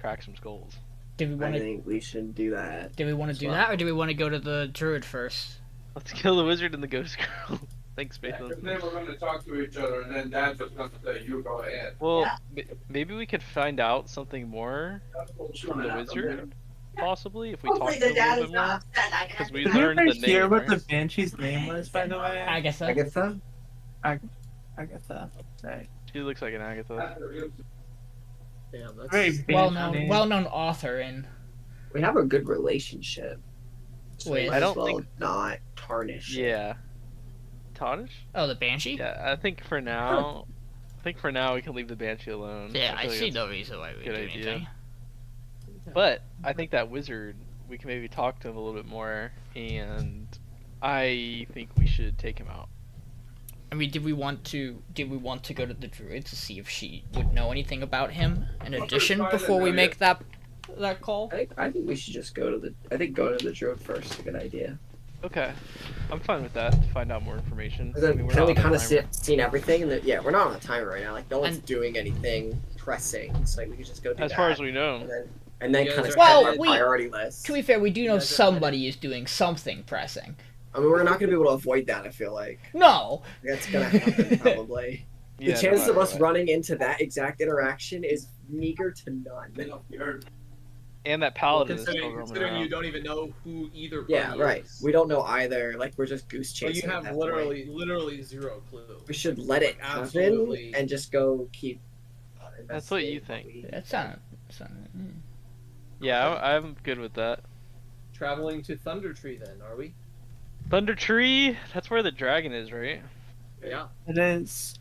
crack some skulls. Do we want I to? think we should do that. Do we want to do that, or do we want to go to the druid first? Let's kill the wizard and the ghost girl. Thanks, Yeah, Spatha. 'cause then we're going to talk to each other, and then Dad's just going to say, "You go ahead." Well, maybe we could find out something more from the wizard, possibly, if we talk to him a little bit more. Because we Did you learned ever the hear name, what the right? Banshee's name was, by the way? Agatha. Agatha? Agatha. Right. She looks like an Agatha. Damn, that's Very Well-known, Banshee. well-known author in. We have a good relationship. So Wait, might I as don't well think- not tarnish. it. Yeah. Tonish? Oh, the banshee. Yeah, I think for now. we can leave the banshee alone. Yeah, I feel like see that's- no reason why we do good idea. anything. But I think that wizard, we can maybe talk to him a little bit more, and I think we should take him out. I mean, did we want to go to the druid to see if she would know anything about him in addition before we make that call? I think we should just go to the. I think go to the druid first is a good idea. Okay, I'm fine with that. To find out more information. 'Cause I then, mean, we're then not we on a kind of timer. seen everything, and yeah, we're not on a timer right now. Like no one's And- doing anything pressing. It's like we could just go do As that. far as we know. and then You kind guys of are set Well, our we- priority list. To be fair, we do know guys are somebody is doing something pressing. I mean, we're not gonna be able to avoid that. I feel like No. that's gonna happen probably. Yeah, The chances no of us matter what. running into that exact interaction is meager to none. And that Well, paladin is still roaming considering you around. don't even know who either Yeah, party right. is. We don't know either. Like we're just goose So chasing. you at have that point. literally zero clue. We should let it Like, happen absolutely. and just go keep. That's what you investigating. That's not. Yeah, I'm good with that. Traveling to Thunder Tree, then, are we? Thunder Tree, that's where the dragon is, right? Yeah. It is.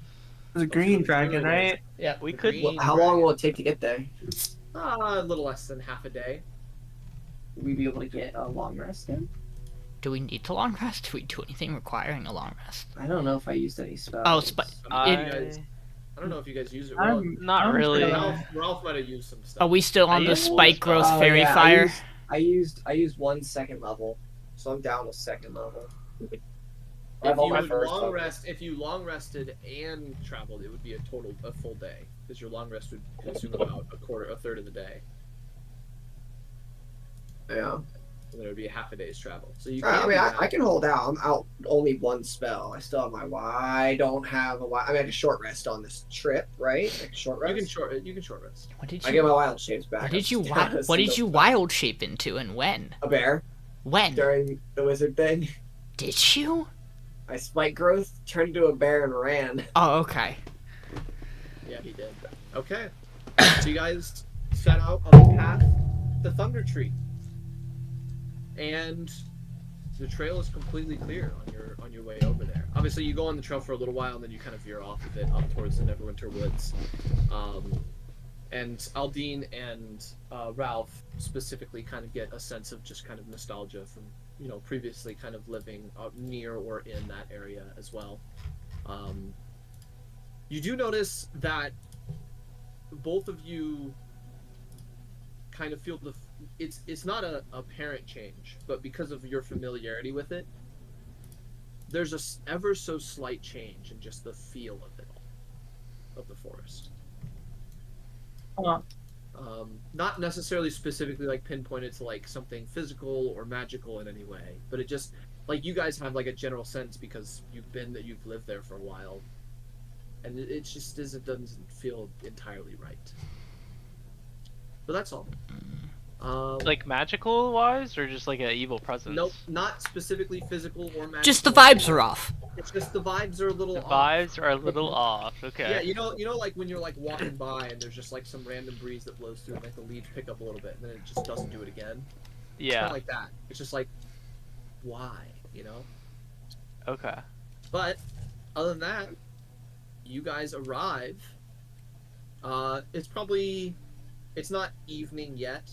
It's a Let's green go to dragon, the right? Yeah. We The could. green- How long will it take to get there? A little less than half a day. Will we be able to get a long rest in? Do we need to long rest? Do we do anything requiring a long rest? I don't know if I used any spells. Oh, I don't know if you guys use it. Not really. Ralph might have used some stuff. Are we still on I the used spike growth Oh, fairy yeah, fire? I used 1 second level, so I'm down to second level. I have If all you my would first long level. rest, if you long rested and traveled, it would be a full day because your long rest would consume about a third of the day, Yeah. and then it would be a half a day's travel. So you. I can mean, do I that. can hold out. I'm out only 1 spell. I still have my. I don't have a. I mean, I can short rest on this trip, right? Like short rest. You can short rest. What did I you? get my wild shapes back. What did you? I'm just down What a single did you spell. wild shape into and when? A bear When during the wizard thing. did you? I spike growth, turned into a bear, and ran. Oh, okay. Yeah, he did. Okay. So you guys set out on the path to Thunder Tree, and the trail is completely clear on your way over there. Obviously, you go on the trail for a little while, and then you kind of veer off of it up towards the Neverwinter Woods. And Aldiyn and Ralph specifically kind of get a sense of just kind of nostalgia from previously kind of living near or in that area as well. You do notice that both of you kind of feel it's not a apparent change, but because of your familiarity with it, there's ever so slight change in just the feel of it all, of the forest. Not necessarily specifically like pinpointed to like something physical or magical in any way, but it just like you guys have like a general sense because you've lived there for a while, and it just doesn't feel entirely right. But that's all. Like magical wise, or just like an evil presence? Nope, not specifically physical or magical. Just the vibes are off. It's just the vibes are a little The off. vibes are a little off. Okay. Yeah, you know, like when you're like walking by and there's just like some random breeze that blows through and like the leaves pick up a little bit and then it just doesn't do it again. It's Yeah. kind of like that. It's just like, why, Okay. But other than that, you guys arrive. It's not evening yet,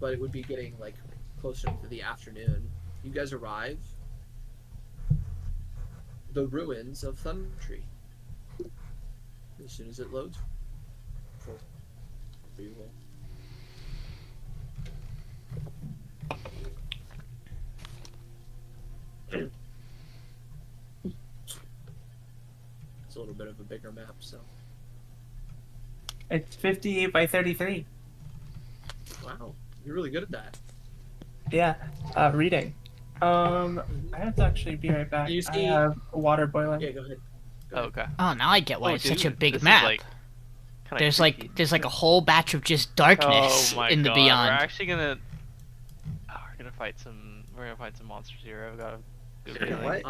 but it would be getting like closer to the afternoon. You guys arrive. The ruins of Thunder Tree. As soon as it loads, you will. It's a little bit of a bigger map, so. It's 58 by 33. Wow, you're really good at that. Yeah. Reading. I have to actually be right back. You I see- have water boiling. Yeah, go ahead. Go Oh, ahead. okay. Oh, now I get why Oh, it's such a dude, big this is, map. like, kinda There's creepy. like a whole batch of just darkness Oh my in the god, beyond. we're actually gonna. Oh, we're gonna fight some. We're gonna fight some monsters here. I've got a good feeling. What?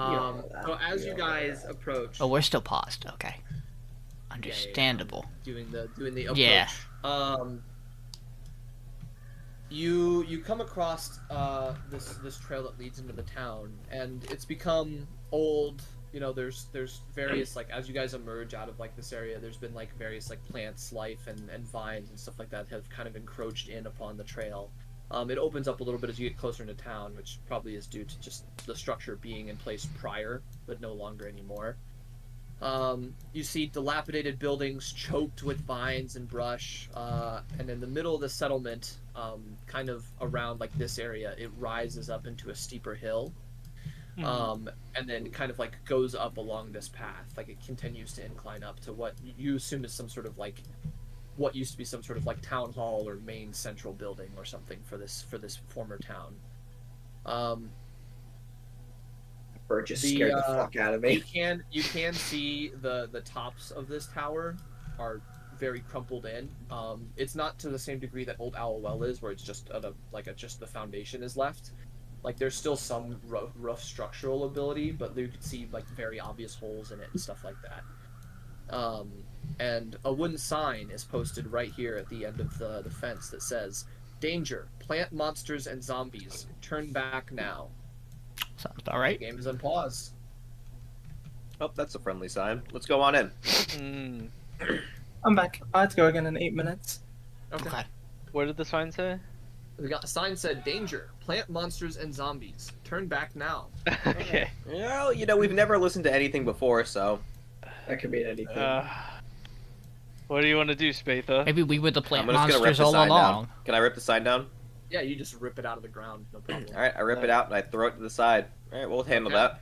So as you guys approach, Oh, we're still paused. Okay. Understandable. doing the approach. Yeah. You come across this trail that leads into the town, and it's become old. You know, there's various, like, as you guys emerge out of like this area, there's been like various like plants, life, and vines and stuff like that have kind of encroached in upon the trail. It opens up a little bit as you get closer into town, which probably is due to just the structure being in place prior, but no longer anymore. You see dilapidated buildings choked with vines and brush, and in the middle of the settlement, kind of around like this area, it rises up into a steeper hill, and then kind of like goes up along this path. Like it continues to incline up to what you assume is some sort of like what used to be some sort of like town hall or main central building or something for this former town. Bird just scared the fuck out of me. You can see the tops of this tower are very crumpled in. It's not to the same degree that Old Owl Well is, where it's just just the foundation is left. Like there's still some rough structural ability, but you can see like very obvious holes in it and stuff like that. And a wooden sign is posted right here at the end of the fence that says, "Danger! Plant monsters and zombies. Turn back now." Sounds about right. The game is on pause. Oh, that's a friendly sign. Let's go on in. I'm back. I have to go again in 8 minutes. Okay. What did the sign say? We got a sign said, "Danger! Plant monsters and zombies. Turn back now." Okay. Well, you know, we've never listened to anything before, so... That could mean anything. What do you want to do, Spatha? Maybe we were the I'm plant just gonna rip monsters the all sign along. down. Can I rip the sign down? Yeah, you just rip it out of the ground, no problem. Alright, I rip it out and I throw it to the side. Alright, we'll handle Okay. that.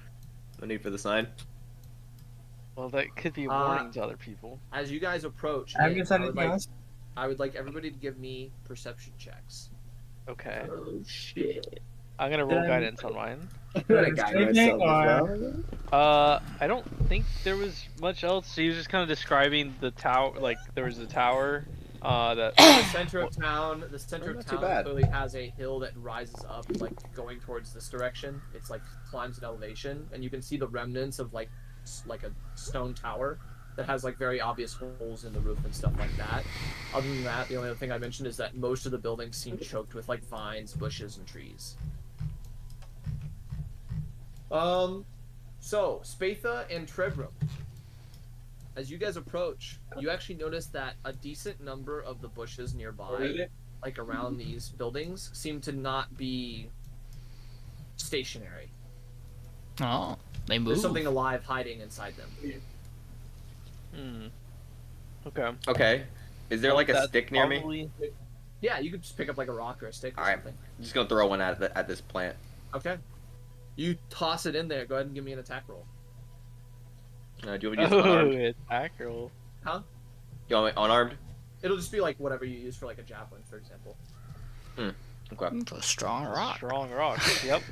No need for the sign. Well, that could be a warning to other people. As you guys approach, I in, guess I anything would like else? I would like everybody to give me perception checks. Okay. Oh shit. I'm gonna roll Then- guidance on mine. I'm gonna guide myself as well. I don't think there was much else. He was just kind of describing the tower. Like there was a tower. That. The center of town, Not too bad. clearly has a hill that rises up, like going towards this direction. It's like climbs in elevation, and you can see the remnants of like a stone tower that has like very obvious holes in the roof and stuff like that. Other than that, the only other thing I mentioned is that most of the buildings seem choked with like vines, bushes, and trees. So Spatha and Trebrum, as you guys approach, you actually notice that a decent number of the bushes nearby, like around these buildings, seem to not be stationary. Oh, they move. There's something alive hiding inside them. Okay. Okay. Is there like a That's stick near me? probably- Yeah, you could just pick up like a rock or a stick or Alright. something. I'm just gonna throw one at this plant. Okay. You toss it in there. Go ahead and give me an attack roll. Do you want me to use unarmed? Attack roll. Huh? You want me unarmed? It'll just be like whatever you use for like a javelin, for example. Okay. It's a strong rock. Strong rock. Yep.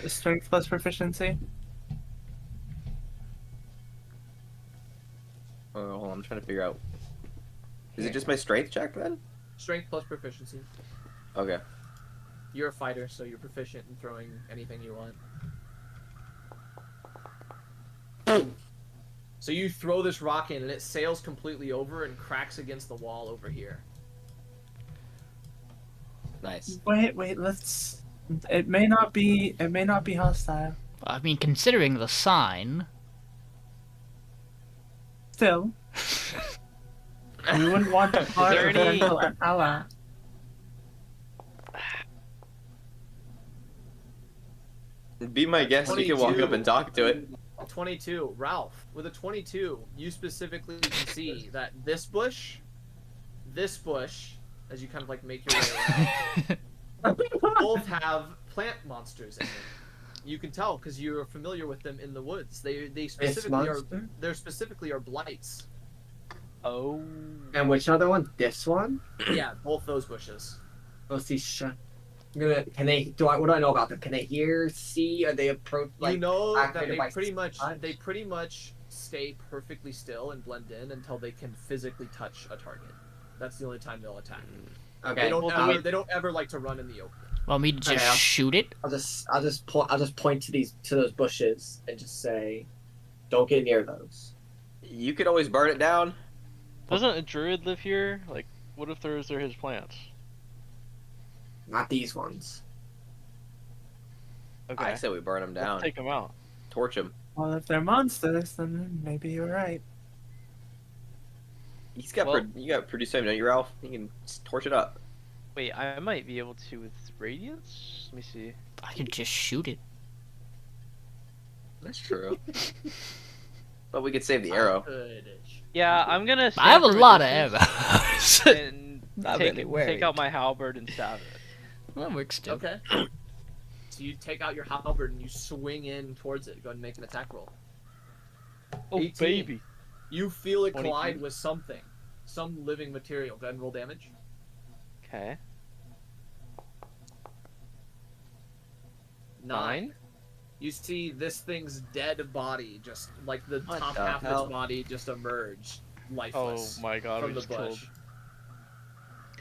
Strength plus proficiency. Oh, hold on, I'm trying to figure out. Is it just my strength check then? Strength plus proficiency. Okay. You're a fighter, so you're proficient in throwing anything you want. So you throw this rock in, and it sails completely over and cracks against the wall over here. Nice. Wait, let's. It may not be hostile. I mean, considering the sign. Still. We wouldn't want to harm there a any- potential ally. Be my guest, you can walk 22. up and talk to it. 22. Ralph, with a 22, you specifically can see that this bush, as you kind of like make your way around, both have plant monsters in them. You can tell because you're familiar with them in the woods. They specifically specifically are blights. Oh. And which other one? This one? Yeah, both those bushes. Let's see. Can they? What do I know about them? Can they hear, see? Are they approach? Like, you know that activated by they pretty much stay perfectly still and blend in until they can physically touch a target. That's the only time they'll attack. Okay. They don't ever like to run in the open. Want me to just Okay, shoot it? I'll just point to those bushes and just say, "Don't get near those." You could always burn it down. Doesn't a druid live here? Like, what if those are his plants? Not these ones. Okay. I say we burn them down. Let's take them out. Torch them. Well, if they're monsters, then maybe you're right. You got pretty same, don't you, Ralph? You can just torch it up. Wait, I might be able to with radiance. Let me see. I could just shoot it. That's true. But we could save the arrow. Yeah, I'm gonna. I have a stand from lot of distance arrows. And Not take, really worried. take out my halberd and stab it. That works too. Okay. So you take out your halberd and you swing in towards it. Go ahead and make an attack roll. Oh 18. baby! You feel it 22. collide with something, some living material. Go ahead and roll damage. Okay. 9. You see this thing's dead body, just like the What top the half of hell? its body, just emerge Oh lifeless my god! from We the just bush. killed.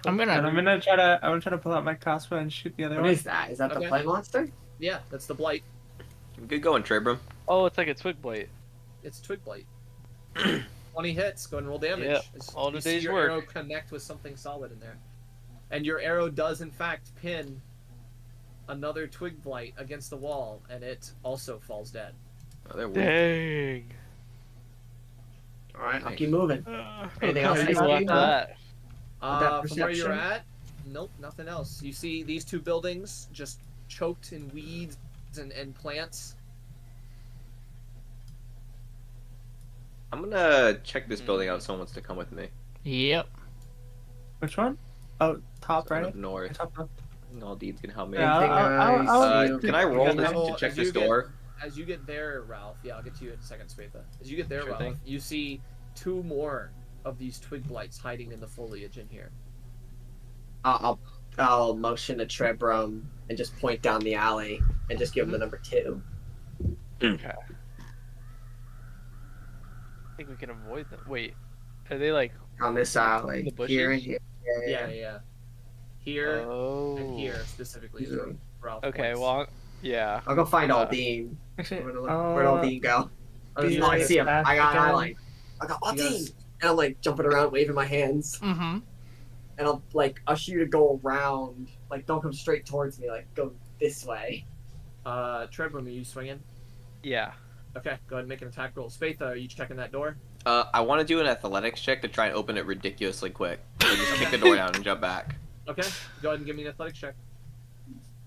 I'm And I'm gonna. gonna try to pull out my crossbow and shoot the other What one. is that? Is that the Okay. flame monster? Yeah, that's the blight. Good going, Trebrum. Oh, it's like a twig blade. It's twig blight. 20 hits. Go ahead and roll damage. Yep, As all the you see day's your work. arrow connect with something solid in there, and your arrow does in fact pin another twig blight against the wall, and it also falls dead. Oh, they're weak. Dang. All right, I'll keep moving. Anything else Okay, you well, see? after that. From where you're perception? at, nope, nothing else. You see these two buildings just choked in weeds and plants. I'm gonna check this building out if someone wants to come with me. Yep. Which one? Oh, top Someone right. up north. Top left. Aldiyn can help me. Yeah, Anything I'll Can I roll Because this Well, to check as this you get- door? As you get there, Ralph, yeah, I'll get to you in a second, Spatha. As you get there, Sure Ralph, thing. you see 2 more of these twig blights hiding in the foliage in here. I'll motion to Trebrum and just point down the alley and just give him the number 2. Okay. I think we can avoid them. Wait, are they like? On this alley. In the bushes? Here and here. Yeah. Here Oh. and here specifically. is where Ralph Okay, points. well, yeah. I'll go find Aldiyn. Actually, Where'd Aldiyn go? be I see him. back I got an again. eye line. I go, He Aldiyn! goes- And I'm like jumping around, waving my hands. Mm-hmm. And I'll like usher you to go around. Like, don't come straight towards me. Like, go this way. Trebrum, are you swinging? Yeah. Okay, go ahead and make an attack roll. Spatha, are you checking that door? I want to do an athletics check to try and open it ridiculously quick. So just kick the door down and jump back. Okay, go ahead and give me an athletics check.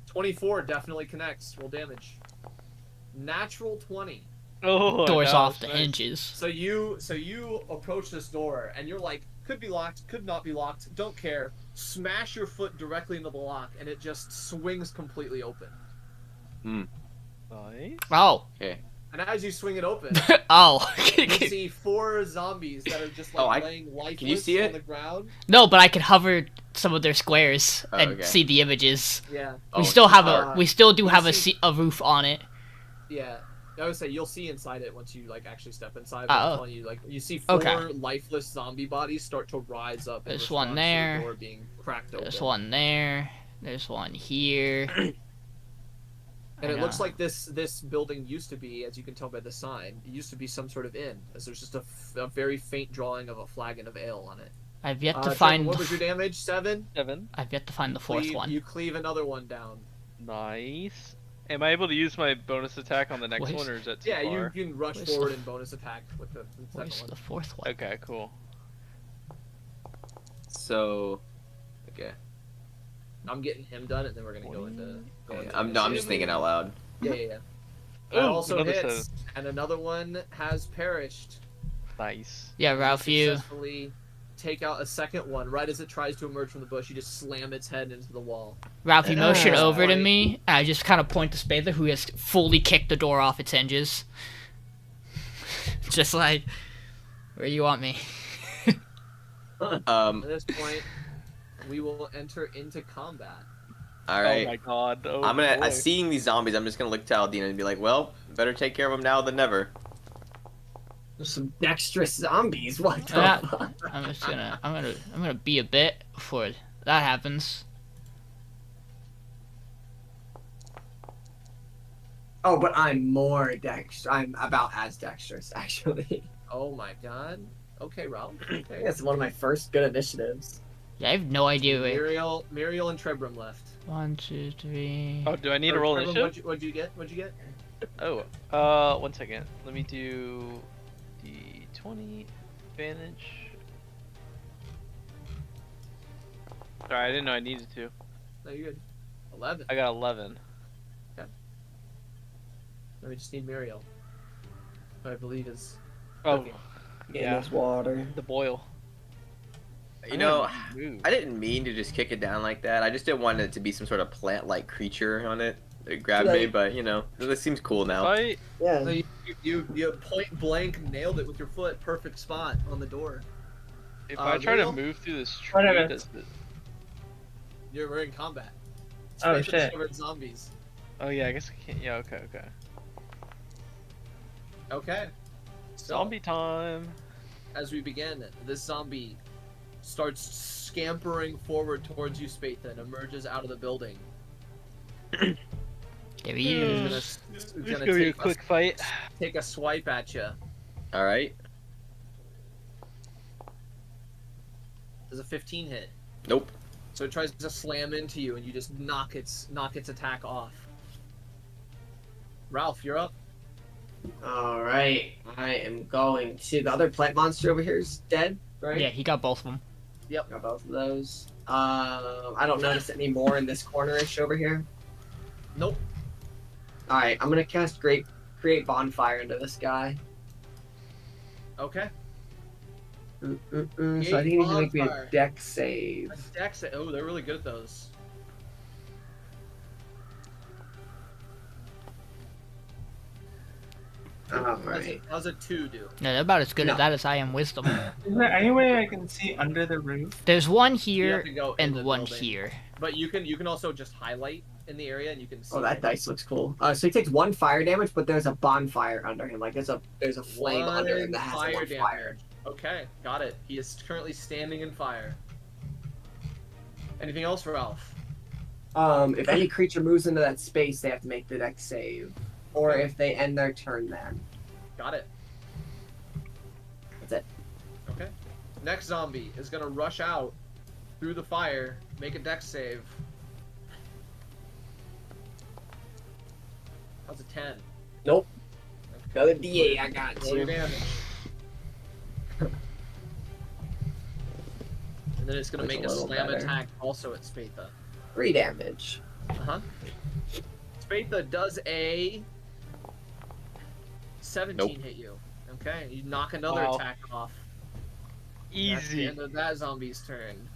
24 definitely connects. Roll damage. Natural 20. Oh. Door's that off was the nice. hinges. So you approach this door and you're like, could be locked, could not be locked, don't care. Smash your foot directly into the lock and it just swings completely open. Nice. Oh. And as you swing it open, Oh. you see 4 zombies that are just like Oh, laying lifeless you see it? on the ground. No, but I could hover some of their squares Oh, and okay. see the images. Yeah, We Oh, still have uh, we still do you have see- a roof on it. yeah. I would say you'll see inside it once you like actually step inside. Oh. But I'm telling you, like you see 4 Okay. lifeless zombie bodies start to rise up. in There's one response to the there. door being cracked open. There's one there. There's one here. And it I looks know. like this building used to be, as you can tell by the sign, it used to be some sort of inn, as there's just a very faint drawing of a flagon of ale on it. I've yet to Trevor, find. what was your damage? 7. 7. I've yet to find the fourth one. You cleave another one down. Nice. Am I able to use my bonus attack on the next Where's- one, or is that too Yeah, far? you can rush Where's forward the- and bonus attack with the Where's second the one. fourth one? Okay, cool. So, okay. I'm getting him done, and then we're gonna go into. I'm just thinking out loud. Yeah. That Ooh, also another hits, 7. and another one has perished. Nice. Yeah, Ralph, you. Successfully take out a second one. Right as it tries to emerge from the bush, you just slam its head into the wall. Ralph, you motion Ah. over to me, and I just kind of point to Spatha, who has fully kicked the door off its hinges. Just like, where you want me? At this point, we will enter into combat. All right. Oh my god. Oh I'm gonna boy. seeing these zombies. I'm just gonna look to Aldiyn and be like, well, better take care of them now than never. There's some dexterous zombies. What the Yeah. fuck? I'm gonna be a bit before that happens. Oh, but I'm more I'm about as dexterous, actually. Oh my god. Okay, Ralph. I think Okay. that's one of my first good initiatives. Yeah, I have no idea. Wait. Miriel and Trebrum left. 1, 2, 3. Oh, do I need to roll Trebrum, initiative? What'd you get? What'd you get? Oh, 1 second. Let me do the 20 advantage. Sorry, I didn't know I needed to. No, you're good. 11. I got 11. We just need Miriel. Who I believe is. Oh, Okay. yeah. There's water. The boil. You know, Move. I didn't mean to just kick it down like that. I just didn't want it to be some sort of plant-like creature on it that grabbed me. Right. But you know, this seems cool now. Fight. Yeah. So you point blank nailed it with your foot. Perfect spot on the door. If I try to Miriel? move through this tree, Whatever. does it... We're in combat. Oh, Spatha shit. discovered zombies. Oh yeah, I guess I can't. Yeah, okay. Okay. So, Zombie time. as we begin, this zombie starts scampering forward towards you, Spatha, and emerges out of the building. There he He's is. It's gonna gonna be a take quick fight. take a swipe at you. All right. Does a 15 hit? Nope. So it tries to slam into you, and you just knock its attack off. Ralph, you're up. All right. I am going to the other plant monster over here is dead, right? Yeah, he got both of them. Got both of those. I don't notice any more in this cornerish over here. Nope. All right. I'm gonna cast create bonfire into this guy. Okay. So I think he needs to make me a Bonfire. dex save. Dex. Oh, they're really good at those. All right. How's a 2 do? No, they're about as good No. at that as I am wisdom. Is there any way I can see under the roof? There's one You have here to go in the and one building. here. But you can also just highlight in the area, and you can see. Oh, that dice looks cool. So he takes 1 fire damage, but there's a bonfire under him. Like there's a flame under him that has fire 1 damage. fire. Okay, got it. He is currently standing in fire. Anything else, Ralph? If any creature moves into that space, they have to make the dex save, or if they end their turn, then Got it. that's it. Okay. Next zombie is gonna rush out through the fire, make a dex save. How's a 10? Nope. Another D8. I got Roll your you. damage. And then it's gonna Looks make a a little slam better. attack also at Spatha. 3 damage. Uh-huh. Spatha does a 17 Nope. hit you. Okay, you knock another Wow. attack off. That's the Easy. end of that zombie's turn.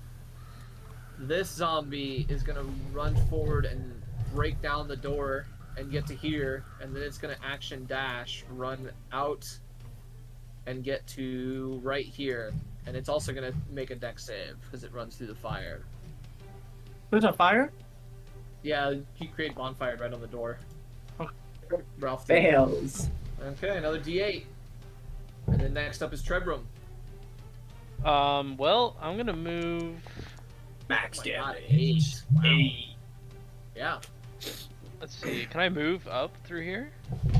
This zombie is gonna run forward and break down the door and get to here, and then it's gonna action dash, run out, and get to right here. And it's also gonna make a dex save because it runs through the fire. There's a fire? Yeah, he created bonfire right on the door. Oh. Ralph. Fails. Okay, another D8. And then next up is Trebrum. Well, I'm gonna move. Max Oh my God, damage. 8. Wow. 8. Yeah. Let's see. Can I move up through here?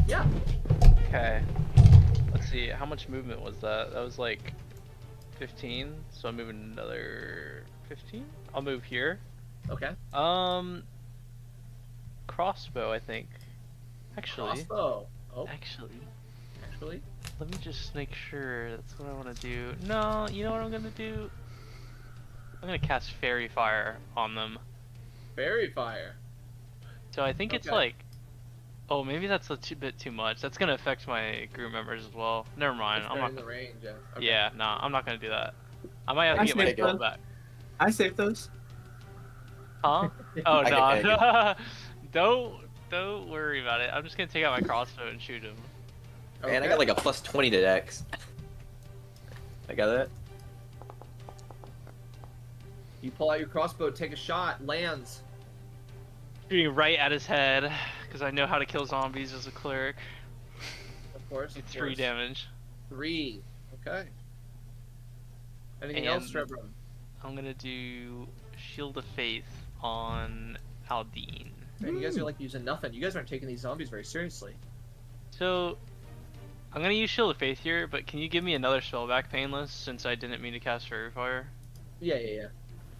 Yeah. Okay. Let's see. How much movement was that? That was like 15. So I'm moving another 15. I'll move here. Okay. Crossbow, I think. Actually, Crossbow. Oh, actually, actually. let me just make sure that's what I want to do. No, you know what I'm gonna do? I'm gonna cast Fairy Fire on them. Fairy fire. So I think it's Okay. like, oh, maybe that's a bit too much. That's gonna affect my group members as well. Never mind. If I'm they're not. in the range. Yeah. Okay. Yeah, nah, I'm not gonna do that. I might have to I get my saved gold them. back. I saved those. Huh? Oh I no, can- don't worry about it. I'm just gonna take out my crossbow and shoot him. Man, I got like a plus 20 to Dex. I got that. You pull out your crossbow, take a shot, lands. Shooting right at his head, because I know how to kill zombies as a cleric. Of course. It's 3 damage. 3. Okay. Anything And else, Trebrum? I'm gonna do Shield of Faith on Aldiyn. Man, you guys are like using nothing. You guys aren't taking these zombies very seriously. So, I'm gonna use Shield of Faith here, but can you give me another spell back, Payneless, since I didn't mean to cast Fairy Fire? Yeah.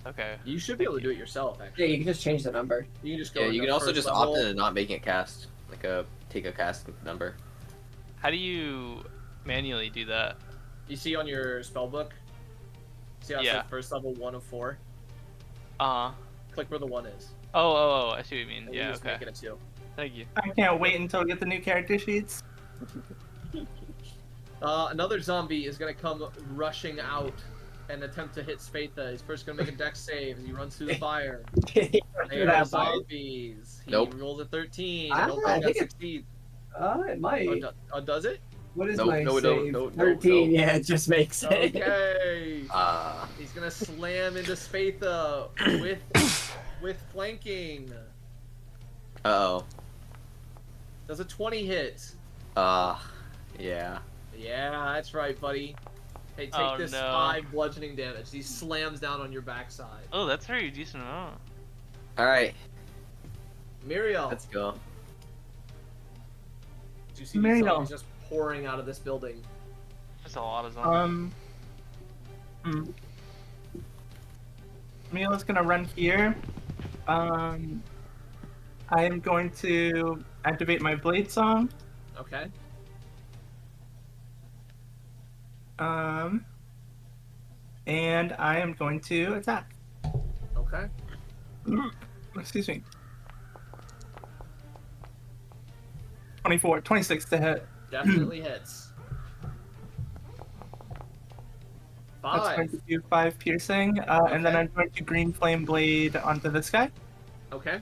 Okay. You should be able to do it yourself, Yeah, actually. you can just change the number. You can just go. Yeah, in you the can also first just level. opt in and not making it cast. Take a cast number. How do you manually do that? You see on your spell book? See how it Yeah. says first level 1 of 4? Uh-huh. Click where the 1 is. Oh, I see what you mean. And Yeah, you just okay. make it a 2. Thank you. I can't wait until we get the new character sheets. Another zombie is gonna come rushing out and attempt to hit Spatha. He's first gonna make a dex save as he runs through the fire. They are That fire. zombies. He Nope. rolls a 13. Ah, I don't I think that think it- succeeds. It might. Does it? What is Nope, my no, save? no, 13. no. Yeah, it just makes it. Okay. He's He's gonna slam into Spatha with flanking. Uh-oh. Does a 20 hit? Yeah. Yeah, that's right, buddy. Hey, take Oh, this no. 5 bludgeoning damage. He slams down on your backside. Oh, that's a very decent amount. Alright, Miriel, let's go. did you see these Miriel. zombies just pouring out of this building? That's a lot of zombies. Miriel's gonna run here. I am going to activate my Blade Song. Okay. And I am going to attack. Okay. Excuse me. 24, 26 to hit. Definitely hits. That's 5. going to do 5 piercing, and then Okay. I'm going to Green Flame Blade onto this guy. Okay.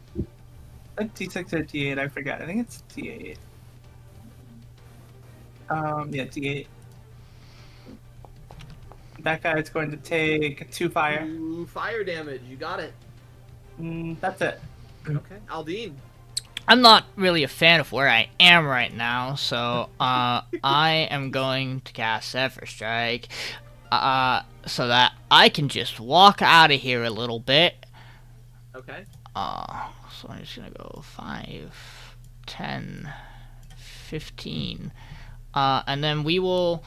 D6 or D8, I forgot. I think it's D8. Yeah, D8. That guy is going to take 2 fire. 2 fire damage. You got it. That's it. Okay. Aldiyn. I'm not really a fan of where I am right now, so I am going to cast Zephyr Strike, so that I can just walk out of here a little bit. Okay. So I'm just gonna go 5, 10, 15, and then we will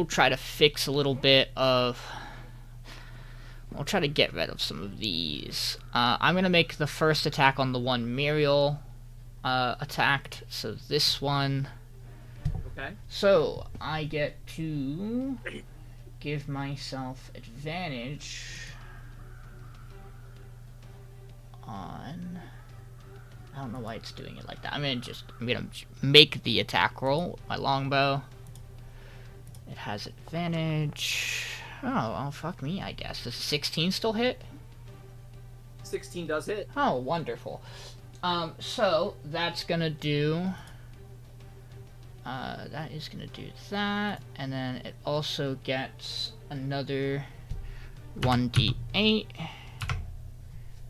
try to fix a little bit of. We'll try to get rid of some of these. I'm gonna make the first attack on the one Miriel attacked. So this one. Okay. So I get to give myself advantage on. I don't know why it's doing it like that. I'm gonna make the attack roll with my longbow. It has advantage. Oh, fuck me, I guess. Does 16 still hit? 16 does hit. Oh, wonderful. So that's gonna do. That is gonna do that, and then it also gets another 1d8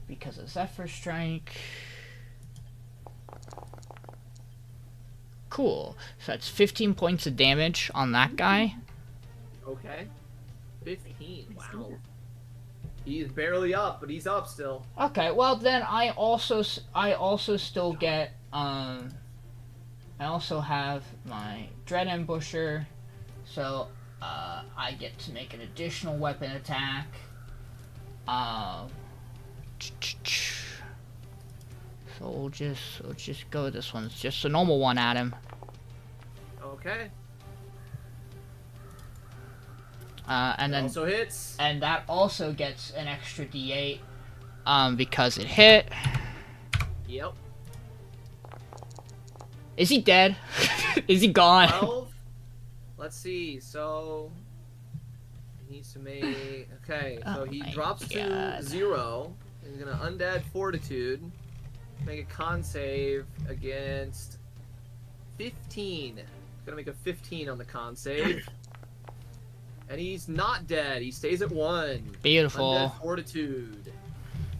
because of Zephyr Strike. Cool. So that's 15 points of damage on that guy. Okay. 15. Wow. He's barely up, but he's up still. Okay, well then I also still get I also have my Dread Ambusher, so I get to make an additional weapon attack. So we'll just go with this one. It's just a normal one at him. Okay. And then Also hits. and that also gets an extra D8 because it hit. Yep. Is he dead? Is he gone? 12. Let's see. So he needs to make. Okay. So Oh he my drops to God. 0. He's gonna undead fortitude. Make a con save against 15. Gonna make a 15 on the con save. And he's not dead. He stays at 1. Beautiful. Undead Fortitude.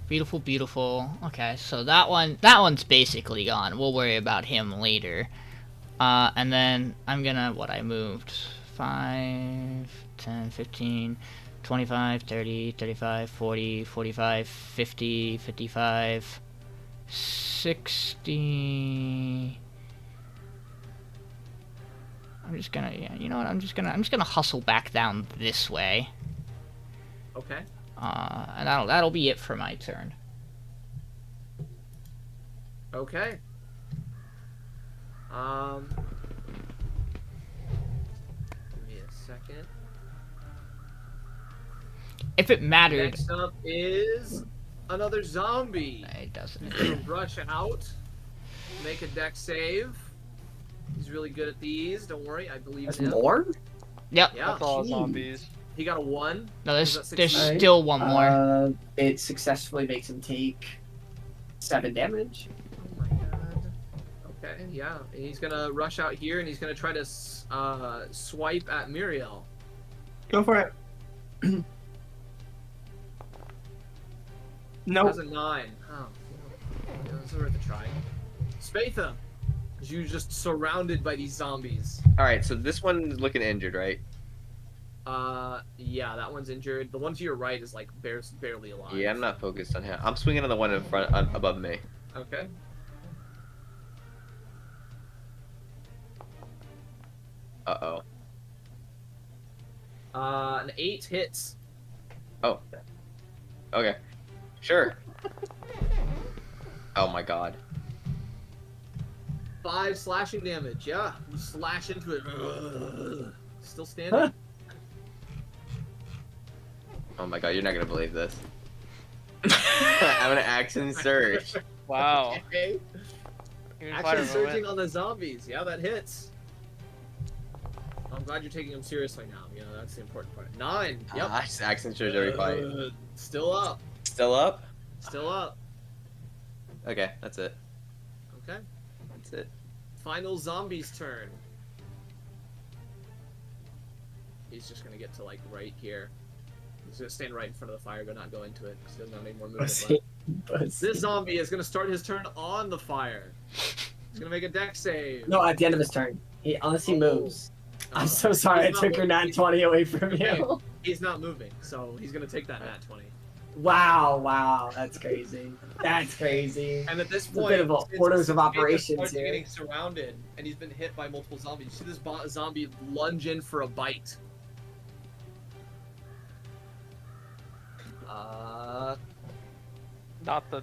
Beautiful, beautiful. Okay, so that one's basically gone. We'll worry about him later. And then I'm gonna, I moved 5, 10, 15, 25, 30, 35, 40, 45, 50, 55, 60. I'm just gonna, yeah, you know what? I'm just gonna hustle back down this way. Okay. And that'll be it for my turn. Okay. Give me a second. If it mattered, Next up is another zombie. it doesn't. He's gonna rush out, make a dex save. He's really good at these. Don't worry, I believe That's in him. more? Yep. Yeah. That's all Jeez. zombies. He got a 1. No, there's Was that there's 16? still one more. It successfully makes him take 7 damage. Oh my god. Okay, yeah. And he's gonna rush out here and he's gonna try to swipe at Miriel. Go for it. Nope. Has a 9. Oh, yeah, this is worth a try. Spatha, you just surrounded by these zombies. All right, so this one's looking injured, right? Yeah, that one's injured. The one to your right is like barely alive. Yeah, I'm not focused on him. I'm swinging on the one in front, above me. Okay. Uh-oh. An 8 hits. Oh. Okay. Sure. Oh my god. 5 slashing damage. Yeah, you slash into it. Still standing. Oh my god, you're not gonna believe this. I'm gonna action surge. Wow. Okay. Even fire Action surging moment. on the zombies. Yeah, that hits. I'm glad you're taking them seriously now. You know, that's the important part. 9. Yep. I just action surge every fight. Still up. Still up? Still up. Okay, that's it. Okay. That's it. Final zombie's turn. He's just gonna get to like right here. He's gonna stand right in front of the fire, but not go into it because he doesn't have any more movement left. This zombie is gonna start his turn on the fire. He's gonna make a dex save. No, at the end of his turn. Unless he Oh. moves. I'm so sorry I He's not took your moving. nat 20 away from Okay. you. He's not moving, so he's gonna take that nat 20. Wow, that's crazy. That's crazy. And at this a point, bit of a since orders of Spatha operations starts here. getting surrounded, and he's been hit by multiple zombies. You see this zombie lunge in for a bite. Not the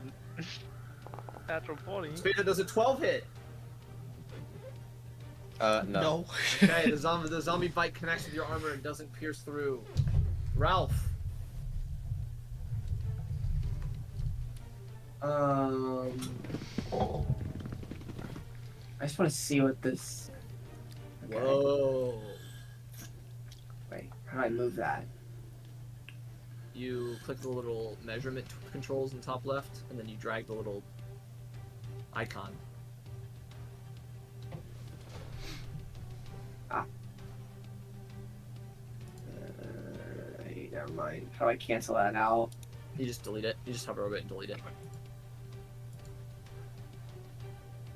natural 20. Spatha does a 12 hit. No. Okay, the zombie bite connects with your armor and doesn't pierce through. Ralph. I just want to see what this. Okay. Whoa. Wait, how do I move that? You click the little measurement controls in the top left, and then you drag the little icon. Never mind. How do I cancel that out? You just delete it. You just hover over it and delete it.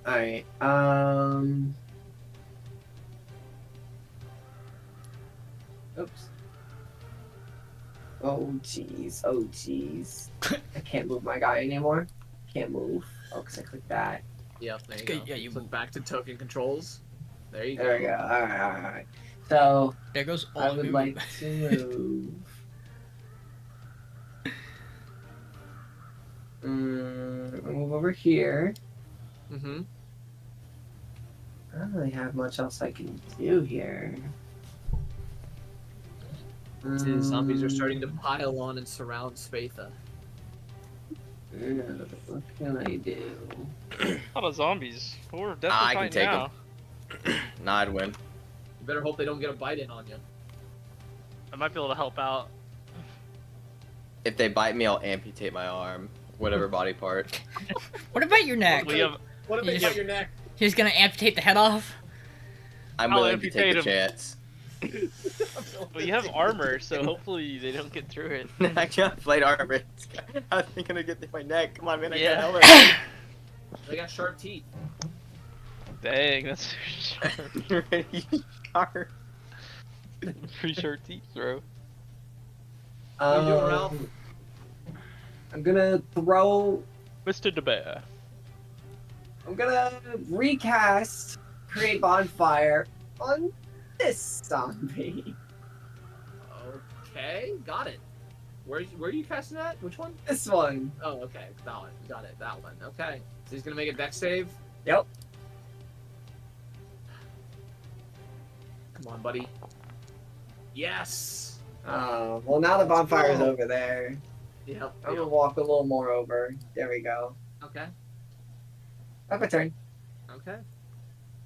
Alright, oops. Oh jeez, oh jeez. I can't move my guy anymore. Can't move. Oh, because I clicked that. Yep, there you Okay, go. yeah, you Click move. back to token controls. There you There we go. go. Alright. So, There goes all I of would your like movement. to move. Move over here. Mm-hmm. I don't really have much else I can do here. The zombies are starting to pile on and surround Spatha. What can I do? A lot of zombies. We're definitely I can fighting take 'em. now. Nah, I'd win. You better hope they don't get a bite in on you. I might be able to help out. If they bite me, I'll amputate my arm. Whatever body part. What about your neck? We have. What if they You bite just- your neck? He's gonna amputate the head off? I'm I'll willing to take the amputate chance. Well, you have armor, so hopefully they don't get through it. I got plate armor. How's they gonna get through my neck? Come on, man. I Yeah. got helmet. They got sharp teeth. Dang, that's sharp. Pretty sharp. Pretty short teeth, bro. What are you doing, Ralph? I'm gonna throw. Mr. Dabare. I'm gonna recast create bonfire on this zombie. Okay, got it. Where are you casting that? Which one? This one. Oh, okay, that one. Got it. That one. Okay. So he's gonna make a dex save. Yep. Come on, buddy. Yes. Oh, well now the bonfire's over there. Yep. I'm gonna walk a little more over. There we go. Okay. Have a turn. Okay.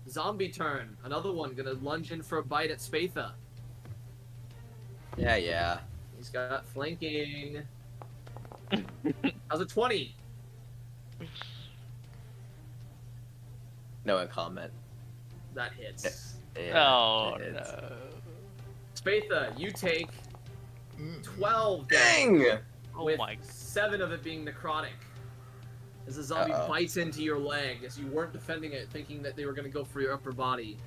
Zombie turn. Another one gonna lunge in for a bite at Spatha. Yeah. He's got flanking. How's a 20? No comment. That hits. Yeah, Oh it is. no. Spatha, you take 12 Dang! Oh with my. 7 of it being necrotic. As the zombie Uh-oh. bites into your leg as you weren't defending it, thinking that they were going to go for your upper body.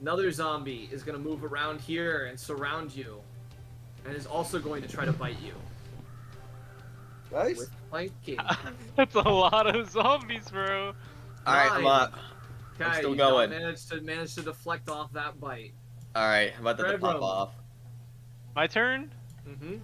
Another zombie is going to move around here and surround you, and is also going to try to bite you Nice. with flanking. That's a lot of zombies, bro. Alright, I'm up. Okay, still you going. managed to deflect off that bite. Alright, I'm about to Trebrum. pop off. My turn? Mm-hmm.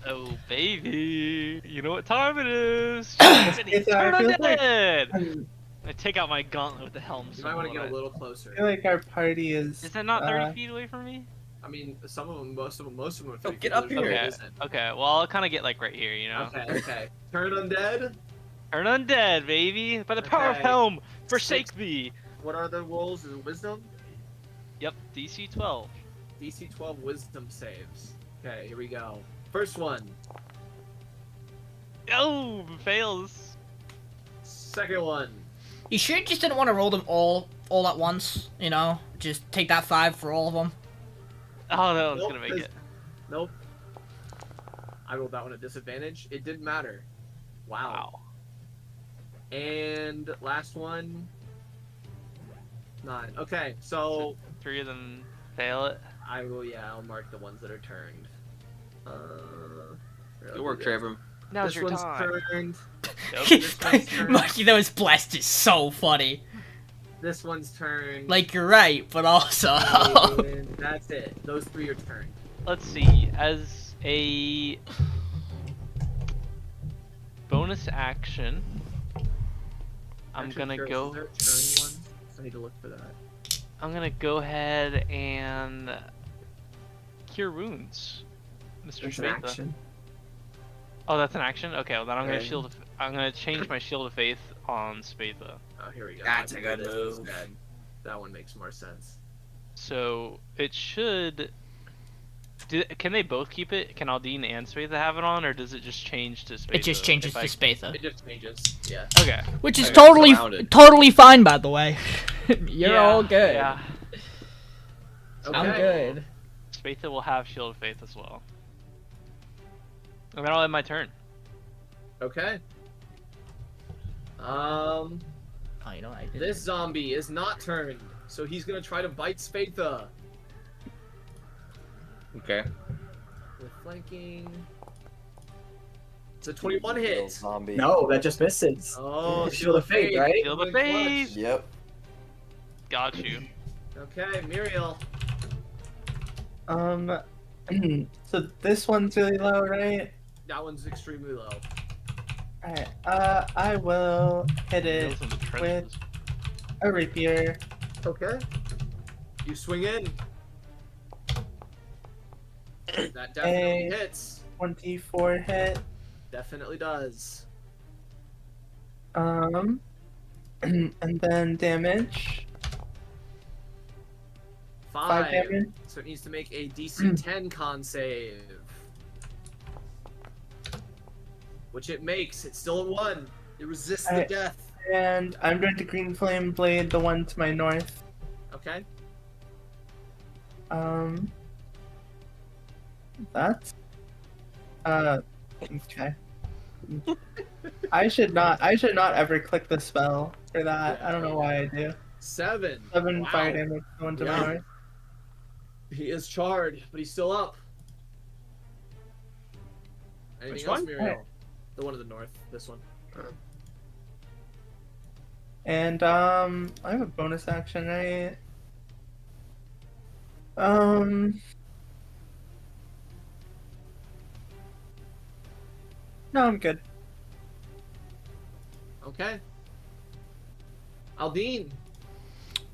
Oh, baby. You know what time it is. It's, Turn I feel like- undead! I take out my gauntlet with the helm. You might want to get a little closer. I feel like our party is. Is that not 30 feet away from me? I mean, some of them, most of them are 30 get feet. up There's one here. that Okay. isn't. Okay, well, I'll kind of get like right here, you know? Okay. Turn undead. Turn undead, baby! By the power of Okay. helm, forsake me! What are the rolls? Is it wisdom? Yep, DC 12. DC 12 wisdom saves. Okay, here we go. First one. Oh, fails. Second one. You sure just didn't want to roll them all at once? You know, just take that 5 for all of them. Oh, that one's Nope, gonna make it. Nope. I rolled that one at disadvantage. It didn't matter. Wow. Wow. And last one. 9. Okay, so 3 of them fail it. I will. Yeah, I'll mark the ones that are turned. Good work, Trebrum. Now's This your one's time. turned. Yep. This one's turned. Mikey, those blasts is so funny. This one's turned. Like, you're right, but also. And that's it. Those 3 are turned. Let's see. As a bonus action, I'm Actually, gonna sure, go. is there a turn one? I need to look for that. I'm gonna go ahead and cure wounds, Mr. It's an Spatha. action. Oh, that's an action. Okay, well then I'm gonna Okay. I'm gonna change my shield of faith on Spatha. Oh, here we go. That's I a can good do this move. instead. That one makes more sense. So it should. Can they both keep it? Can Aldiyn and Spatha have it on, or does it just change to Spatha? It just changes if to I- Spatha. It just changes. Yeah. Okay. Which is Okay, totally, surrounded. totally fine, by the way. You're Yeah, all good. Yeah. I'm Okay. good. Spatha will have shield of faith as well. And then I'll end my turn. Okay. Oh, you know what I did. This zombie is not turned, so he's gonna try to bite Spatha Okay. with flanking. It's a 21 hit. Zombie. No, that just misses. Oh, Shield of Fate, right? Shield of faith. Yep. Got you. Okay, Miriel. So this one's really low, right? That one's extremely low. Alright. I will hit it Nails in the with trenches. a rapier. Okay. You swing in. That definitely hits. 24 hit. Definitely does. And then damage. 5 5. damage. So it needs to make a DC 10 con save. Which it makes. It's still a 1. It resists the Alright. death. And I'm going to green flame blade the one to my north. Okay. That's okay. I should not ever click the spell for that. Yeah, I don't know why I do. 7. 7 Wow. fire damage going to my Yeah. north. He is charred, but he's still up. Anything Which else, one? Miriel? The one to the north. This one. And I have a bonus action, right? No, I'm good. Okay. Aldiyn.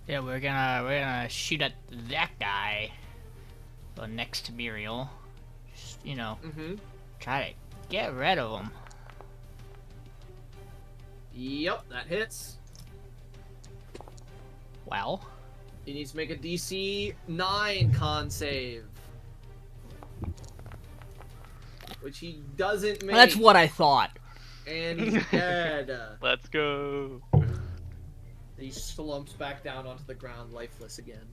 Yeah, we're gonna shoot at that guy. So next to Miriel. Just, you know, Mm-hmm. try to get rid of him. Yep, that hits. Well, He needs to make a DC 9 con save. Which he doesn't make. that's what I thought. And he's dead. Let's go. He slumps back down onto the ground, lifeless again.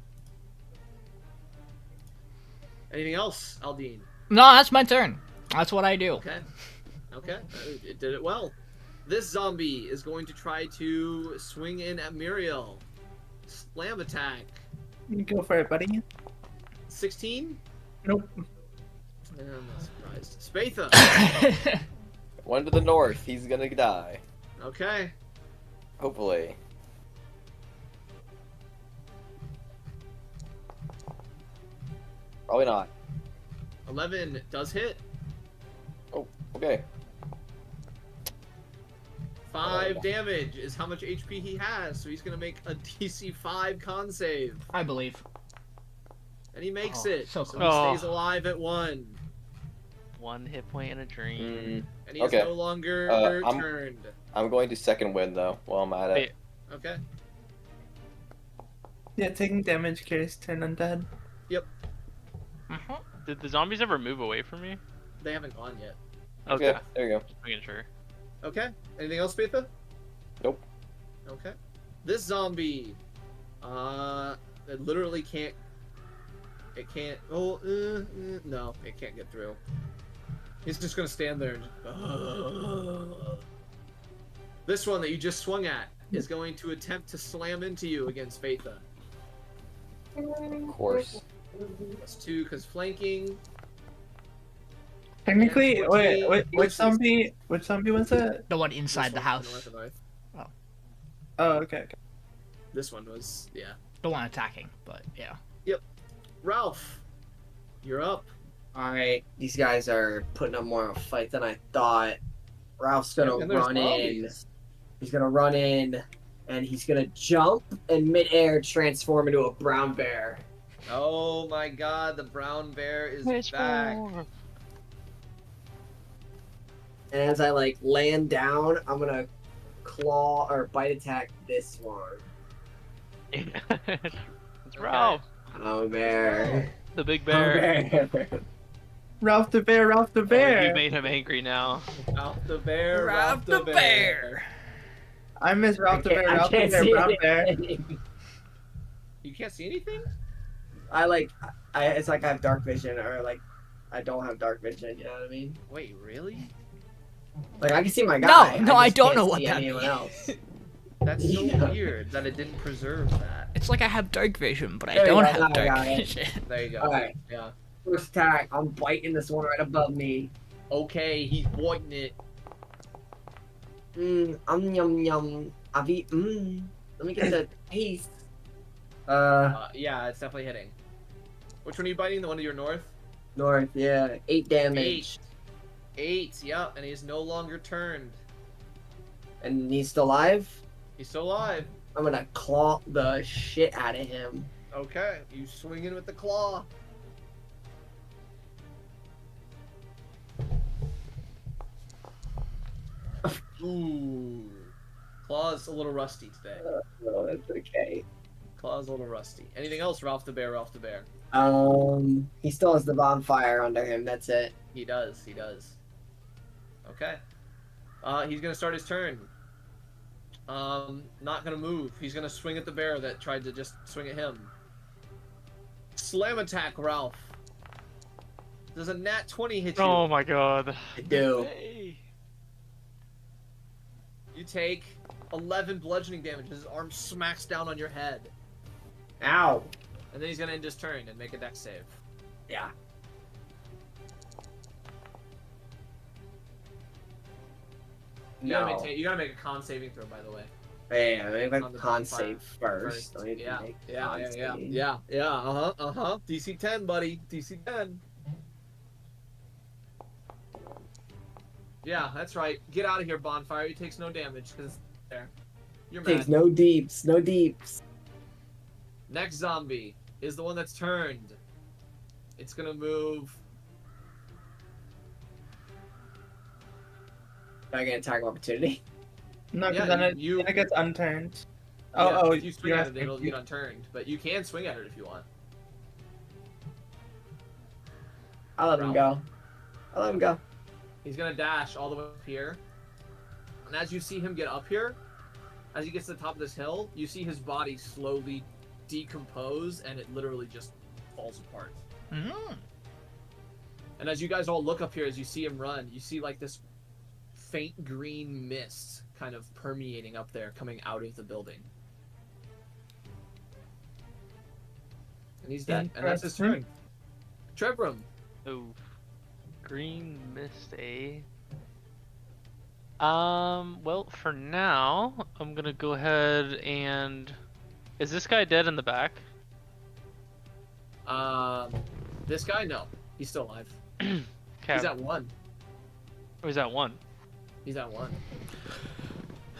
Anything else, Aldiyn? No, that's my turn. That's what I do. Okay. Okay. It did it well. This zombie is going to try to swing in at Miriel. Slam attack. Go for it, buddy. 16? Nope. I'm not surprised. Spatha. One to the north. He's gonna die. Okay. Hopefully. Probably not. 11 does hit. Oh, okay. 5 damage is how much HP he has, so he's gonna make a DC 5 con save. I believe. And he makes Oh, it. so So close. he stays alive at 1. 1 hit point and a dream. And he is Okay. no longer I'm- turned. I'm going to second wind though while I'm at it. Wait. Okay. Yeah, taking damage carries turn undead. Did the zombies ever move away from me? They haven't gone yet. Okay. Yeah, there you go. Just making sure. Okay. Anything else, Spatha? Nope. Okay. This zombie, it literally can't. It can't. Oh, no, it can't get through. He's just gonna stand there and just. This one that you just swung at is going to attempt to slam into you against Spatha. Of course. That's 2 because flanking. Technically, Yeah, wait, 14, which zombie was it? The one inside This the one, house. north. Oh, okay. This one was, yeah. The one attacking, but yeah. Ralph, you're up. Alright, these guys are putting up more of a fight than I thought. Ralph's gonna And there's run in. zombies. He's gonna run in, and he's gonna jump and midair transform into a brown bear. Oh my god, the brown bear is back. And as I like land down, I'm gonna claw or bite attack this one. It's Ralph, Oh bear. the big Oh, bear. bear. Ralph the bear, Ralph the Oh, bear. you made him angry now. Ralph the bear, Ralph the bear. I miss Ralph the bear, I Ralph the can't bear, see brown bear. anything. You can't see anything? It's like I have dark vision, or like I don't have dark vision. You know what I mean? Wait, really? Like I can see my guy. No, I just don't can't know what see that anyone means. else. That's so Yeah. weird that it didn't preserve that. It's like I have dark vision, but I There you don't go, have now I dark got it. vision. There you go. Alright. Yeah. First attack, I'm biting this one right above me. Okay, he's biting it. Yum yum. Let me get the taste. Yeah, it's definitely hitting. Which one are you biting? The one to your north? North, yeah. 8 damage. 8, yep, and he's no longer turned. And he's still alive? He's still alive. I'm gonna claw the shit out of him. Okay, you swing in with the claw. Ooh. Claw's a little rusty today. No, that's okay. Claw's a little rusty. Anything else, Ralph the bear, Ralph the bear? He still has the bonfire under him, that's it. He does, he does. Okay. He's gonna start his turn. Not gonna move. He's gonna swing at the bear that tried to just swing at him. Slam attack, Ralph. Does a nat 20 hit you? Oh my god. I do. Hey. You take 11 bludgeoning damage. His arm smacks down on your head. Ow. And then he's gonna end his turn and make a dex save. Yeah. You No. gotta make a con saving throw, by the way. Hey, I make On my the con bonfire save first. I need to Yeah, make yeah, con yeah, yeah, save. yeah. Uh-huh. DC 10, buddy. DC 10. Yeah, that's right. Get out of here, bonfire. He takes no damage because it's there. You're mad. Takes no deeps, no deeps. Next zombie is the one that's turned. It's gonna move. Do I get attack of opportunity? No, because Yeah, then you- it gets unturned. Yeah, Oh, if you swing you're at it, it'll asking- get unturned. But you can swing at it if you want. I'll let him go. I'll let him go. He's gonna dash all the way up here. And as you see him get up here, as he gets to the top of this hill, you see his body slowly decompose and it literally just falls apart. Mm. And as you guys all look up here, as you see him run, you see like this faint green mist kind of permeating up there, coming out of the building. And he's dead. And that's his turn. Trebrum. Oh. Green mist, eh? Well, for now, I'm gonna go ahead and... Is this guy dead in the back? This guy, no. He's still alive. Okay. He's at 1. Or is that one? He's at 1.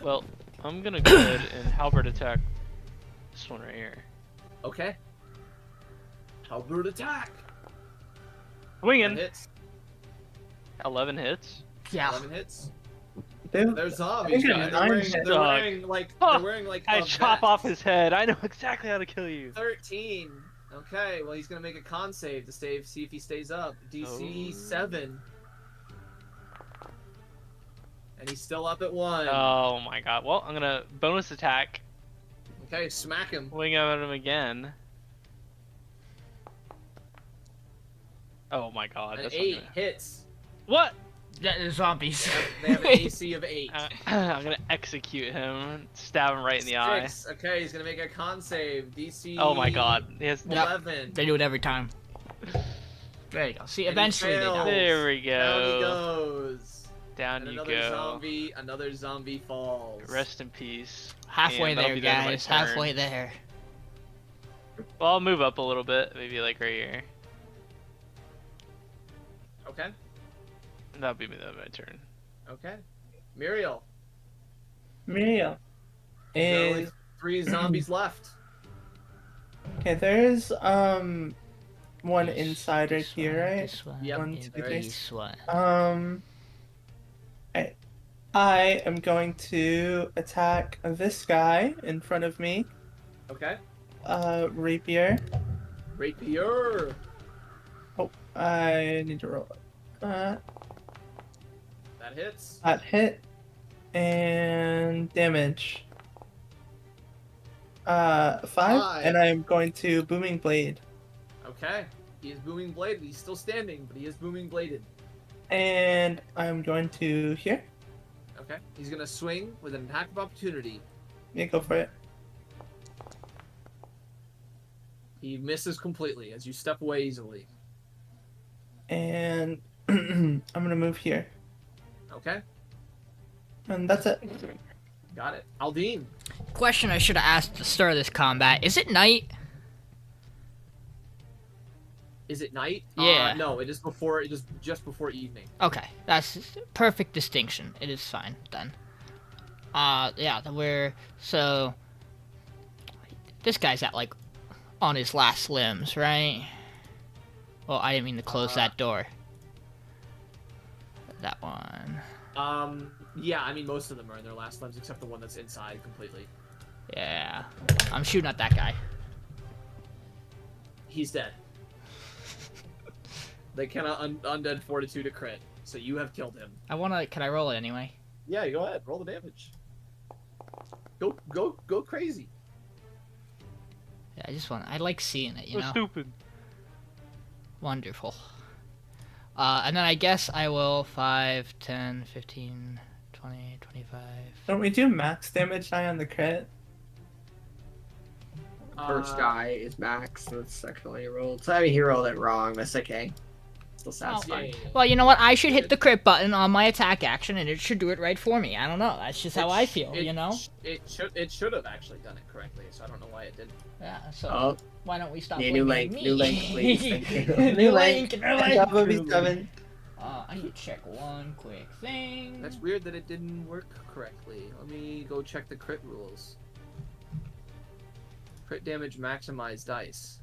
Well, I'm gonna go ahead and halberd attack this one right here. Okay. Halberd attack. That Swinging! hits. 11 hits. Yeah. 11 hits. Dude, They're zombies, I think man. it's They're nine wearing, hits. they're wearing like Huh. they're wearing like I a chop vest. off his head. I know exactly how to kill you. 13. Okay, well he's gonna make a con save to see if he stays up. DC Oh. 7. And he's still up at 1. Oh my god. Well, I'm gonna bonus attack. Okay, smack him. Wing at him again. Oh my god. An That's 8 not gonna... hits. What? Yeah, the zombies. They have an AC of 8. I'm gonna execute him. Stab him right in the eye. 6. Okay, he's gonna make a con save. DC. Oh my god. He has... Yep. 11. They do it every time. There you go. See, And he eventually they fails. die. There we Down he go. goes. Down And you another go. zombie falls. Rest in peace. Halfway And that'll there, be the end of my guys. turn. Halfway there. Well, I'll move up a little bit. Maybe like right here. Okay. That'll be my turn. Okay. Miriel. Miriel There are only is 3 zombies left. okay. There's one This- insider this here, one, right? This one. Yep, One, and two, there three. is. this one. I am going to attack this guy in front of me. Okay. Rapier. Rapier. Oh, I need to roll That hits. that hit and damage. 5, and I am going to booming blade, Okay. He is booming bladed. He's still standing, but he is booming bladed. and I'm going to here. Okay. He's gonna swing with an attack of opportunity. Yeah, go for it. He misses completely as you step away easily. And I'm gonna move here, Okay. and that's it. Got it. Aldiyn. Question I should have asked at the start of this combat. Is it night? Is it night? Yeah. No, it is before. It is just before evening. Okay, that's perfect distinction. It is fine then. Yeah, so this guy's at like on his last limbs, right? Well, I didn't mean to close that door. That one. Yeah. I mean, most of them are in their last limbs, except the one that's inside completely. Yeah, I'm shooting at that guy. He's dead. They cannot undead fortitude to crit, so you have killed him. Can I roll it anyway? Yeah, go ahead. Roll the damage. Go crazy. Yeah, I like seeing it, you So know? stupid. Wonderful. And then I guess I will 5, 10, 15, 20, 25. Don't we do max damage die on the crit? First die is max, so it's second one he rolled. So I mean, he rolled it wrong. That's okay. Still satisfying. Well, you know what? I should hit the crit button on my attack action, and it should do it right for me. I don't know. That's just how I feel, you know? It should have actually done it correctly, so I don't know why it didn't. Yeah, so Oh, why don't we stop yeah, new blaming link, me? new link, please. Thank you. New link, new link. Double B7. I need to check one quick thing. That's weird that it didn't work correctly. Let me go check the crit rules. Crit damage maximize dice.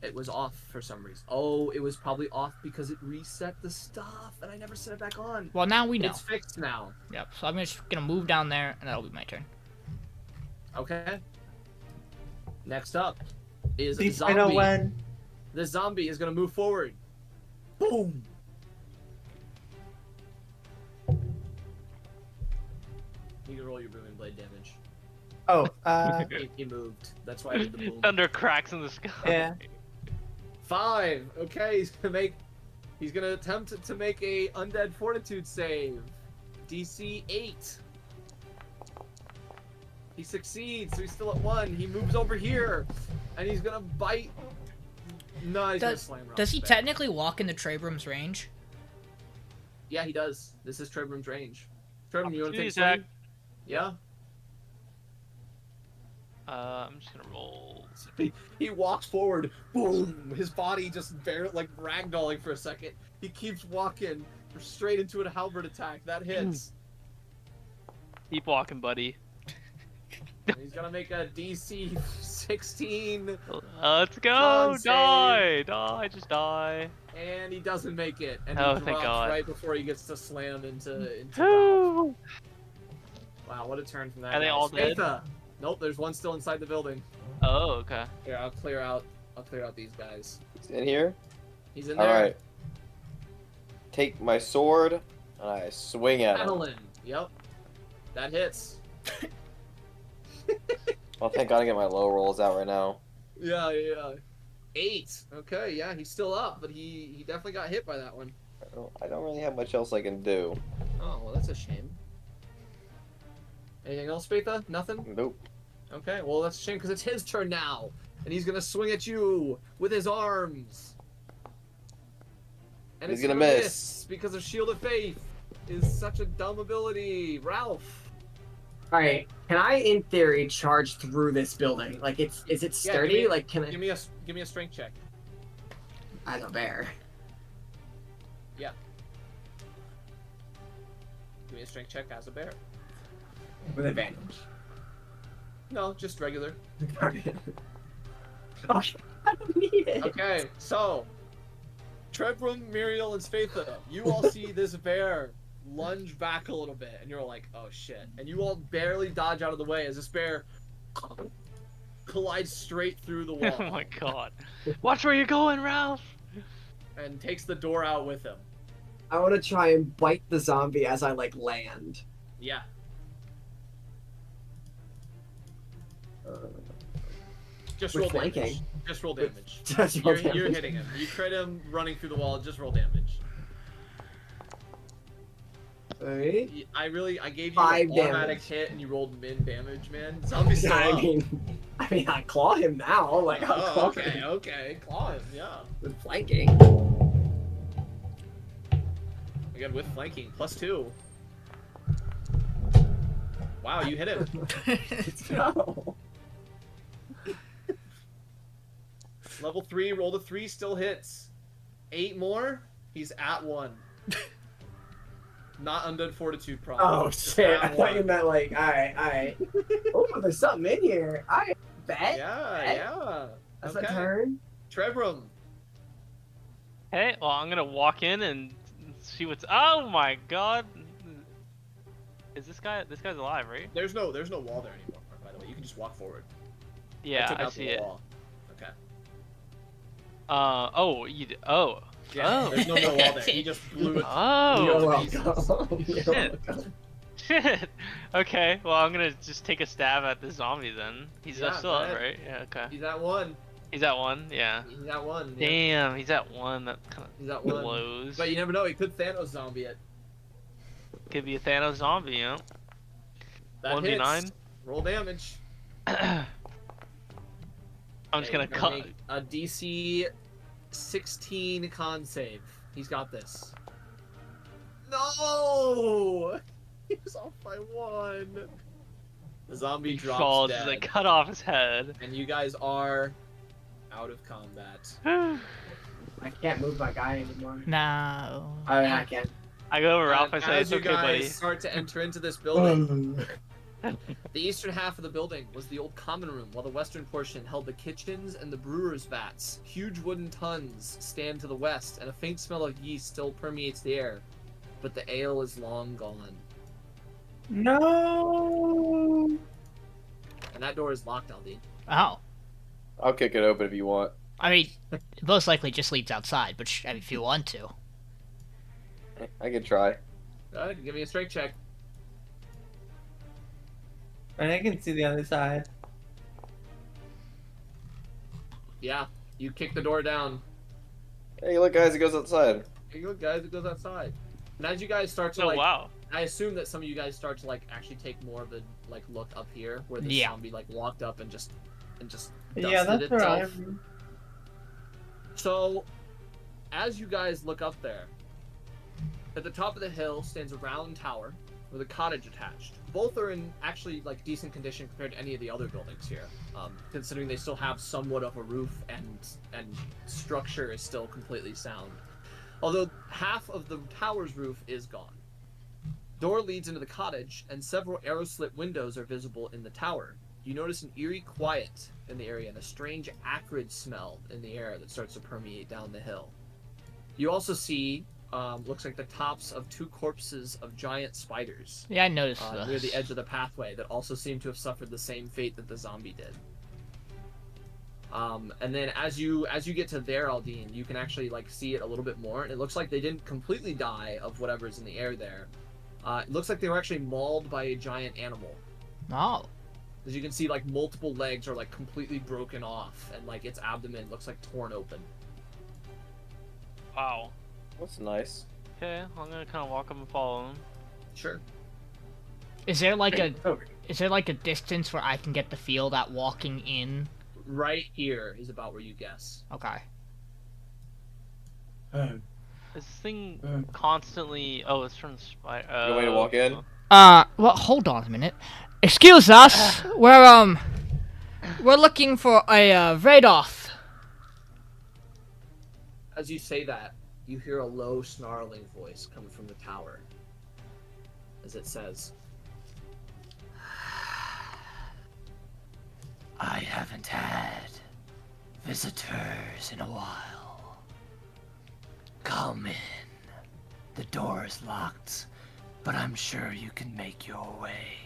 It was off for some reason. Oh, it was probably off because it reset the stuff and I never set it back on. Well, now we know. It's fixed now. Yep, so I'm just gonna move down there, and that'll be my turn. Okay. Next up is Please zombie. I know when. The zombie is gonna move forward. Boom. You can roll your booming blade damage. Oh, He moved. That's why I did the boom. Thunder cracks in the sky. yeah. 5. Okay, he's gonna attempt to make a undead fortitude save. DC 8. He succeeds, so he's still at 1. He moves over here, and he's gonna bite. No, he's gonna slam her. Does he technically walk in the Trebrum's range? Yeah, he does. This is Trebrum's range. Trebrum, you wanna take a Opportunity swing? attack. Yeah. I'm just gonna roll. He walks forward. Boom! His body just like ragdolling for a second. He keeps walking straight into a halberd attack. That hits. Keep walking, buddy. And he's gonna make a DC 16. Let's go! Con Die! Die! Just die! And he doesn't make it. And Oh, he thank drops God. right before he gets to slam into Ralph. Woo! Wow, what a turn from that Are guy. they all dead? Spatha. Nope, there's one still inside the building. Oh, okay. Here, I'll clear out these guys. He's in here. He's in there. Alright. Take my sword and I swing at him. Madeline. Yep. That hits. Well, thank God I get my low rolls out right now. Yeah. 8. Okay, yeah, he's still up, but he definitely got hit by that one. I don't really have much else I can do. Oh, well, that's a shame. Anything else, Spatha? Nothing? Nope. Okay, well, that's a shame because it's his turn now. And he's going to swing at you with his arms. And He's it's gonna gonna miss. because of Shield of Faith is such a dumb ability. Ralph. Alright, can I, in theory, charge through this building? Like, is it sturdy? give me- Like, can I... Give me a strength check. As a bear. Give me a strength check as a bear. With advantage. No, just regular. Oh, I don't need it. Okay, so Trebrum, Miriel, and Spatha, you all see this bear lunge back a little bit, and you're like, oh shit. And you all barely dodge out of the way as this bear collides straight through the wall Oh my god. Watch where you're going, Ralph! and takes the door out with him. I want to try and bite the zombie as I, like, land. Yeah. Just With roll damage. flanking. Just roll damage. Just roll You're damage. hitting him. You crit him running through the wall, just roll damage. Alright. I gave you 5 an automatic damage. hit and you rolled min damage, man. Zombie's still I up. mean, I claw him now. Like, I'll Oh, claw okay, him okay. Claw him, yeah. with flanking. Again, with flanking, +2. Wow, you hit him. Let's go. Level 3, roll a 3, still hits. 8 more, he's at 1. Not undead fortitude problem. Oh Just shit! at I thought you 1. meant like, alright. Oh, there's something in here. I bet. Yeah. That's Okay. a turn. Trebrum. Hey, well, I'm gonna walk in and see what's. Oh my god! Is this guy? This guy's alive, right? There's no wall there anymore, by the way. You can just walk forward. Yeah, took I out see the it. wall. Okay. Oh, you. Oh. Yeah, Oh. there's no wall there. He just blew it. Oh. You're Jesus. welcome. You're Shit. welcome. Shit. Okay. Well, I'm gonna just take a stab at the zombie then. He's Yeah, still go up, ahead. right? Yeah. Okay. He's at 1. He's at 1. Yeah. He's at 1. Yeah. Damn, he's at 1. That kind He's at of 1. blows. But you never know. He could Thanos zombie it. Could be a Thanos zombie, you know. That 1v9. hits. Roll damage. I'm just gonna cut. Make a DC 16 con save. He's got this. No! He was off by 1. The zombie He drops falls. dead. They cut off his head. And you guys are out of combat. I can't move my guy anymore. No. Oh, yeah, I can. I go over Ralph. I And say, as "It's you okay, guys buddy." start to enter into this building, the eastern half of the building was the old common room, while the western portion held the kitchens and the brewer's vats. Huge wooden tuns stand to the west, and a faint smell of yeast still permeates the air. But the ale is long gone. No. And that door is locked, Aldiyn. Oh. I'll kick it open if you want. I mean, it most likely just leads outside, but I mean, if you want to. I could try. Go ahead, give me a strength check. And I can see the other side. Yeah, you kick the door down. Hey, look, guys, it goes outside. Here you go, guys. It goes outside. And as you guys start to Oh like, wow. I assume that some of you guys start to like actually take more of a like look up here, where the Yeah. zombie like walked up and just Yeah, dusted that's where itself. I'm. So, as you guys look up there, at the top of the hill stands a round tower with a cottage attached. Both are in actually like decent condition compared to any of the other buildings here, considering they still have somewhat of a roof and structure is still completely sound. Although half of the tower's roof is gone. Door leads into the cottage, and several arrow-slit windows are visible in the tower. You notice an eerie quiet in the area and a strange acrid smell in the air that starts to permeate down the hill. You also see, looks like the tops of 2 corpses of giant spiders Yeah, I noticed near this. the edge of the pathway that also seem to have suffered the same fate that the zombie did. And then as you get to there, Aldiyn, you can actually like see it a little bit more, and it looks like they didn't completely die of whatever's in the air there. It looks like they were actually mauled by a giant animal. Oh. As you can see, like multiple legs are like completely broken off, and like its abdomen looks like torn open. Wow. That's nice. Okay, I'm gonna kind of walk up and follow him. Sure. Is there like a Over. is there like a distance where I can get the feel that walking in? Right here is about where you guess. Okay. Is this thing constantly? Oh, it's from the spider. You want me to walk in? Well, hold on a minute. Excuse us. We're looking for a Radoff. As you say that, you hear a low, snarling voice coming from the tower. As it says, I haven't had visitors in a while. Come in. The door is locked, but I'm sure you can make your way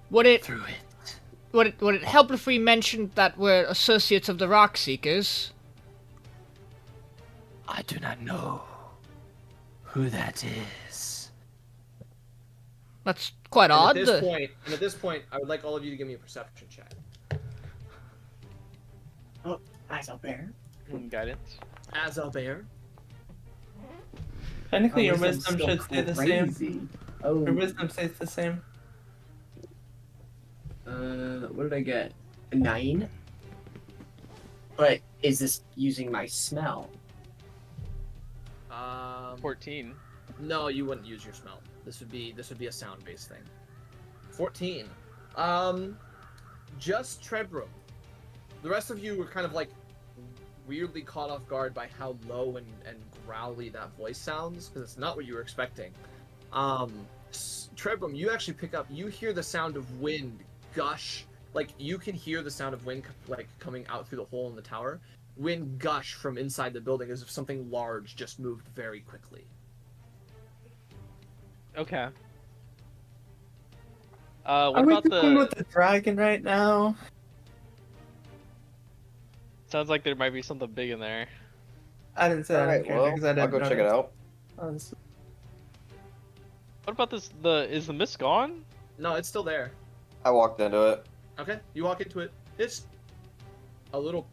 Would it through it. would it help if we mentioned that we're associates of the Rock Seekers? I do not know who that is. That's quite and odd. at this point, I would like all of you to give me a perception check. Oh, eyes up there. Guidance. As a bear, Technically, your Oh, this wisdom is should so stay the same. crazy. Oh, Your wisdom stays the same. what did I get? A 9? But is this using my smell? 14. no, you wouldn't use your smell. This would be a sound-based thing. 14. Just Trebrum. The rest of you were kind of like weirdly caught off guard by how low and growly that voice sounds, because it's not what you were expecting. Trebrum, you actually pick up. You hear the sound of wind gush. Like you can hear the sound of wind like coming out through the hole in the tower. Wind gush from inside the building as if something large just moved very quickly. Okay. What Are we about dealing the? with the dragon right now? Sounds like there might be something big in there. I didn't say that Alright, on camera because I well, I'll didn't go check it out. Honestly. What about this? Is the mist gone? No, it's still there. I walked into it. Okay, you walk into it. It's a little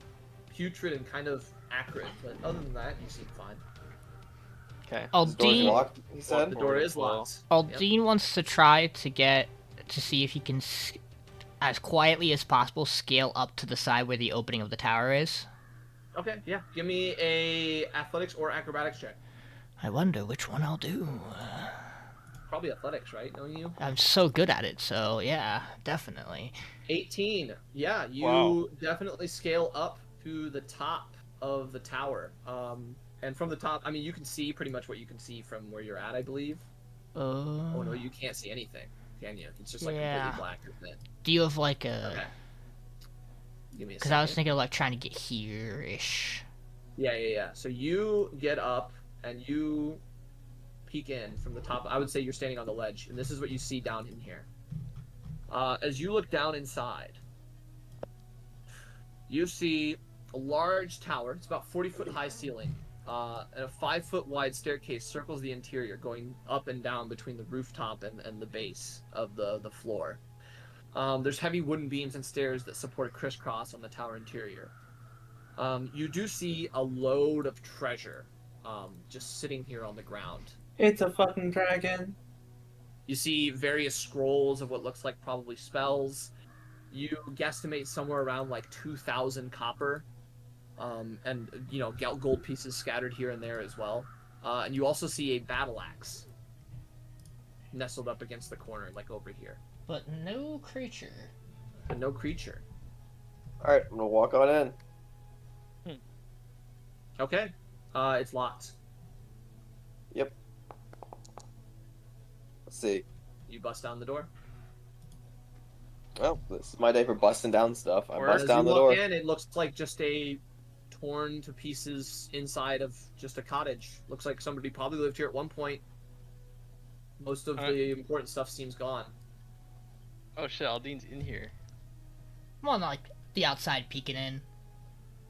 putrid and kind of acrid, but other than that, you seem fine. Okay. The door's Aldiyn, locked, he The said? door is locked. Aldiyn wants to try to see if he can, as quietly as possible, scale up to the side where the opening of the tower is. Okay, yeah. Give me a athletics or acrobatics check. I wonder which one I'll do. Probably athletics, right? Knowing you. I'm so good at it, so yeah, definitely. 18. Yeah, you Wow. definitely scale up to the top of the tower. And from the top, I mean, you can see pretty much what you can see from where you're at, I believe. Oh no, you can't see anything, can you? It's just like Yeah. completely black, isn't it? Do you have like a? Okay. Give me a Because I was second. thinking of like trying to get here-ish. Yeah. So you get up and you peek in from the top. I would say you're standing on the ledge, and this is what you see down in here. As you look down inside, you see a large tower. It's about 40-foot high ceiling, and a 5-foot wide staircase circles the interior, going up and down between the rooftop and the base of the floor. There's heavy wooden beams and stairs that support a crisscross on the tower interior. You do see a load of treasure just sitting here on the ground. It's a fucking dragon. You see various scrolls of what looks like probably spells. You guesstimate somewhere around like 2,000 copper, and gold pieces scattered here and there as well. And you also see a battle axe nestled up against the corner, like over here. But no creature. But no creature. Alright, I'm gonna walk on in. Okay. It's locked. Yep. Let's see. You bust down the door. Well, this is my day for busting down stuff. I Or bust As down you the walk door. in, it looks like just a torn to pieces inside of just a cottage. Looks like somebody probably lived here at one point. Most of the important stuff seems gone. Oh shit, Aldyn's in here. Well, not like the outside peeking in.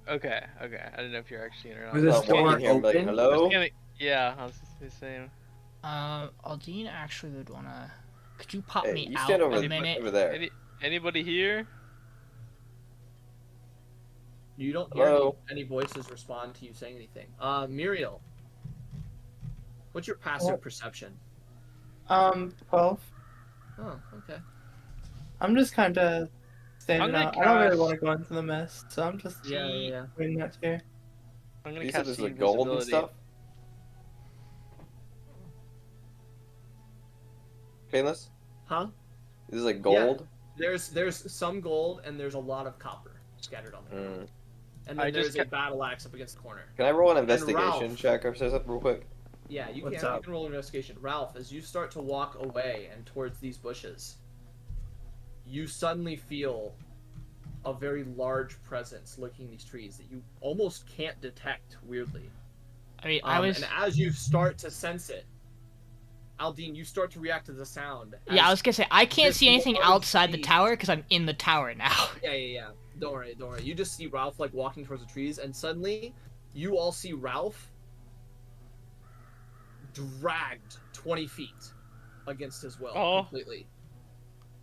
Okay. I didn't know if you're actually in or not. Was this I'll walk door in here and be like, open? hello? Yeah, I was just saying. Aldiyn actually would wanna. Could you pop Hey, me you out stand over, a minute? over there. Anybody here? You don't hear Hello? any voices respond to you saying anything. Miriel, what's your passive perception? 12. Oh, okay. I'm just kind of standing I'm gonna out. I don't really cast- want to go into the mess, so I'm just Yeah. doing that here. I'm gonna You said cast there's see like gold and invisibility. stuff? Painless? Huh? This is like gold? There's some gold and there's a lot of copper scattered on the ground. And then I just there's a battle axe up against the corner. Can I roll an Ralph. investigation check or something real quick? Yeah, you What's can. You up? can roll an investigation. Ralph, as you start to walk away and towards these bushes, you suddenly feel a very large presence lurking these trees that you almost can't detect, weirdly. I mean, I was. And as you start to sense it, Aldiyn, you start to react to the sound. Yeah, I as- was gonna say I can't this see anything large outside the tree- tower because I'm in the tower now. Yeah. Don't worry. You just see Ralph like walking towards the trees, and suddenly, you all see Ralph dragged 20 feet against his will completely.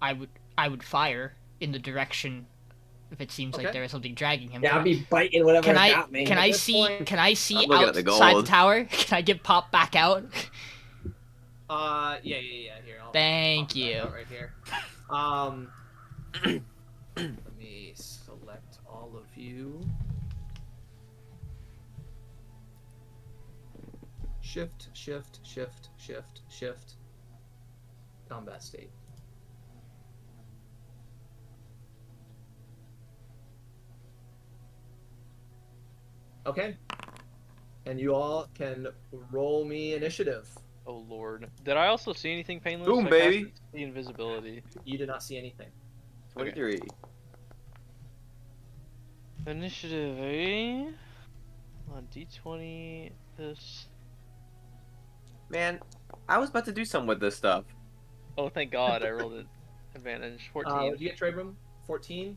I would fire in the direction if it seems like Okay. there is something dragging him. Yeah, I'll be biting whatever Can I got me. can At I this see point- can I see I'm looking at the outside the gold. tower? Can I get popped back out? Yeah. Here, I'll Thank pop that you. out right here. Let me select all of you. Shift. Combat state. Okay. And you all can roll me initiative. Oh lord. Did I also see anything painless? Boom, I baby. casted The invisibility. You did not see anything. 23. Initiative, eh? On D20, this. Man, I was about to do something with this stuff. Oh, thank God, I rolled it. Advantage. 14. Did you get Trebrum? 14?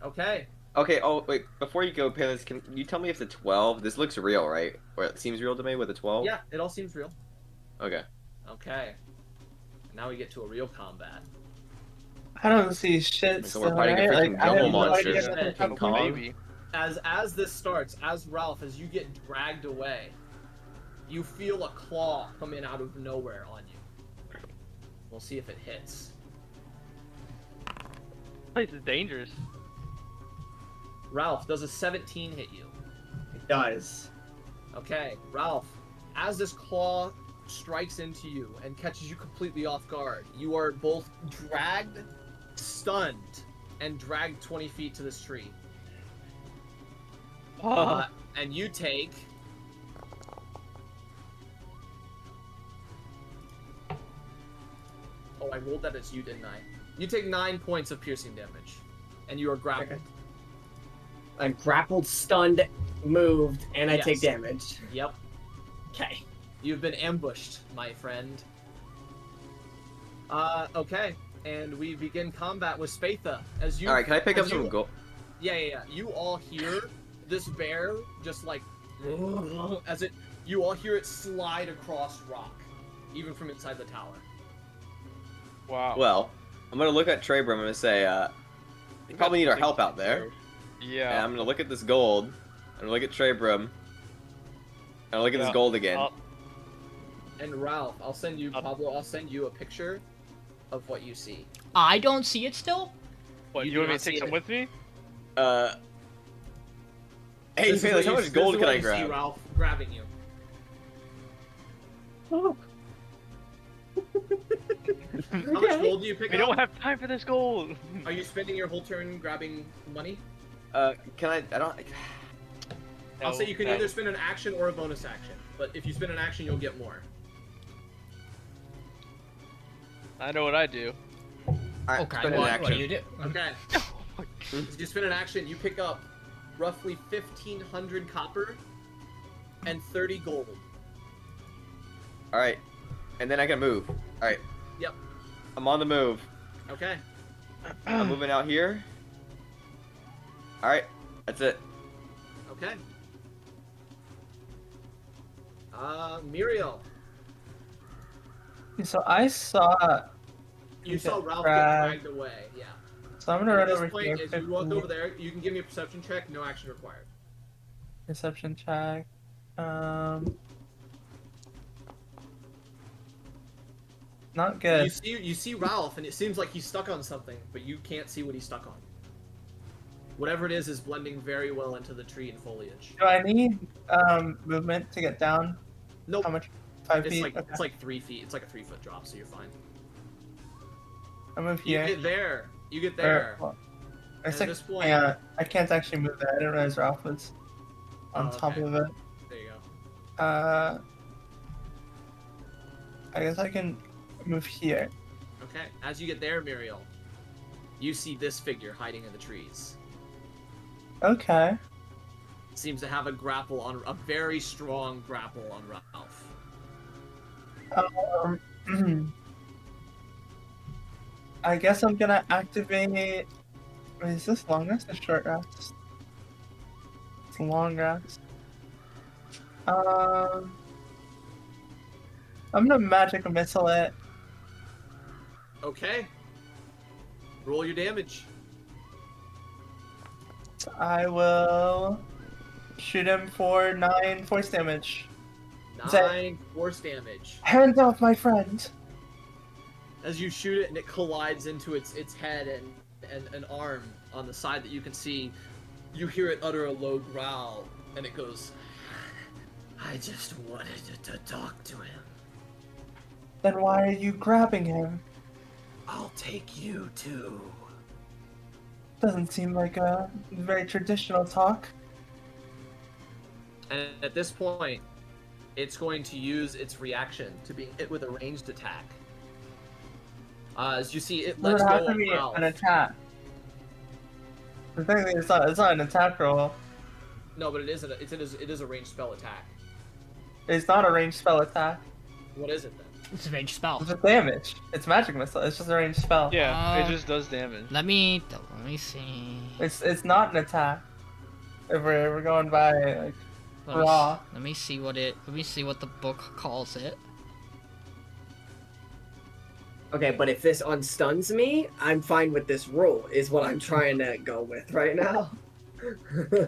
Okay. Okay, oh, wait, before you go, Painless, can you tell me if the 12, this looks real, right? Or it seems real to me with the 12? Yeah, it all seems real. Okay. Okay. Now we get to a real combat. I don't see shit. So we're still, fighting a right? freaking I have jungle no monster. idea Shit. nothing's King happening. Kong. Maybe. As this starts, as Ralph, as you get dragged away, you feel a claw come in out of nowhere on you. We'll see if it hits. This place is dangerous. Ralph, does a 17 hit you? It does. Okay, Ralph, as this claw strikes into you and catches you completely off guard, you are both dragged, stunned, and dragged 20 feet to this tree. And you take... Oh, I rolled that as you, didn't I? You take 9 points of piercing damage, and you are grappled. Okay. I'm grappled, stunned, moved, and I Yes. take damage. Yep. Okay. You've been ambushed, my friend. Okay. And we begin combat with Spatha. As you... Alright, can I pick up as you- some gold? Yeah. You all hear this bear just like... As it... You all hear it slide across rock. Even from inside the tower. Wow. Well, I'm gonna look at Trebrum and say, you probably need our help out there. And Yeah. I'm gonna look at this gold. I'm gonna look at Trebrum. And I'll look at this Yeah. gold again. And Ralph, I'll send you... Pablo, I'll send you a picture of what you see. I don't see it still? What, You you do want me not to take see some it. with me? Hey, This is Payneless, what how you- much gold this is can what I you see grab? Ralph grabbing you. How much gold do you pick We up? don't have time for this gold. Are you spending your whole turn grabbing money? Can I don't... I'll say you can No. either spend an action or a bonus action. But if you spend an action, you'll get more. I know what I do. Alright, Okay, spend an what do action. you do? Okay. If you spend an action, you pick up roughly 1,500 copper and 30 gold. Alright. And then I can move. Alright. Yep. I'm on the move. Okay. I'm moving out here. Alright. That's it. Okay. Miriel, So I saw. you saw get Ralph dragged. get dragged away. Yeah. So I'm gonna And run at over this point, here. as you walk 15 over there, you can give me a perception check. No action required. Perception check. Not good. You see Ralph, and it seems like he's stuck on something, but you can't see what he's stuck on. Whatever it is blending very well into the tree and foliage. Do I need movement to get down? Nope. How much? 5 It's feet. like Okay. it's like 3 feet. It's like a 3-foot drop, so you're fine. I move You here. get there. You get Or- there. well, At it's like, this point- yeah, I can't actually move that. I didn't realize Ralph was on Oh, top okay. of it. There you go. I guess I can move here. Okay. As you get there, Miriel, you see this figure hiding in the trees. Okay. Seems to have a grapple on a very strong grapple on Ralph. I guess I'm gonna activate. Wait, is this long rest or short rest? It's long rest. I'm gonna magic missile it. Okay. Roll your damage. So I will shoot him for 9 force damage. 9 force damage. Hands off, my friend. As you shoot it and it collides into its head and an arm on the side that you can see, you hear it utter a low growl, and it goes, I just wanted to talk to him. Then why are you grabbing him? I'll take you too. Doesn't seem like a very traditional talk. and at this point, it's going to use its reaction to being hit with a ranged attack. As you see, it It lets would go have to of be Ralph. an attack. The thing is, it's not an attack roll. No, but it is a ranged spell attack. It's not a ranged spell attack. What is it then? It's a ranged spell. It's just damage. It's magic missile. It's just a ranged spell. Yeah, it just does damage. Let me see. It's not an attack. If we're going by like raw. Let me see what the book calls it. Okay, but if this unstuns me, I'm fine with this roll, is what I'm trying to go with right now.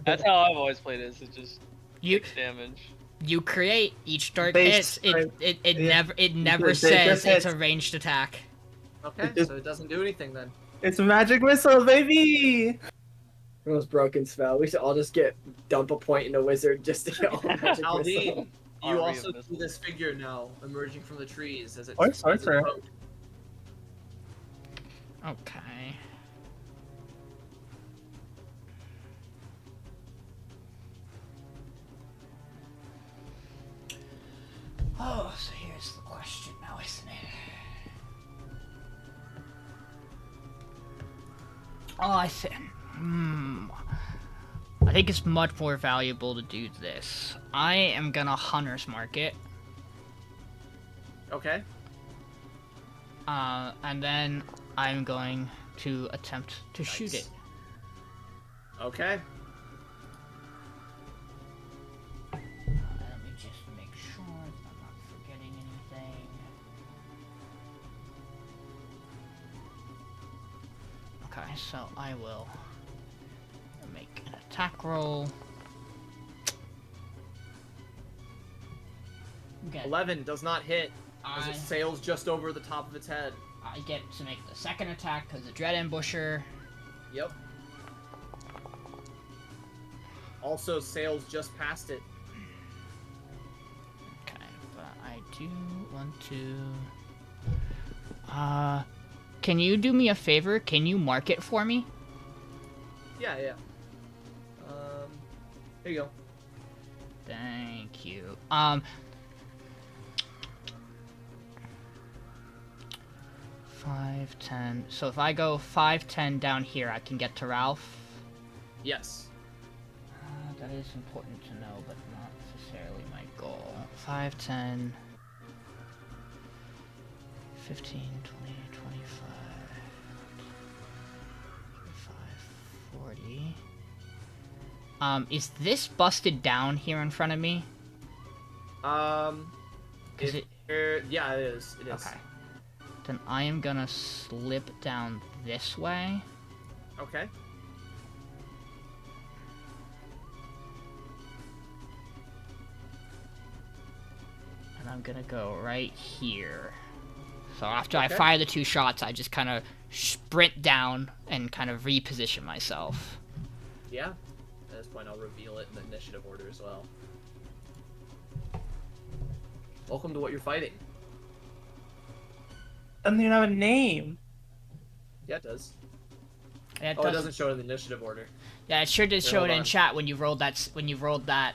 That's how I've always played it. Is it just You 6 damage? you create each dark Base, hits. right. It Yeah. never It says just it's a hits. ranged attack. Okay, It just- so it doesn't do anything then. It's a magic missile, baby! Most broken spell. We should all just dump a point in a wizard just to get all magic missile. Aldiyn, you Army also of see this figure now emerging from the trees as it. Or as it sorcerer. approaches. Okay. Oh, so here's the question now, isn't it? Oh, I think it's much more valuable to do this. I am gonna Hunter's Market, Okay. and then I'm going to attempt to shoot it. Okay. Let me just make sure that I'm not forgetting anything. Okay, so I will make an attack roll. Okay, 11 does not hit as I, it sails just over the top of its head. I get to make the second attack because the Dread Ambusher. Yep. Also sails just past it. Okay, but I do want to... can you do me a favor? Can you mark it for me? Yeah, yeah. Here you go. Thank you. 5, 10. So if I go 5, 10 down here, I can get to Ralph. Yes. That is important to know, but not necessarily my goal. 5, 10, 15, 20, 25, 25, 40. Is this busted down here in front of me? Is it? Yeah, it is. It is. Okay. Then I am gonna slip down this way. Okay. And I'm gonna go right here. So after I Okay. fire the 2 shots, I just kind of sprint down and kind of reposition myself. Yeah. At this point, I'll reveal it in the initiative order as well. Welcome to what you're fighting. Doesn't even have a name. Yeah, it does. Yeah, it Oh, it does. doesn't show it in the initiative order. Yeah, it sure did Here, show hold it in on. chat when you rolled that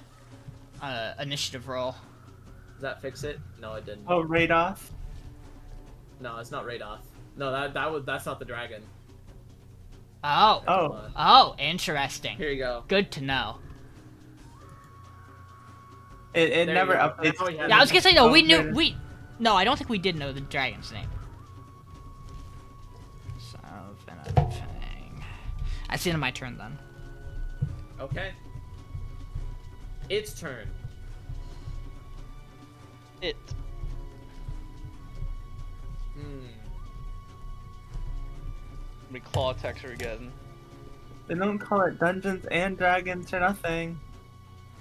initiative roll. Does that fix it? No, it didn't. Oh, Radoff. No, it's not Radoff. No, that's not the dragon. Oh. Oh. Oh, interesting. Here you go. Good to know. It There never you go. updates. Now we have Yeah, I was gonna say, no, Oh, we knew, there it is. no, I don't think we did know the dragon's name. So, Fang. That's the end of my turn then. Okay. Its turn. It. Hmm. How many claw attacks are we getting? They don't call it Dungeons and Dragons or nothing.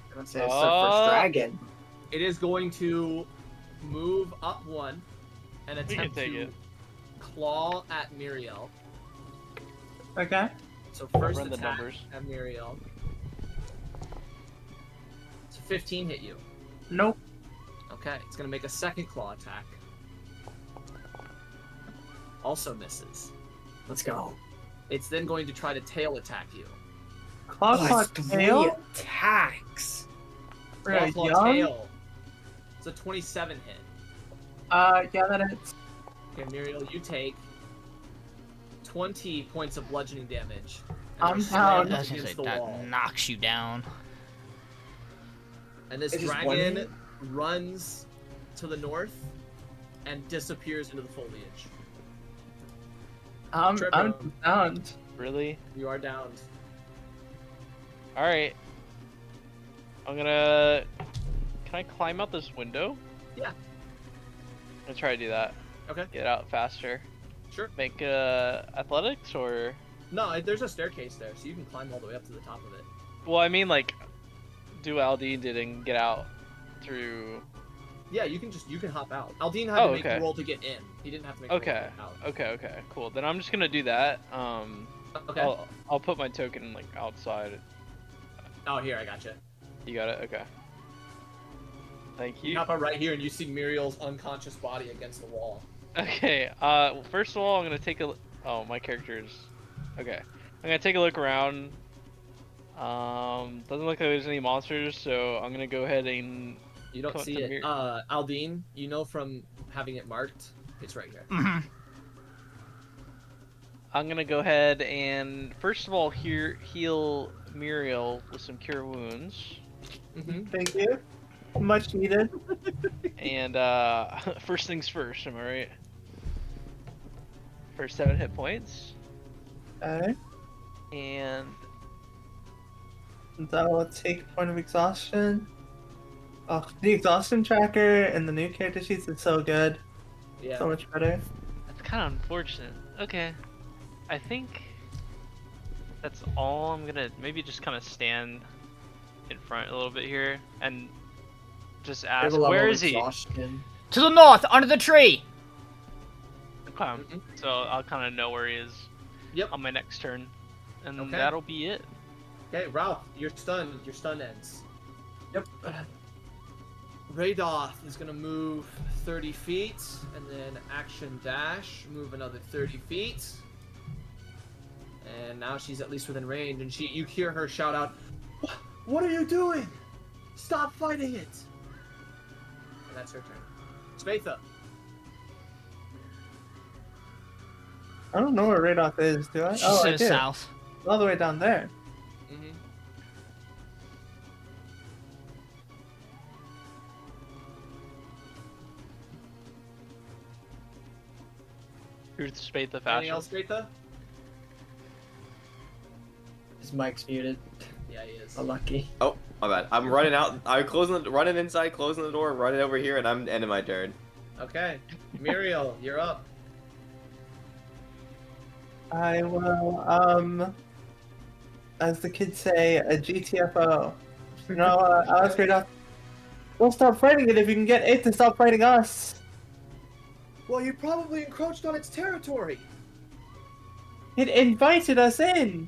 I'm gonna say it's the first dragon. It is going to move up 1 and We can attempt take to it. claw at Miriel. Okay. So first Run the attack numbers. at Miriel. So 15 hit you. Nope. Okay, it's gonna make a second claw attack. Also misses. Let's go. It's then going to try to tail attack you. Claw claw it's 3 tail? attacks. For Claw a claw young? tail. It's a 27 hit. Yeah, that is. Okay, Muriel, you take 20 points of bludgeoning damage. I'm you're slammed down. That's against just the like, wall. that knocks you down. And this It's just dragon one- runs to the north and disappears into the foliage. I'm Trebrum. downed. Really? You are downed. Alright. I'm gonna... Can I climb out this window? Yeah. I'm gonna try to do that. Okay. get out faster. Sure. Make athletics or? No, there's a staircase there, so you can climb all the way up to the top of it. Well, I mean like, do Aldiyn didn't get out through. Yeah, you can hop out. Aldiyn had to make okay. the roll to get in. He didn't have to make the roll to Okay. get out. Okay. Cool. Then I'm just gonna do that. Okay. I'll put my token like outside. Oh, here, I gotcha. You got it. Okay. Thank You you. hop out right here, and you see Miriel's unconscious body against the wall. Okay. First of all, I'm gonna take a. Oh, my character's. Okay. I'm gonna take a look around. Doesn't look like there's any monsters, so I'm gonna go ahead and. You don't come up see to it. Aldiyn, you know from having it marked, it's right here. Mm-hmm. I'm gonna go ahead and first of all heal Miriel with some cure wounds. Mm-hmm. Thank you. Much needed. And first things first, am I right? For 7 hit points. Okay. And That will take point of exhaustion. Oh, the exhaustion tracker and the new character sheets is so good. Yeah. So much better. that's kind of unfortunate. Okay. I think that's all. I'm gonna maybe just kind of stand in front a little bit here and just I have ask, a level where of is he? exhaustion. To the north, under the tree. Okay. Mhm. So I'll kind of know where he is Yep. on my next turn. And Okay. that'll be it. Okay, Ralph, you're stunned. Your stun ends. Yep. Radoth is gonna move 30 feet, and then action dash, move another 30 feet. And now she's at least within range, and you hear her shout out, "What are you doing? Stop fighting it!" And that's her turn. Spatha. I don't know where Radoth is, do I? She Oh, I says do. south. All the way down there. Mm-hmm. Here's the spade the Anything fashion. else, Spatha? His mic's muted. Yeah, he is. Unlucky. Oh, my bad. I'm running out. I'm running inside, closing the door, running over here, and I'm ending my turn. Okay. Miriel, you're up. I will, as the kids say, a GTFO. You know, I'll ask Radoth, don't stop fighting it if you can get it to stop fighting us. Well, you probably encroached on its territory. It invited us in.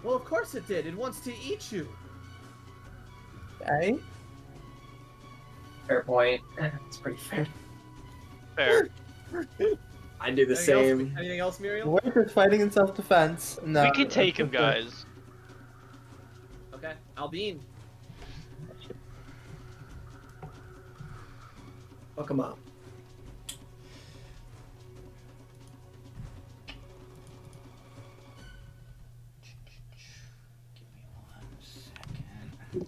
Well, of course it did. It wants to eat you. Okay. Fair point. It's pretty fair. Fair. I do the Anything same. Anything else, Miriel? What if it's fighting in self-defense? No. We can take him, that's guys. Okay. Aldiyn. Fuck him up. Give me 1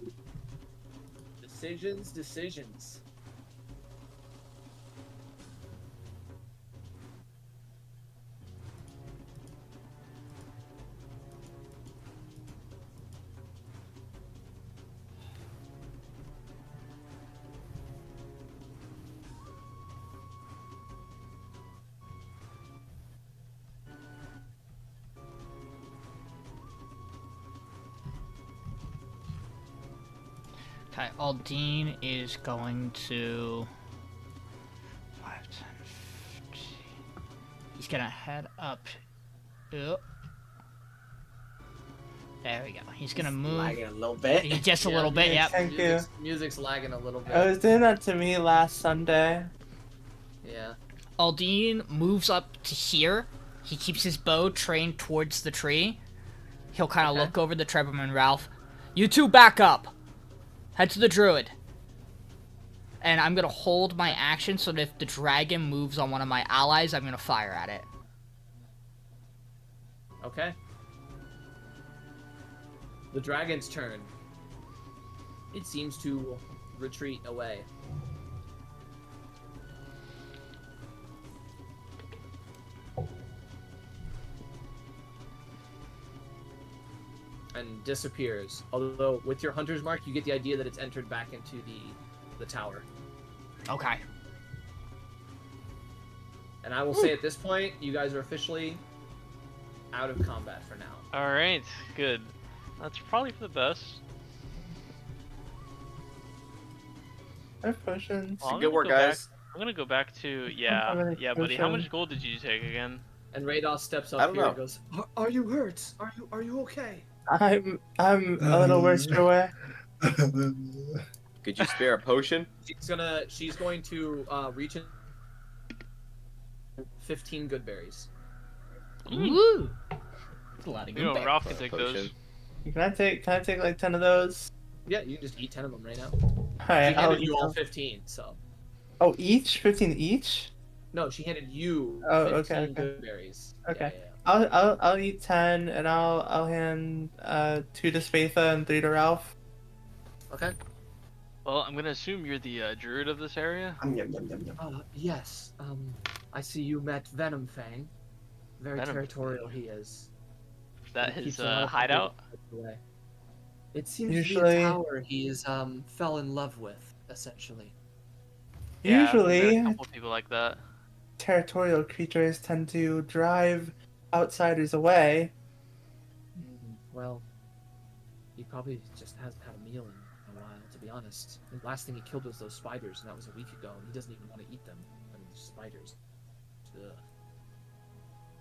second. Decisions. Okay, Aldiyn is going to 5, 10, 15. He's gonna head up. Oh. There we go. He's gonna move Lagging a little bit. just a little bit. Yep. Thank you. Music's lagging a little bit. I was doing that to me last Sunday. Yeah. Aldiyn moves up to here. He keeps his bow trained towards the tree. He'll kind of Okay. look over the Trebrum and Ralph. You two back up. Head to the druid. And I'm going to hold my action so that if the dragon moves on one of my allies, I'm going to fire at it. Okay. The dragon's turn. It seems to retreat away. And disappears. Although with your hunter's mark, you get the idea that it's entered back into the tower. Okay. And I will say at this point, you guys are officially out of combat for now. All right, good. That's probably for the best. I have potions. Well, I'm Good gonna work, go back- guys. I'm gonna go back to have yeah, any yeah, buddy. How potions. much gold did you take again? And Rados steps I up don't here know. and goes, "Are you hurt? Are you okay?" I'm a little worse your way. Could you spare a potion? She's going to reach in 15 good berries. Ooh. That's a lot of You good know, berries. Ralph can take Potion. those. Can I take like 10 of those? Yeah, you can just eat 10 of them right now. Alright, She I'll handed eat you all them. 15, so. Oh, each? 15 each? No, she handed you Oh, 15 okay. good berries. Okay. Yeah. I'll eat 10 and I'll hand 2 to Spatha and 3 to Ralph. Okay. Well, I'm gonna assume you're the druid of this area. Yum, yum, yum, yum. Yes. I see you met Venom Fang. Very Venom territorial he is. That He his keeps a lot of hideout. people away. It seems Usually- to be a tower he is fell in love with, essentially. Yeah, Usually, there are a couple people like that. territorial creatures tend to drive outsiders away. Well, he probably just hasn't had a meal in a while, to be honest. The last thing he killed was those spiders, and that was a week ago, and he doesn't even want to eat them. I mean, spiders. Ugh.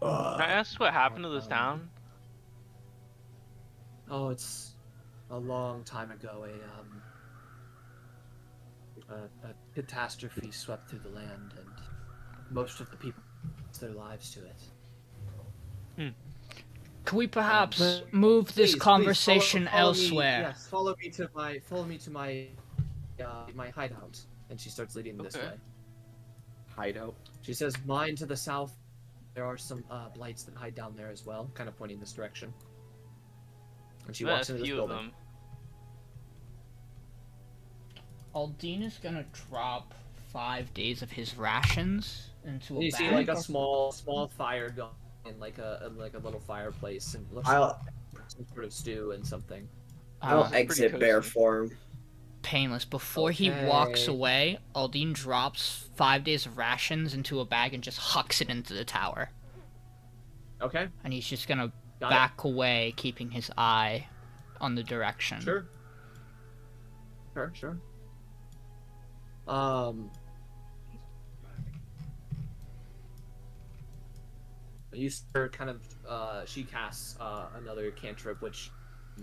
Can I ask what happened to this town? Oh, it's a long time ago. A catastrophe swept through the land, and most of the people lost their lives to it. Can we perhaps But- move this Please, conversation follow me, elsewhere? yes, follow me to my my hideout. And she starts leading this Okay. way. Hideout. She says, "Mine to the south. There are some blights that hide down there as well," kind of pointing this direction. And she Met walks a into this few of building. them. Aldiyn is gonna drop 5 days of his rations into a And you bag. see like a small fire going in like a little fireplace, and it looks I'll like some sort of stew and something. I'll Uh, exit pretty bear cozy. form. Painless. Before he walks Okay. away, Aldiyn drops 5 days of rations into a bag and just hucks it into the tower. Okay, And he's just gonna got back away, keeping his eye on the direction. it. Sure. Sure. You see her kind of, she casts another cantrip, which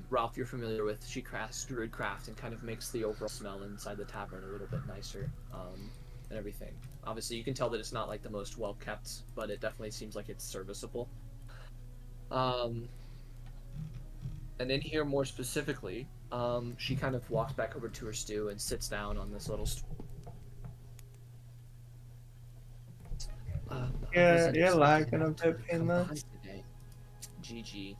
Ralph, you're familiar with. She casts Druidcraft and kind of makes the overall smell inside the tavern a little bit nicer, and everything. Obviously, you can tell that it's not like the most well kept, but it definitely seems like it's serviceable. And in here, more specifically, she kind of walks back over to her stew and sits down on this little stool. You're lagging a bit, Painless. Today. GG.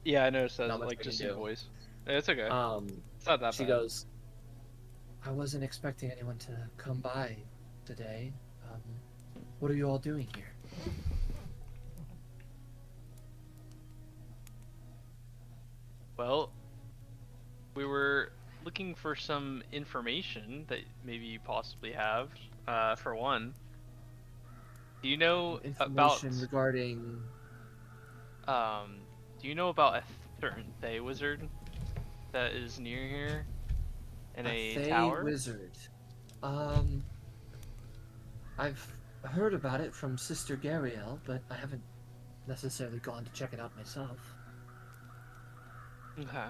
Yeah, I noticed that. Not much Like we just can in do. voice. Yeah, it's okay. It's not that She bad. goes, "I wasn't expecting anyone to come by today. What are you all doing here?" Well, we were looking for some information that maybe you possibly have. For one, do you know about Information regarding. do you know about a certain Fey wizard that is near here in a Fey tower? wizard. I've heard about it from Sister Gariel, but I haven't necessarily gone to check it out myself. Okay.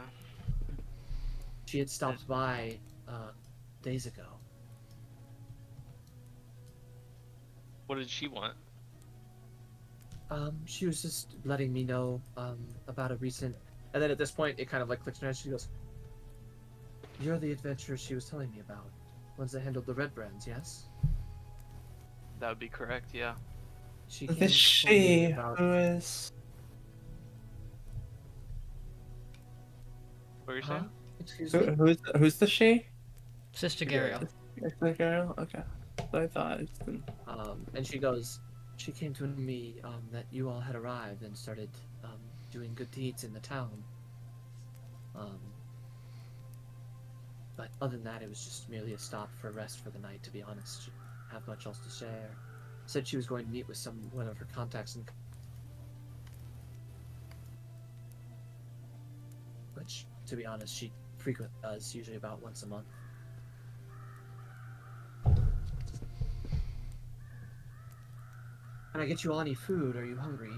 She had stopped by days ago. What did she want? She was just letting me know about a recent. And then at this point, it kind of like clicks in her head. She goes, "You're the adventurer she was telling me about. Ones that handled the red brands, yes?" That would be correct. Yeah. She The came and told me she about- who is. What were you Huh? saying? Excuse me. Who's the she? Sister Gariel. Gariel. It's the girl? Okay. I thought it's been... And she goes, she came to me that you all had arrived and started doing good deeds in the town. But other than that, it was just merely a stop for rest for the night, to be honest. She didn't have much else to share. said she was going to meet with one of her contacts, which, to be honest, she frequently does, usually about once a month. Can I get you all any food? Are you hungry?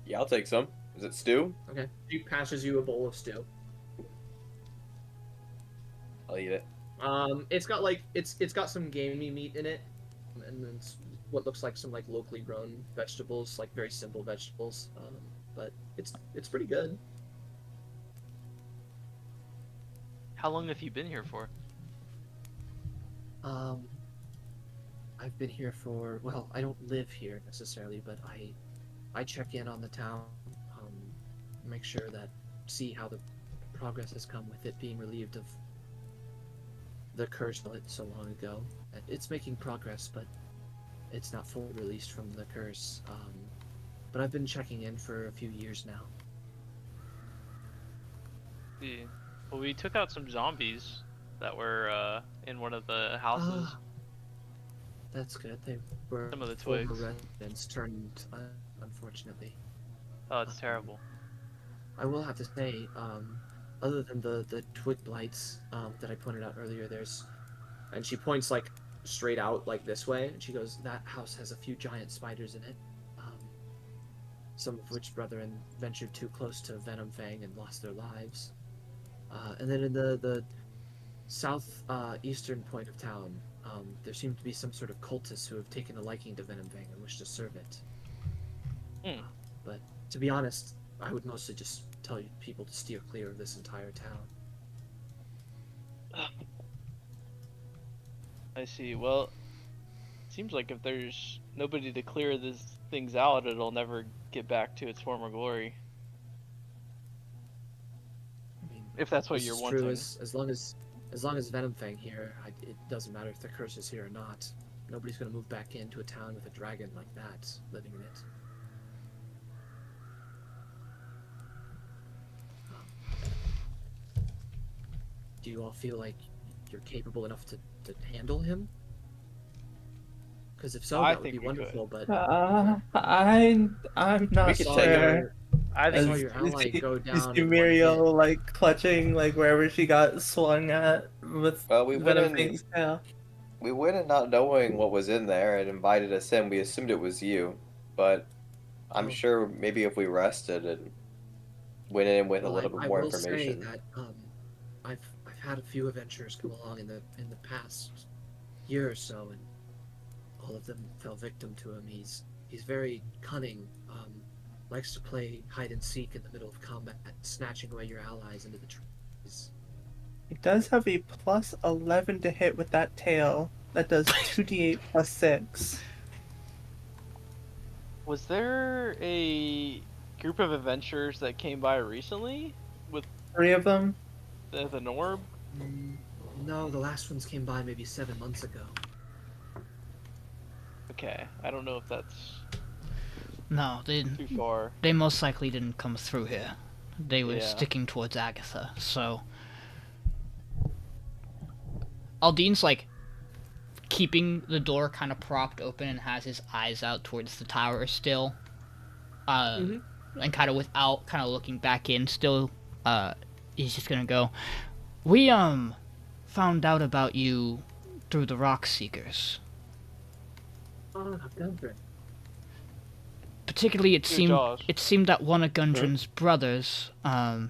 Yeah, I'll take some. Is it stew? Okay. She passes you a bowl of stew. I'll eat it. It's got like it's got some gamey meat in it, and then what looks like some like locally grown vegetables, like very simple vegetables. But it's pretty good. How long have you been here for? I've been here for, well, I don't live here necessarily, but I check in on the town, make sure that, see how the progress has come with it being relieved of the curse so long ago. It's making progress, but it's not fully released from the curse. But I've been checking in for a few years now. Yeah. Well, we took out some zombies that were in one of the houses. That's good. They were Some of the former twigs. residents turned, unfortunately. Oh, it's terrible. I will have to say, other than the twig blights that I pointed out earlier, and she points like straight out like this way, and she goes, that house has a few giant spiders in it, some of which brethren ventured too close to Venom Fang and lost their lives. And then in the south eastern point of town, there seem to be some sort of cultists who have taken a liking to Venom Fang and wish to serve it. Hmm. But to be honest, I would mostly just tell people to steer clear of this entire town. I see. Well, it seems like if there's nobody to clear these things out, it'll never get back to its former glory. I mean, If that's what this you're is wanting. true, as long as Venom Fang here, it doesn't matter if the curse is here or not. Nobody's gonna move back into a town with a dragon like that living in it. Do you all feel like you're capable enough to handle him? Because if so, I that would think be we could. wonderful. But I'm not We could saw take sure. I I think saw we your could. ally go You down. see in one Miriel like clutching like wherever she got swung at with Well, we went Venom in. Fang's tail. We went in not knowing what was in there and invited us in. We assumed it was you, but I'm Oh. sure maybe if we rested and went in with a little bit more I will information. say that I've had a few adventurers come along in the past year or so, and all of them fell victim to him. He's very cunning. Likes to play hide and seek in the middle of combat, snatching away your allies into the trees. He does have a plus 11 to hit with that tail. That does 2d8 plus 6. Was there a group of adventurers that came by recently with 3 of them. the Norb? No, the last ones came by maybe 7 months ago. Okay, I don't know if that's No, too far. they most likely didn't come through here. They were Yeah. sticking towards Agatha, so... Aldiyn's, like, keeping the door kind of propped open and has his eyes out towards the tower still. And kind of without kind of looking back in still, he's just gonna go, we, found out about you through the Rock Seekers. Phandelver. Particularly, it Jaws. seemed that one of Gundren's brothers had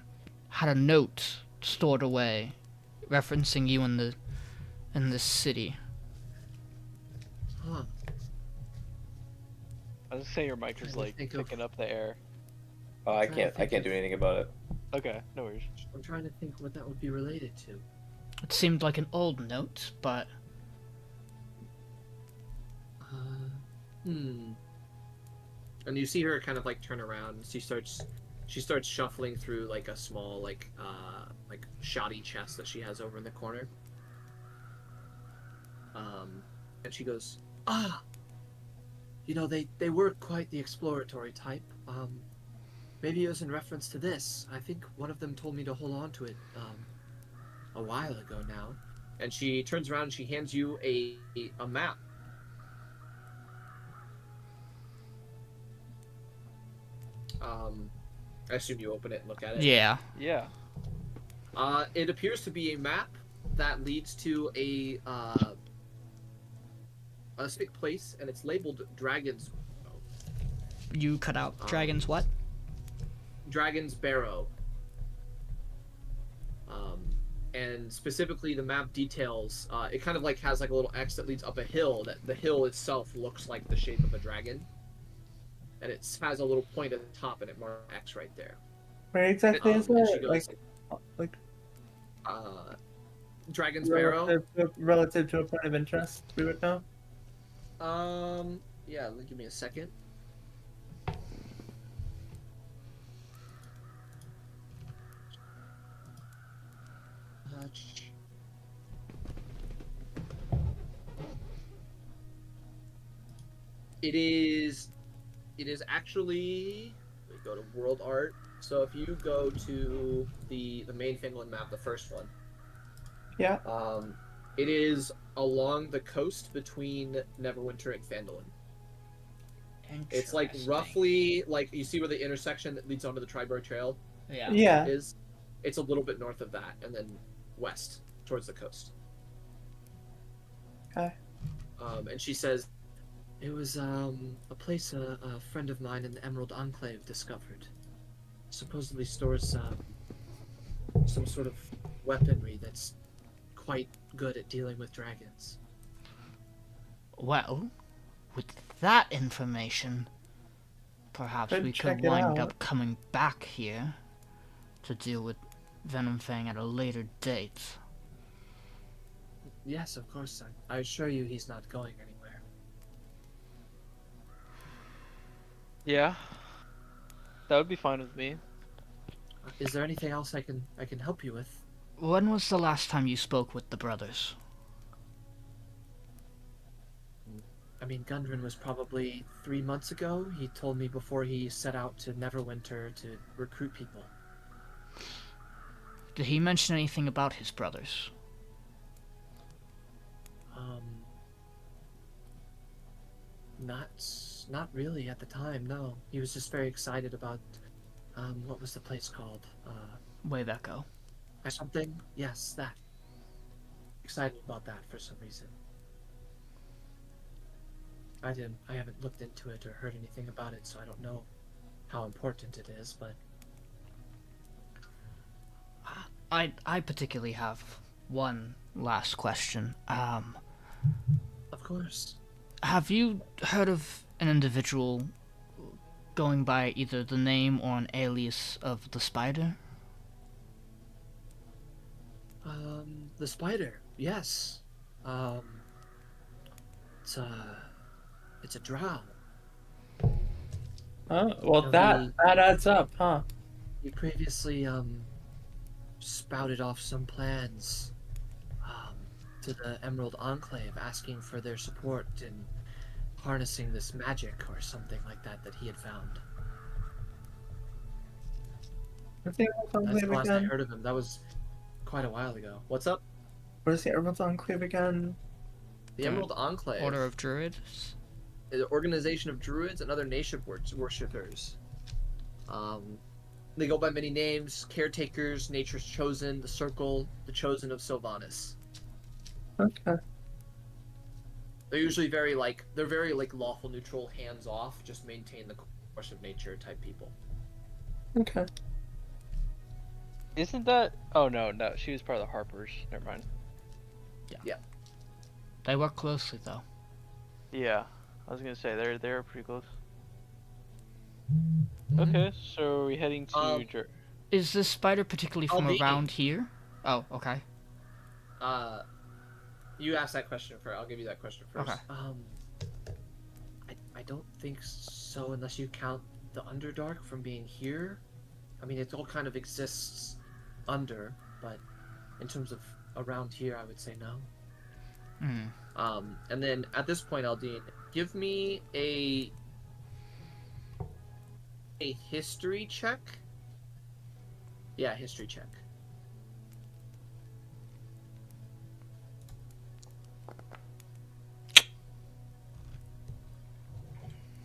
a note stored away, referencing you in the city. Huh. I was gonna say your mic is Trying to like think of- picking up the air. Oh, I trying to can't think do anything about it. Okay, no worries. I'm trying to think what that would be related to. It seemed like an old note, but And you see her kind of like turn around. She starts shuffling through like a small like shoddy chest that she has over in the corner. And she goes, you know, they were quite the exploratory type. Maybe it was in reference to this. I think one of them told me to hold on to it a while ago now. And she turns around and she hands you a map I assume you open it and look at it. Yeah. Yeah. It appears to be a map that leads to a specific place, and it's labeled Dragon's. You cut out Dragon's what? Dragon's Barrow. And specifically the map details, it kind of like has like a little X that leads up a hill, that the hill itself looks like the shape of a dragon. And it has a little point at the top, and it marks X right there. Where exactly is and she it? goes, Like Dragon's Barrow. Relative to a point of interest, we would know. Yeah, give me a second. It is actually, we go to world art. So if you go to the main Finland map, the first one. Yeah. It is along the coast between Neverwinter and Phandelver. It's like roughly, like, you see where the intersection that leads onto the Triberg Trail Yeah. is? It's a little bit north of that, and then west towards the coast. Okay. And she says, it was a place a friend of mine in the Emerald Enclave discovered. Supposedly stores some sort of weaponry that's quite good at dealing with dragons. Well, with that information, perhaps Could we check could it wind out. up coming back here to deal with Venom Fang at a later date. Yes, of course. I assure you he's not going anywhere. Yeah. That would be fine with me. Is there anything else I can help you with? When was the last time you spoke with the brothers? I mean, Gundren was probably 3 months ago. He told me before he set out to Neverwinter to recruit people. Did he mention anything about his brothers? Not really at the time, no. He was just very excited about, what was the place called? Wave Echo. Something? Yes, that. Excited about that for some reason. I haven't looked into it or heard anything about it, so I don't know how important it is, but... I particularly have one last question. Of course. Have you heard of an individual going by either the name or an alias of the Spider? The Spider, yes. It's a drow. Oh, well, No, that adds up, huh? He previously, spouted off some plans, to the Emerald Enclave, asking for their support in harnessing this magic or something like that he had found. Where's the Emerald That's the Enclave last I again? heard of him. That was quite a while ago. What's up? Where's the Emerald Enclave again? The Emerald Enclave. Order of Druids? The organization of druids and other nation worshippers. They go by many names: caretakers, nature's chosen, the circle, the chosen of Sylvanas. Okay. They're usually very lawful, neutral, hands off, just maintain the course of nature type people. Okay. Isn't that... Oh, no, she was part of the Harpers. Never mind. Yeah. They work closely, though. Yeah, I was gonna say, they're pretty close. Mm-hmm. Okay, so are we heading to... Is this spider particularly from Aldiyn. around here? Oh, okay. You asked that question first. I'll give you that question first. Okay. I don't think so, unless you count the Underdark from being here. I mean, it all kind of exists under, but in terms of around here, I would say no. And then at this point, Aldiyn, give me a history check. Yeah, history check.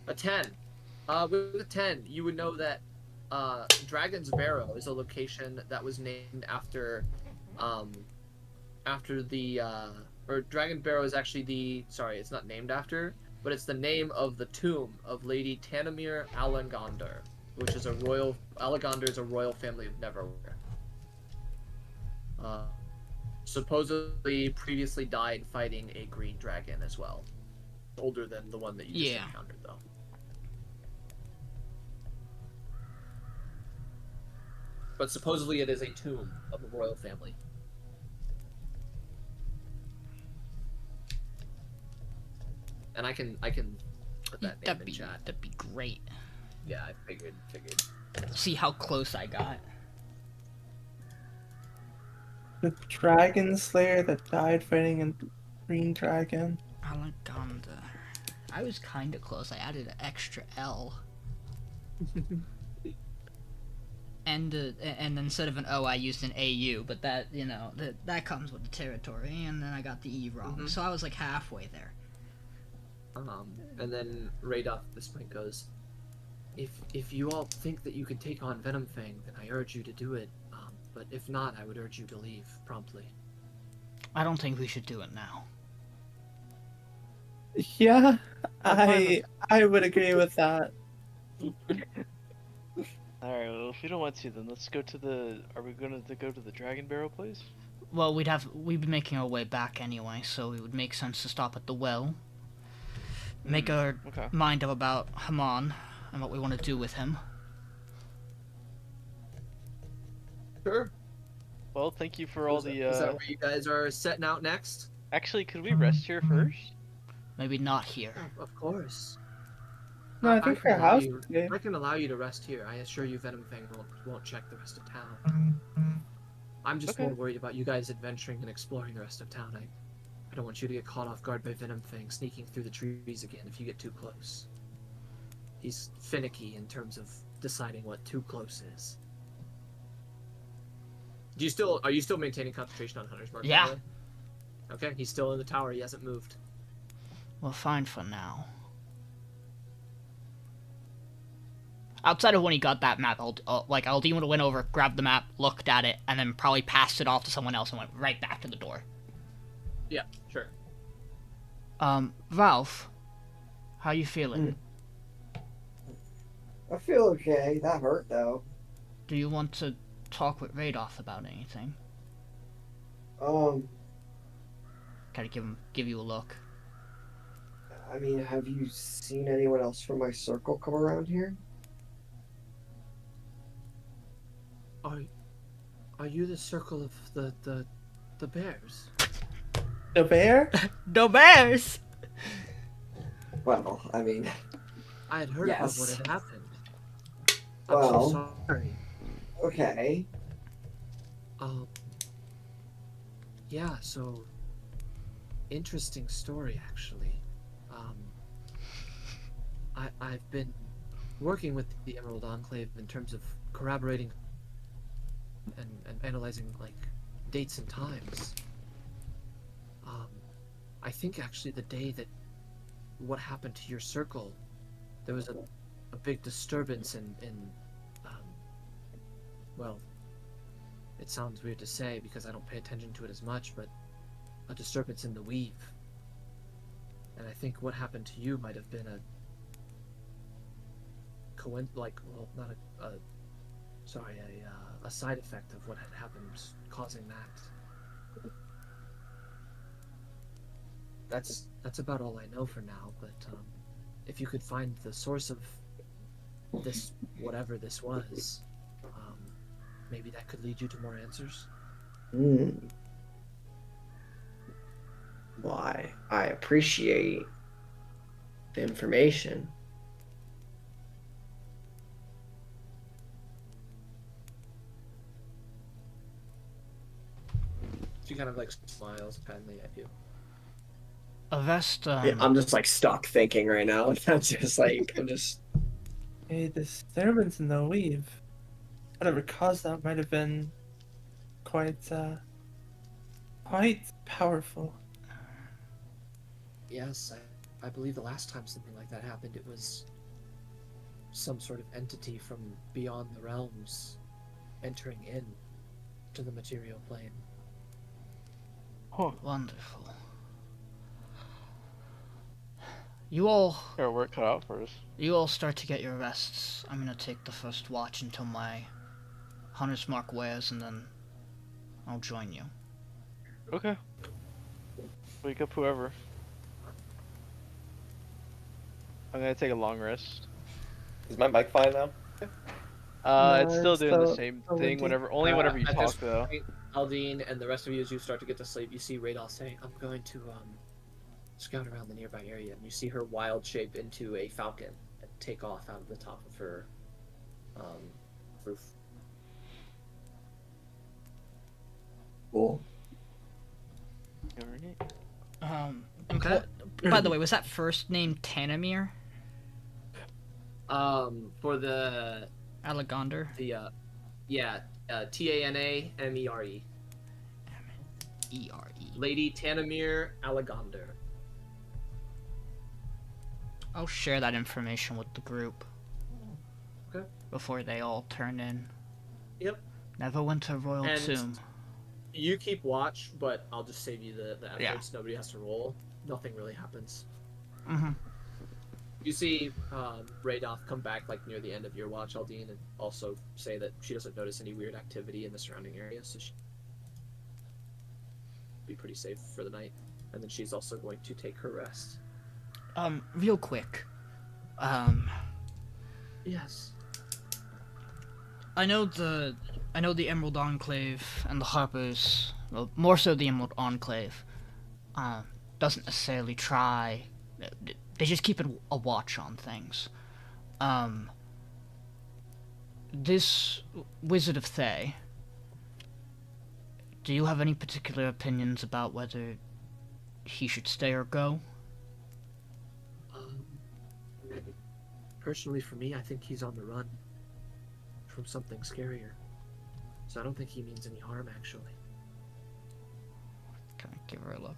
A 10. With the 10, you would know that Dragon's Barrow is a location that was named after the or Dragon Barrow is actually it's not named after, but it's the name of the tomb of Lady Tanamir Alangondar, which is Alangondar is a royal family of Neverwhere. Supposedly previously died fighting a green dragon as well. Older than the one that you just encountered, though. But supposedly it is a tomb of the royal family. And I can put that name in chat. That'd be great. Yeah, I figured. See how close I got. The dragon slayer that died fighting a green dragon. Alaganda. I was kind of close. I added an extra L. and instead of an O, I used an AU. But that, that comes with the territory. And then I got the E wrong. Mm-hmm. So I was like halfway there. And then Radolf at this point goes, If you all think that you can take on Venomfang, then I urge you to do it. But if not, I would urge you to leave promptly. I don't think we should do it now. Yeah, I would agree with that. Alright, well, if you don't want to, then let's go to the... Are we going to go to the Dragon Barrel place? Well, we'd be making our way back anyway, so it would make sense to stop at the well. Make our mind up about Haman and what we want to do with him. Sure. Well, thank you for all the... Is that where you guys are setting out next? Actually, could we rest here first? Maybe not here. Oh, of course. No, I think our house is good. I can allow you to rest here. I assure you Venomfang won't check the rest of town. I'm just more worried about you guys adventuring and exploring the rest of town. I don't want you to get caught off guard by Venomfang sneaking through the trees again if you get too close. He's finicky in terms of deciding what too close is. Are you still maintaining concentration on Hunter's Mark? Yeah. Okay, he's still in the tower. He hasn't moved. Well, fine for now. Outside of when he got that map, Aldiyn would have went over, grabbed the map, looked at it, and then probably passed it off to someone else and went right back to the door. Yeah, sure. Ralph, how you feeling? I feel okay. That hurt though. Do you want to talk with Radolf about anything? Gotta give you a look. I mean, have you seen anyone else from my circle come around here? Are you the circle of the bears? The bear? The bears! Well, I mean... I had heard about what had happened. I'm Well... so sorry. Okay. Yeah, so... Interesting story, actually. I've been working with the Emerald Enclave in terms of corroborating and analyzing, dates and times. I think, actually, the day that what happened to your circle, there was a big disturbance in well, it sounds weird to say because I don't pay attention to it as much, but a disturbance in the weave. And I think what happened to you might have been a side effect of what had happened causing that. That's about all I know for now, but if you could find the source of this, whatever this was, maybe that could lead you to more answers. Why, I appreciate the information. She kind of smiles kindly at you. Avesta. Yeah, I'm just stuck thinking right now. I'm just A disturbance in the weave. Whatever caused that might have been quite powerful. Yes, I believe the last time something like that happened, it was some sort of entity from beyond the realms entering in to the material plane. Huh. Wonderful. You all Our work cut out for us. start to get your rests. I'm gonna take the first watch until my Hunter's Mark wears, and then I'll join you. Okay. Wake up whoever. I'm gonna take a long rest. Is my mic fine now? It's still it's doing the still- same still thing windy. whenever you At this talk though. point, Aldiyn and the rest of you, as you start to get to sleep, you see Radolf saying, "I'm going to scout around the nearby area," and you see her wild shape into a falcon and take off out of the top of her roof. Cool. Okay. By the way, was that first name Tanamir? For the Alagander? Tanamere. E-R-E. Lady Tanamir Alagander. I'll share that information with the group. Okay. Before they all turn in. Yep. Never went to Royal And- Tomb. You keep watch, but I'll just save you the efforts. Yeah. Nobody has to roll. Nothing really happens. Mm-hmm. You see Radolf come back like near the end of your watch, Aldiyn, and also say that she doesn't notice any weird activity in the surrounding area, so she'll be pretty safe for the night. And then she's also going to take her rest. Real quick. Yes. I know the Emerald Enclave and the Harpers, well, more so the Emerald Enclave, doesn't necessarily try. They just keep a watch on things. This Wizard of Thay, do you have any particular opinions about whether he should stay or go? Personally, for me, I think he's on the run from something scarier. So I don't think he means any harm, actually. Can I give her a look?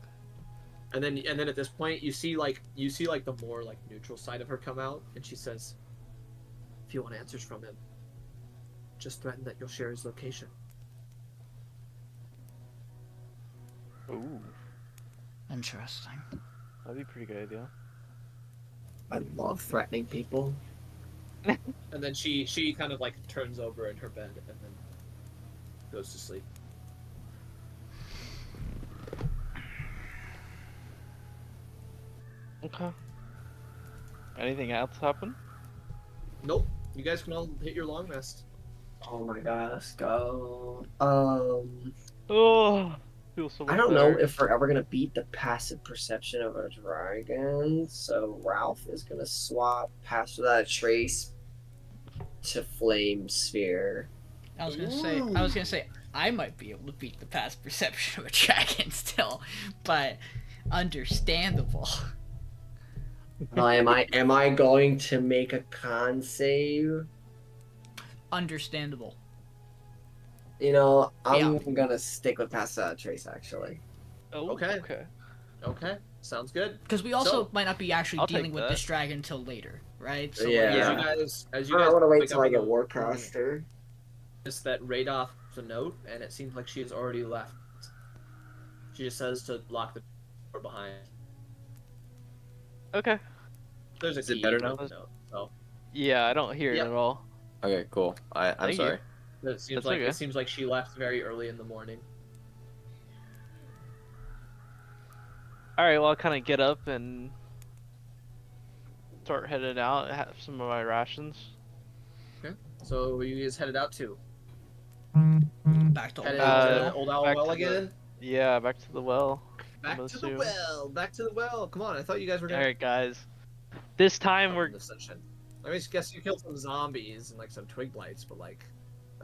And then at this point, you see the more like neutral side of her come out, and she says, "If you want answers from him, just threaten that you'll share his location." Ooh, Interesting. that'd be a pretty good idea. I love threatening people. And then she kind of like turns over in her bed and then goes to sleep. Okay. Anything else happen? Nope. You guys can all hit your long rest. Oh my god, let's go. Oh, feel so much I don't know better. if we're ever gonna beat the passive perception of a dragon, so Ralph is gonna swap Pass Without a Trace to Flame Sphere. I was gonna say, I might be able to beat the past perception of a dragon still, but understandable. Am I going to make a con save? Understandable. You know, I'm gonna stick with Pass Without a Trace actually. Oh, Okay. Okay. Okay. Sounds good. Because we also So, might not be actually I'll dealing take with that. this dragon till later, right? So Yeah. As you I guys want to wait wake till up I in get the Warcaster. notice that Radolf a note, and it seems like she has already left. She just says to lock the door behind. Okay. There's a Is it key better to now? the note, so Yeah, I don't hear Yep. it at all. Okay, cool. I'm Thank you. sorry. it seems That's like okay. it seems like she left very early in the morning. All right. Well, I'll kind of get up and start heading out. Have some of my rations. So where you guys headed out to? back to Headed Uh, to Old Owl back Well to again? Yeah, back to the well. Back I'm to the assuming. well. Back to the well. Come on, I thought you guys were All gonna. right, guys. This time we're. in this session. I mean, guess you killed some zombies and like some twig blights, but like,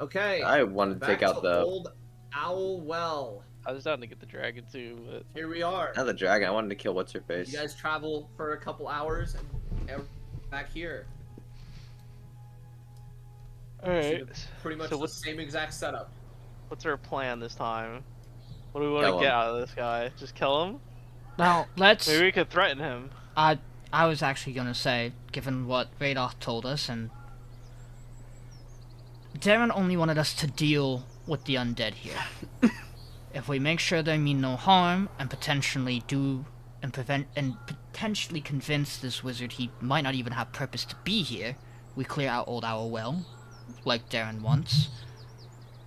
okay. I wanted to back take out to the Old Owl Well. I was down to get the dragon too, but Here we are. not the dragon. I wanted to kill what's her face. You guys travel for a couple hours and back here. all right. Pretty much So the what's same exact setup. what's our plan this time? What do we want Kill to get him. out of this guy? Just kill him? Now, let's... Maybe we could threaten him. I was actually gonna say, given what Radolf told us, and Darren only wanted us to deal with the undead here. If we make sure they mean no harm and potentially potentially convince this wizard he might not even have purpose to be here, we clear out Old Owl Well, like Darren wants.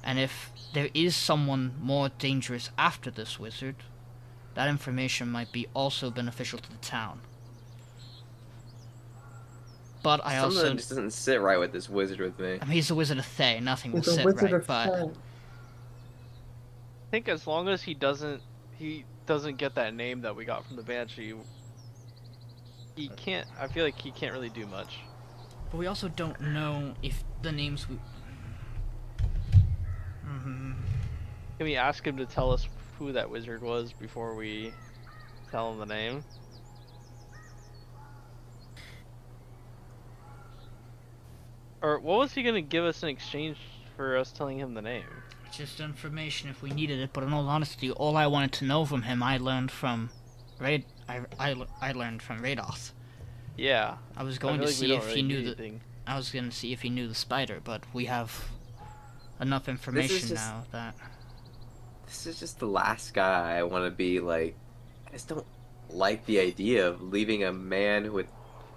And if there is someone more dangerous after this wizard, that information might be also beneficial to the town. But I Something also... just doesn't sit right with this wizard with me. I mean, he's the Wizard of Thay, nothing will He's a sit wizard right, of but... Thay. I think as long as he doesn't get that name that we got from the Banshee, he can't. I feel like he can't really do much. But we also don't know if the names we... Can we ask him to tell us who that wizard was before we tell him the name? Or what was he gonna give us in exchange for us telling him the name? Just information if we needed it, but in all honesty, all I wanted to know from him, I learned from I learned from Radoth. Yeah. I was going to feel like we see don't if really he need knew the... anything. I was going to see if he knew the spider, but we have enough information just- now that... This is just the last guy I want to be like. I just don't like the idea of leaving a man with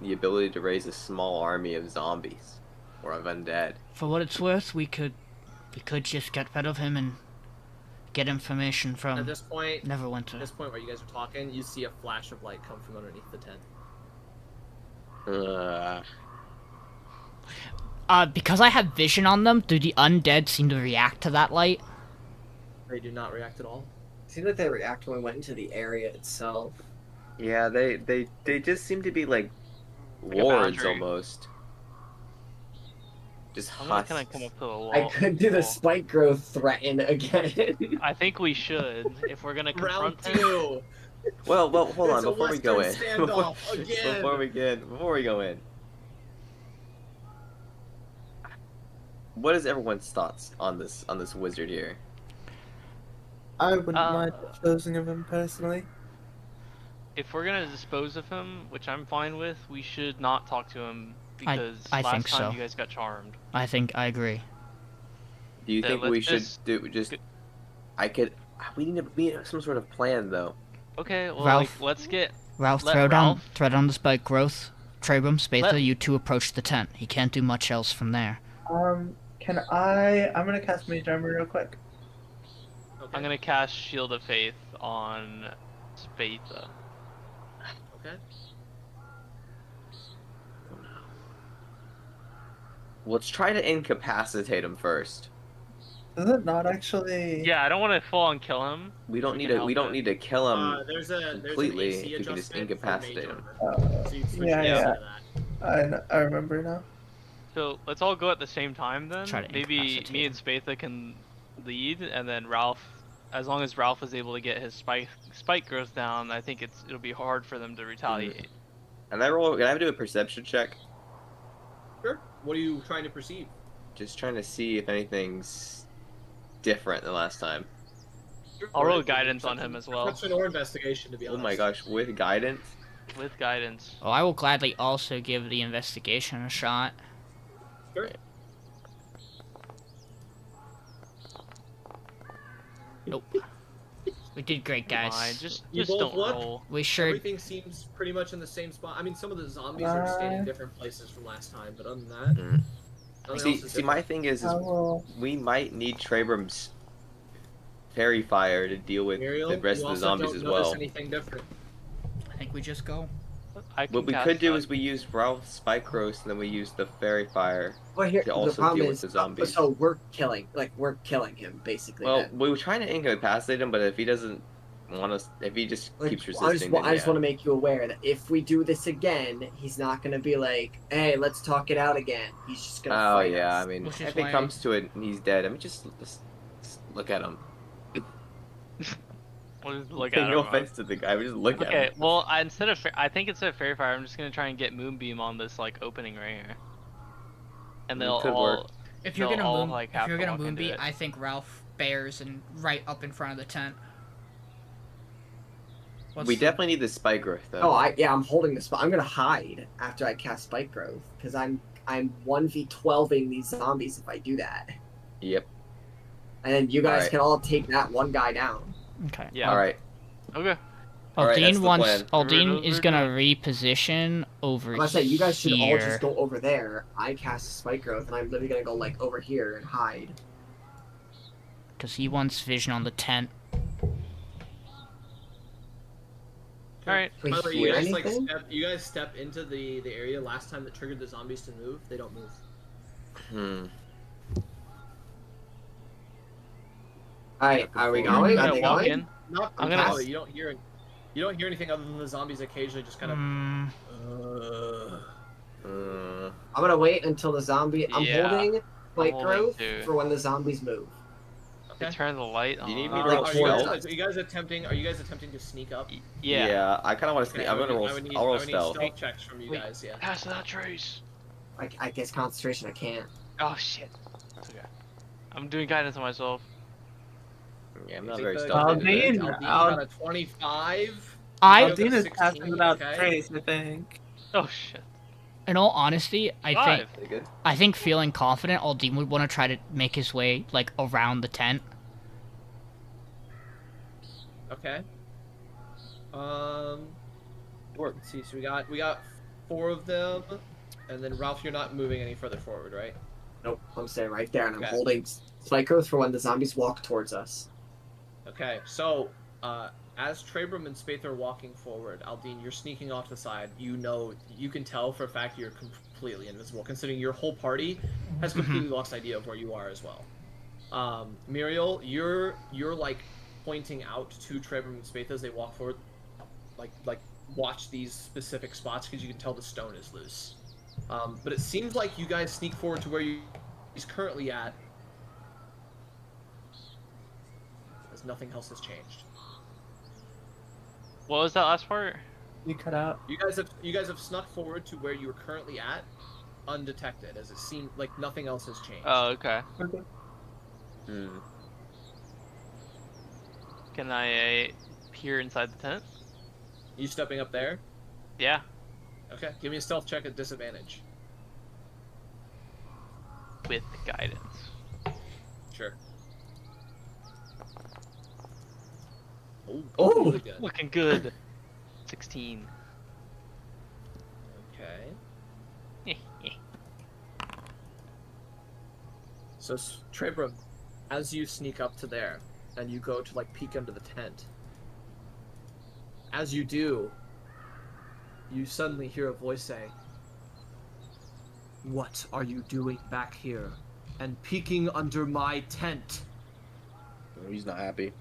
the ability to raise a small army of zombies or of undead. For what it's worth, we could just get rid of him and get information At from this point, Neverwinter. At this point where you guys are talking, you see a flash of light come from underneath the tent. Because I have vision on them, do the undead seem to react to that light? They do not react at all. It seemed like they react when we went into the area itself. Yeah, they just seem to be like Like a wards boundary. almost. Just I'm gonna husks. kind of come up to the wall. I could do the wall. spike growth threaten again. I think we should, if we're gonna Round confront him. 2! Well, hold on It's a before we go in. Western standoff again. Before we go in. What is everyone's thoughts on this wizard here? I wouldn't mind disposing of him personally. If we're gonna dispose of him, which I'm fine with, we should not talk to him because I last think time so. you guys got charmed. I agree. Do you Yeah, think let's we should just- do just? We need some sort of plan though. Okay, well, Ralph. let's get. Ralph, Let throw down the spike growth. Trebrum, Spatha, Let- you two approach the tent. He can't do much else from there. I'm gonna cast Mage Armor real quick. Okay. I'm gonna cast Shield of Faith on Spatha. Okay. Let's try to incapacitate him first. Does it not actually? Yeah, I don't want to full on kill him. We don't We need can to. We help don't it. need to kill him. There's an completely AC if we can just adjustment for incapacitate mage him. armor. So you switch Yeah, the AC yeah. to that. I remember now. So let's all go at the same time then. Try to Maybe incapacitate me and Spatha can lead, and then Ralph. As long as Ralph is able to get his spike growth down, I think it'll be hard for them to retaliate. Can I do a perception check? Sure. What are you trying to perceive? Just trying to see if anything's different than last time. I'll roll guidance on him as well. Perception or investigation, to be Oh honest. my gosh, with guidance. With guidance. Oh, I will gladly also give the investigation a shot. Sure. Nope. We did great, Fine, guys. just You don't both what? roll. We sure... Everything seems pretty much in the same spot. I mean, some of the zombies are staying in different places from last time, but other than that, Mm. nothing else is See, my different. thing is I will. we might need Trebrum's fairy fire to deal with Miriel, the rest you of the also zombies don't as notice well. anything different. I think we just go. I can What we cast could do that. is we use Ralph's spike roast and then we use the fairy fire. Well, here To the also problem deal with is, the zombies. so we're killing him basically. Well, then. we were trying to incapacitate him, but if he doesn't want us, if he just Like, keeps I just, resisting, then I just yeah. want to make you aware that if we do this again, he's not gonna be like, "Hey, let's talk it out again." He's just gonna. Oh fight yeah, us. I mean, Which is if it why- comes to it and he's dead, I mean, just look at him. We'll just look Okay, at no him. offense to the guy, but just look at Okay, him. well, I think instead of fairy fire, I'm just gonna try and get moonbeam on this like opening right here, and they'll Could all. work. If you're They'll gonna all, moon, like, if have you're to gonna walk into moonbeat, it. I think Ralph bears and right up in front of the tent. What's We the- definitely need the spike growth though. Oh, I'm holding the spot. I'm gonna hide after I cast spike growth because I I'm 1v12ing these zombies if I do that. Yep. And then you guys Alright. can all take that one guy down. Okay. Yeah. All right. Okay. Alright, that's Aldiyn the wants. plan. Aldiyn is We're gonna doing- reposition over I'm gonna say you guys should all here. just go over there. I cast spike growth, and I'm literally gonna go like over here and hide. Because he wants vision on the tent. Alright. Can we By the way, hear you guys anything? you guys step into the area last time that triggered the zombies to move. They don't move. Hmm. Alright, are we I'm going? Are gonna they walk going? in. Not I'm entirely. gonna- You don't hear anything other than the zombies occasionally just kind of. I'm gonna wait until the zombie. I'm Yeah, holding spike holding growth too. for when the zombies move. They turn the light on. Do you need me to Like roll Are four stealth? you guys attempting to sneak up? Yeah. I kind of want to sneak. I'm gonna roll. I'll roll stealth. stealth checks from you Wait. guys. Yeah. Pass that trace. I guess concentration. I can't. Oh shit. Okay. I'm doing guidance on myself. Yeah, I'm You not think very the- stealthy. Aldiyn- Aldiyn got a 25. Aldiyn is 16, passing without okay. trace, I think. Oh shit. In all honesty, I think 5. Pretty good. feeling confident, Aldiyn would want to try to make his way like around the tent. Okay. Let's see. So we got 4 of them, and then Ralph, you're not moving any further forward, right? Nope. I'm staying right there, and I'm Okay. holding spike growth for when the zombies walk towards us. Okay. So, as Trebrum and Spatha are walking forward, Aldiyn, you're sneaking off to the side. You can tell for a fact you're completely invisible, considering your whole party has completely lost idea of where you are as well. Miriel, you're like pointing out to Trebrum and Spatha as they walk forward, like watch these specific spots because you can tell the stone is loose. But it seems like you guys sneak forward to where he's currently at, as nothing else has changed. What was that last part? You cut out. You guys have snuck forward to where you are currently at, undetected, as it seemed like nothing else has changed. Oh, okay. Okay. Hmm. Can I peer inside the tent? You stepping up there? Yeah. Okay, give me a stealth check at disadvantage. With guidance. Sure. Oh! really good. Looking good. 16. Okay. So, Trebrum, as you sneak up to there, and you go to, like, peek under the tent, as you do, you suddenly hear a voice say, "What are you doing back here, and peeking under my tent?" He's not happy.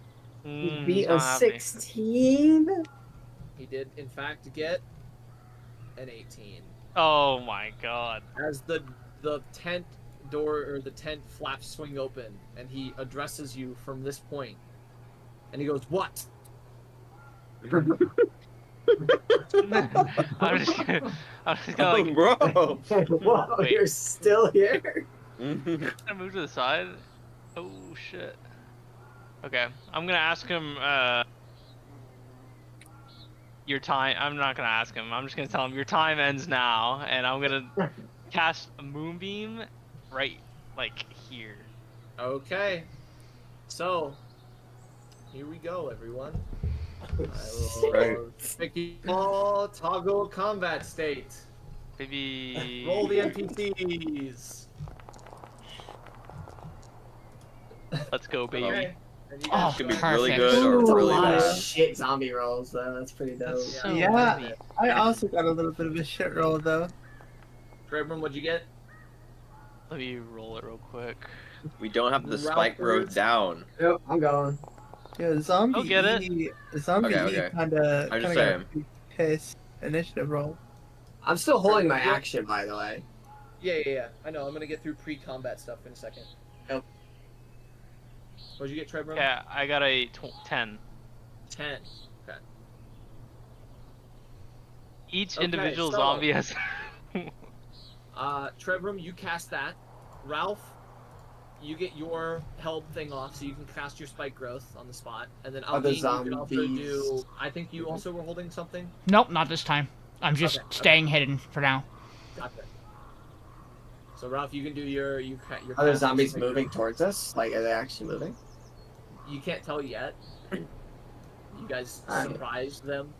Be a not happy. 16. He did, in fact, get an 18. Oh my god. As the tent door or the tent flaps swing open, and he addresses you from this point, and he goes, "What?" I'm just gonna like, bro. Whoa, Wait. you're still here? I move to the side. Oh shit. Okay, I'm gonna ask him. Your time. I'm not gonna ask him. I'm just gonna tell him your time ends now, and I'm gonna cast a moonbeam, right, like here. Okay. So, here we go, everyone. I will Right. make you all toggle combat state. Maybe. Roll the NPCs. Let's go, baby. Okay. And you Oh, guys Could go be ahead. really perfect. good or That's a really lot of bad. shit zombie rolls, though. That's pretty dope. That's so Yeah. heavy. I also got a little bit of a shit roll though. Trebrum, what'd you get? Let me roll it real quick. We don't have the spike growth Ralphers. down. Yep, I'm going. Yeah, zombie I'll get it. Zombie Okay. kinda I'm just got saying. a piss initiative roll. I'm still holding my action, by the way. Yeah. I know. I'm gonna get through pre-combat stuff in a second. Yep. What'd you get, Trebrum? Yeah, I got a 10. 10. Okay. Each Okay, individual so- zombie has. Trebrum, you cast that. Ralph, you get your held thing off, so you can cast your spike growth on the spot. And then Are the Aldiyn, you can also zombies- do. I think you also were holding something. Nope, not this time. I'm just Okay, okay. staying hidden for now. Gotcha. So Ralph, you can do your Are the cast zombies action. moving towards us? Like, are they actually moving? You can't tell yet. You guys Alright. surprised them.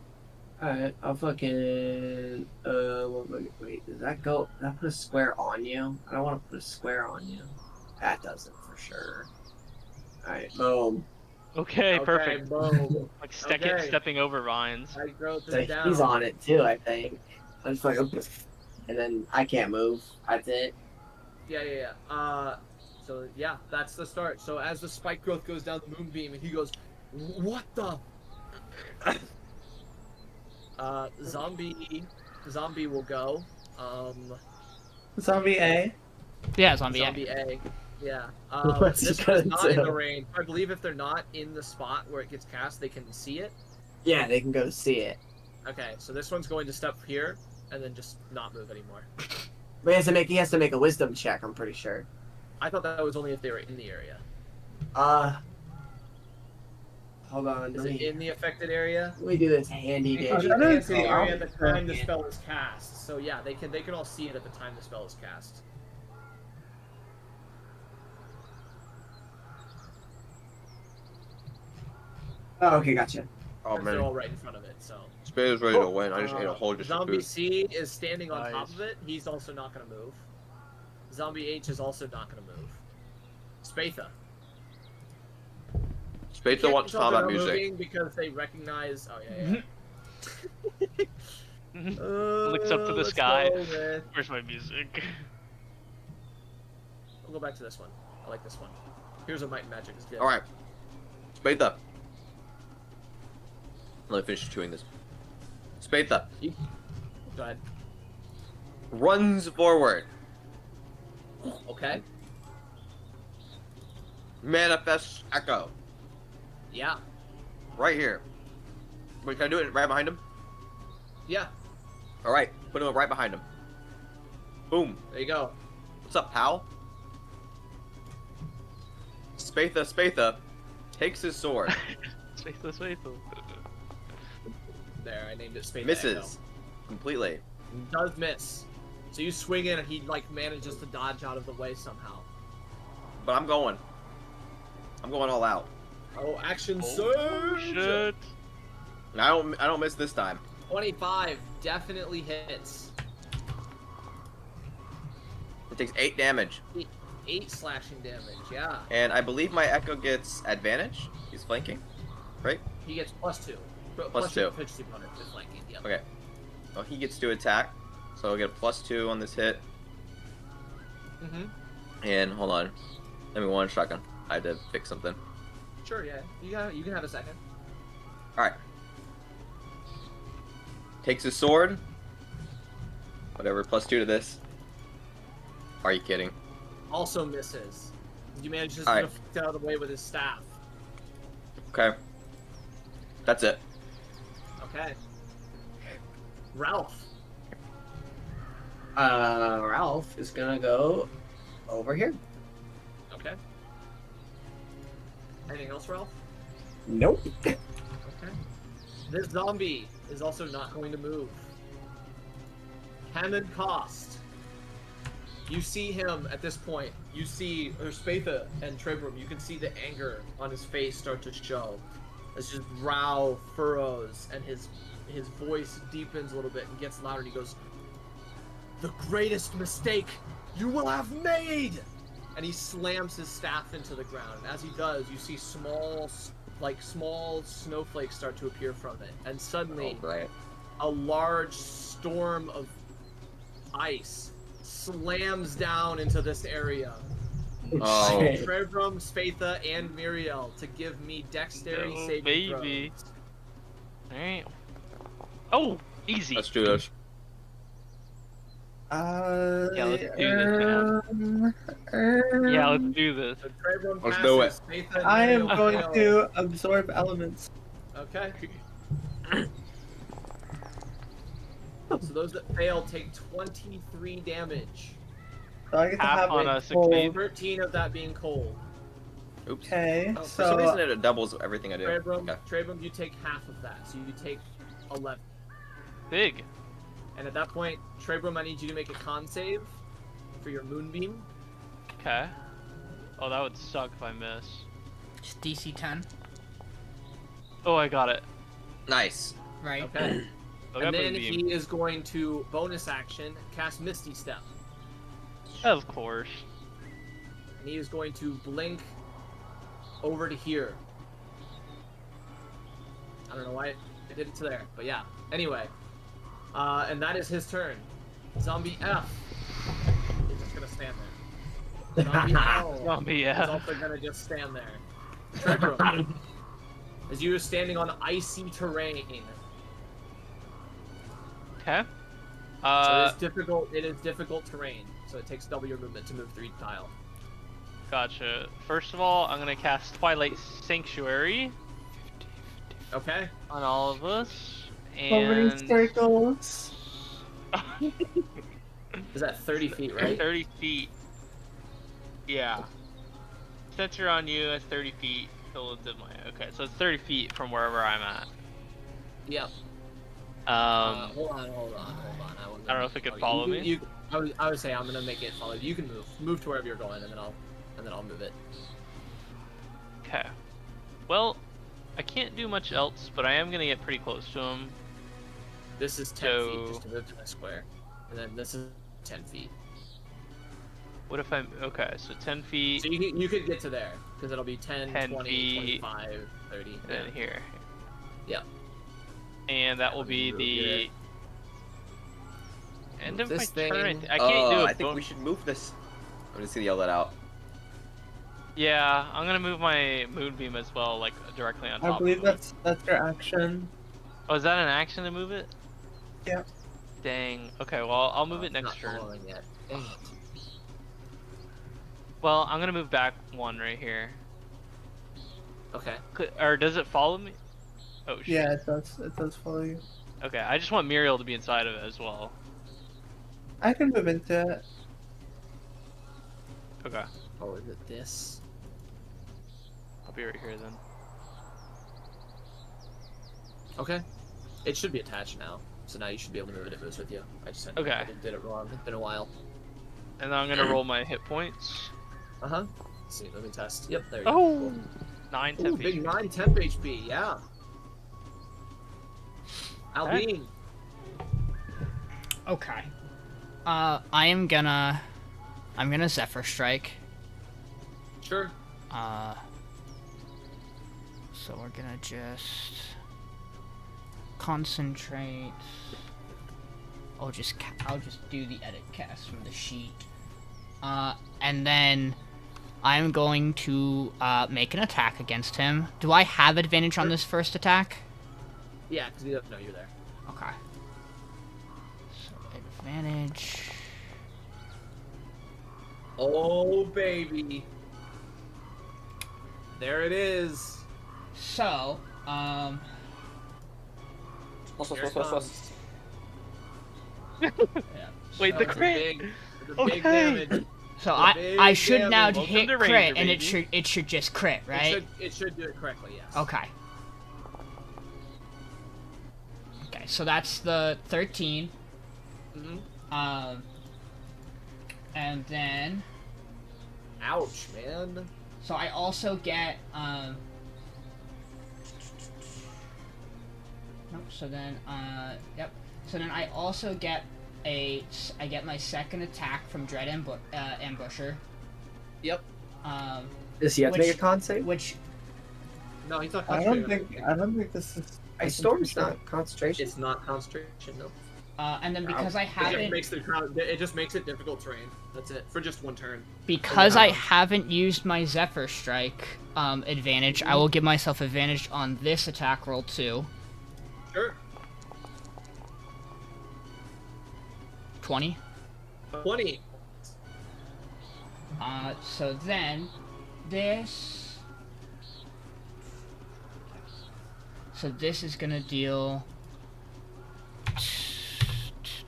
Alright, I'll fucking. Wait, does that go. Does that put a square on you? I don't want to put a square on you. That doesn't for sure. Alright, boom. Okay, perfect. Boom. Like Okay. stepping over vines. I wrote So this down. he's on it too, I think. I'm just like, and then I can't move. That's it. Yeah. So yeah, that's the start. So as the spike growth goes down the moonbeam, and he goes, "What the?" Zombie will go. Zombie A. Yeah, zombie. Zombie A. Yeah. What's This he one's gonna not in do? the range. I believe if they're not in the spot where it gets cast, they can see it. Yeah, they can go to see it. Okay, so this one's going to step here and then just not move anymore. But he has to make a wisdom check, I'm pretty sure. I thought that was only if they were in the area. Hold on. Is Let it me, in the affected area? let me do this handy Because dandy. I don't it's in the see area at the how- time the spell is cast. So yeah, they can all see it at the time the spell is cast. Oh, okay, gotcha. Oh Because they're man, all right in front of it. So Spade's ready to win. I just ate a whole just Zombie food. C is standing on top Nice. of it. He's also not going to move. Zombie H is also not going to move. Spatha. Spade Can't wants tell they're combat not music. moving because they recognize. Oh yeah. Looks up to the Let's sky. go with- Where's my music? We'll go back to this one. I like this one. Here's a Might and Magic is good. All right, Spade. Let me finish chewing this. Spade Go ahead. runs forward, Okay. manifests echo Yeah. right here. Wait, can I do it right behind him? Yeah. All right, put him right behind him. Boom. There you go. What's up, pal? Spatha takes his sword, Faithless, faithful. There, I named it Spatha. misses completely. Echo. Does miss. So you swing in and he like manages to dodge out of the way somehow. But I'm going all out. Oh, action Oh, surge! shit. And I don't miss this time. 25 definitely hits. It takes 8 damage, 8 slashing damage, yeah. and I believe my echo gets advantage. He's flanking, right? He gets +2. Plus 2. Efficiency bonus with flanking, yep. Okay. Well, he gets to attack, so I'll get a +2 on this hit. Mm-hmm. And hold on, let me one shotgun. I had to fix something. Sure, yeah. You can have a second. All right. Takes his sword. Whatever, +2 to this. Are you kidding? Also misses. You manage to Alright. deflect out of the way with his staff. Okay. That's it. Okay. Ralph. Ralph is gonna go over here. Okay. Anything else, Ralph? Nope. Okay. This zombie is also not going to move. Cannon cost. You see him at this point. You see Spatha and Trebrum. You can see the anger on his face start to show. As his brow furrows and his voice deepens a little bit and gets louder. And he goes, "The greatest mistake you will have made!" And he slams his staff into the ground. And as he does, you see small snowflakes start to appear from it. And suddenly, Oh, right. a large storm of ice slams down into this area. Oh. I need Trebrum, Spatha, and Miriel to give me dexterity Oh, saving baby. throws. Alright. Oh, easy. Let's do this. Yeah, let's do this, Yeah, let's do this. So Trebrum Let's do passes, Spatha and I am Miriel going fail. to absorb elements. Okay. So those that fail take 23 damage. So I get to Half have on it a full. 16. 13 of that being cold. Oops. Okay, Oh, For some reason so it doubles everything I do. Trebrum, Okay. Trebrum, you take half of that, so you take 11. Big. And at that point, Trebrum, I need you to make a con save. for your moonbeam. Okay. Oh, that would suck if I miss. Just DC 10. Oh, I got it. Nice. Right. Okay. I got And then Moonbeam. he is going to bonus action cast Misty Step. Of course. And he is going to blink over to here. I don't know why I did it to there, but yeah. Anyway. And that is his turn. Zombie F. He's just gonna stand there. Zombie L. Zombie is F. also gonna just stand there. Trebrum. As you are standing on icy terrain. Okay. So it is difficult. It is difficult terrain. So it takes double your movement to move 3 tile. Gotcha. First of all, I'm gonna cast Twilight Sanctuary Okay. on all of us, So many and circles. Is that 30 feet, right? 30 feet. Yeah. Center on you at 30 feet. Okay, so it's 30 feet from wherever I'm at. Yep. Um, Hold on. I don't know if it could follow me. I would say I'm gonna make it follow. You can move to wherever you're going, and then I'll move it. Okay. Well, I can't do much else, but I am gonna get pretty close to him. This is 10 So- feet just to move to the square, and then this is 10 feet. What if I'm okay? So 10 feet, So you could get to there because it'll be 10, 10 20, feet, 25, 30. and then here. Yeah. And that will be the end of my This turn. thing- I can't do I it. think we should move this. I'm just gonna yell that out. Yeah, I'm gonna move my moonbeam as well, like directly on I top. believe of it. that's your action. Oh, is that an action to move it? Yeah. Dang. Okay, well I'll move it next Not turn. following yet. Dang it. Well, I'm gonna move back one right here. Okay. Or does it follow me? Oh shit. Yeah, it does. It does follow you. Okay, I just want Miriel to be inside of it as well. I can move into it. Okay, Oh, is it this? I'll be right here then. Okay. It should be attached now. So now you should be able to move it. It moves with you. I just Okay. I did it wrong. It's been a while. And then I'm gonna roll my hit points. Uh-huh. Let's see, let me test. Yep, there you go. Oh, 9 Ooh, 10 big feet. 9 temp HP, yeah. Aldiyn. Okay. I'm gonna Zephyr Strike. Sure. So we're gonna just concentrate. I'll just do the edit cast from the sheet. And then I'm going to make an attack against him. Do I have advantage on this first attack? Yeah, because he doesn't know you're there. Okay. So advantage. Oh, baby. There it is. So, Here it comes. yeah. Wait, the That's a crit. big- that's a big Okay. damage. So Big I should now damage. hit to crit, Ranger, and baby. it should just crit, right? It should do it correctly, yes. Okay. Okay, so that's the 13. Mm-hmm. And then Ouch, man. so I also get nope. So then yep. So then I also get I get my second attack from Dread Ambusher. Yep. Does he have to Which- make a con save? Which No, he's not I don't concentrating. think this is. Ice Storm's not concentration. It's not concentration, no. and then because I It just haven't makes it just makes it difficult terrain. That's it for just one turn. because I haven't used my Zephyr Strike advantage, I will give myself advantage on this attack roll too. Sure. 20. 20. So then this. So this is gonna deal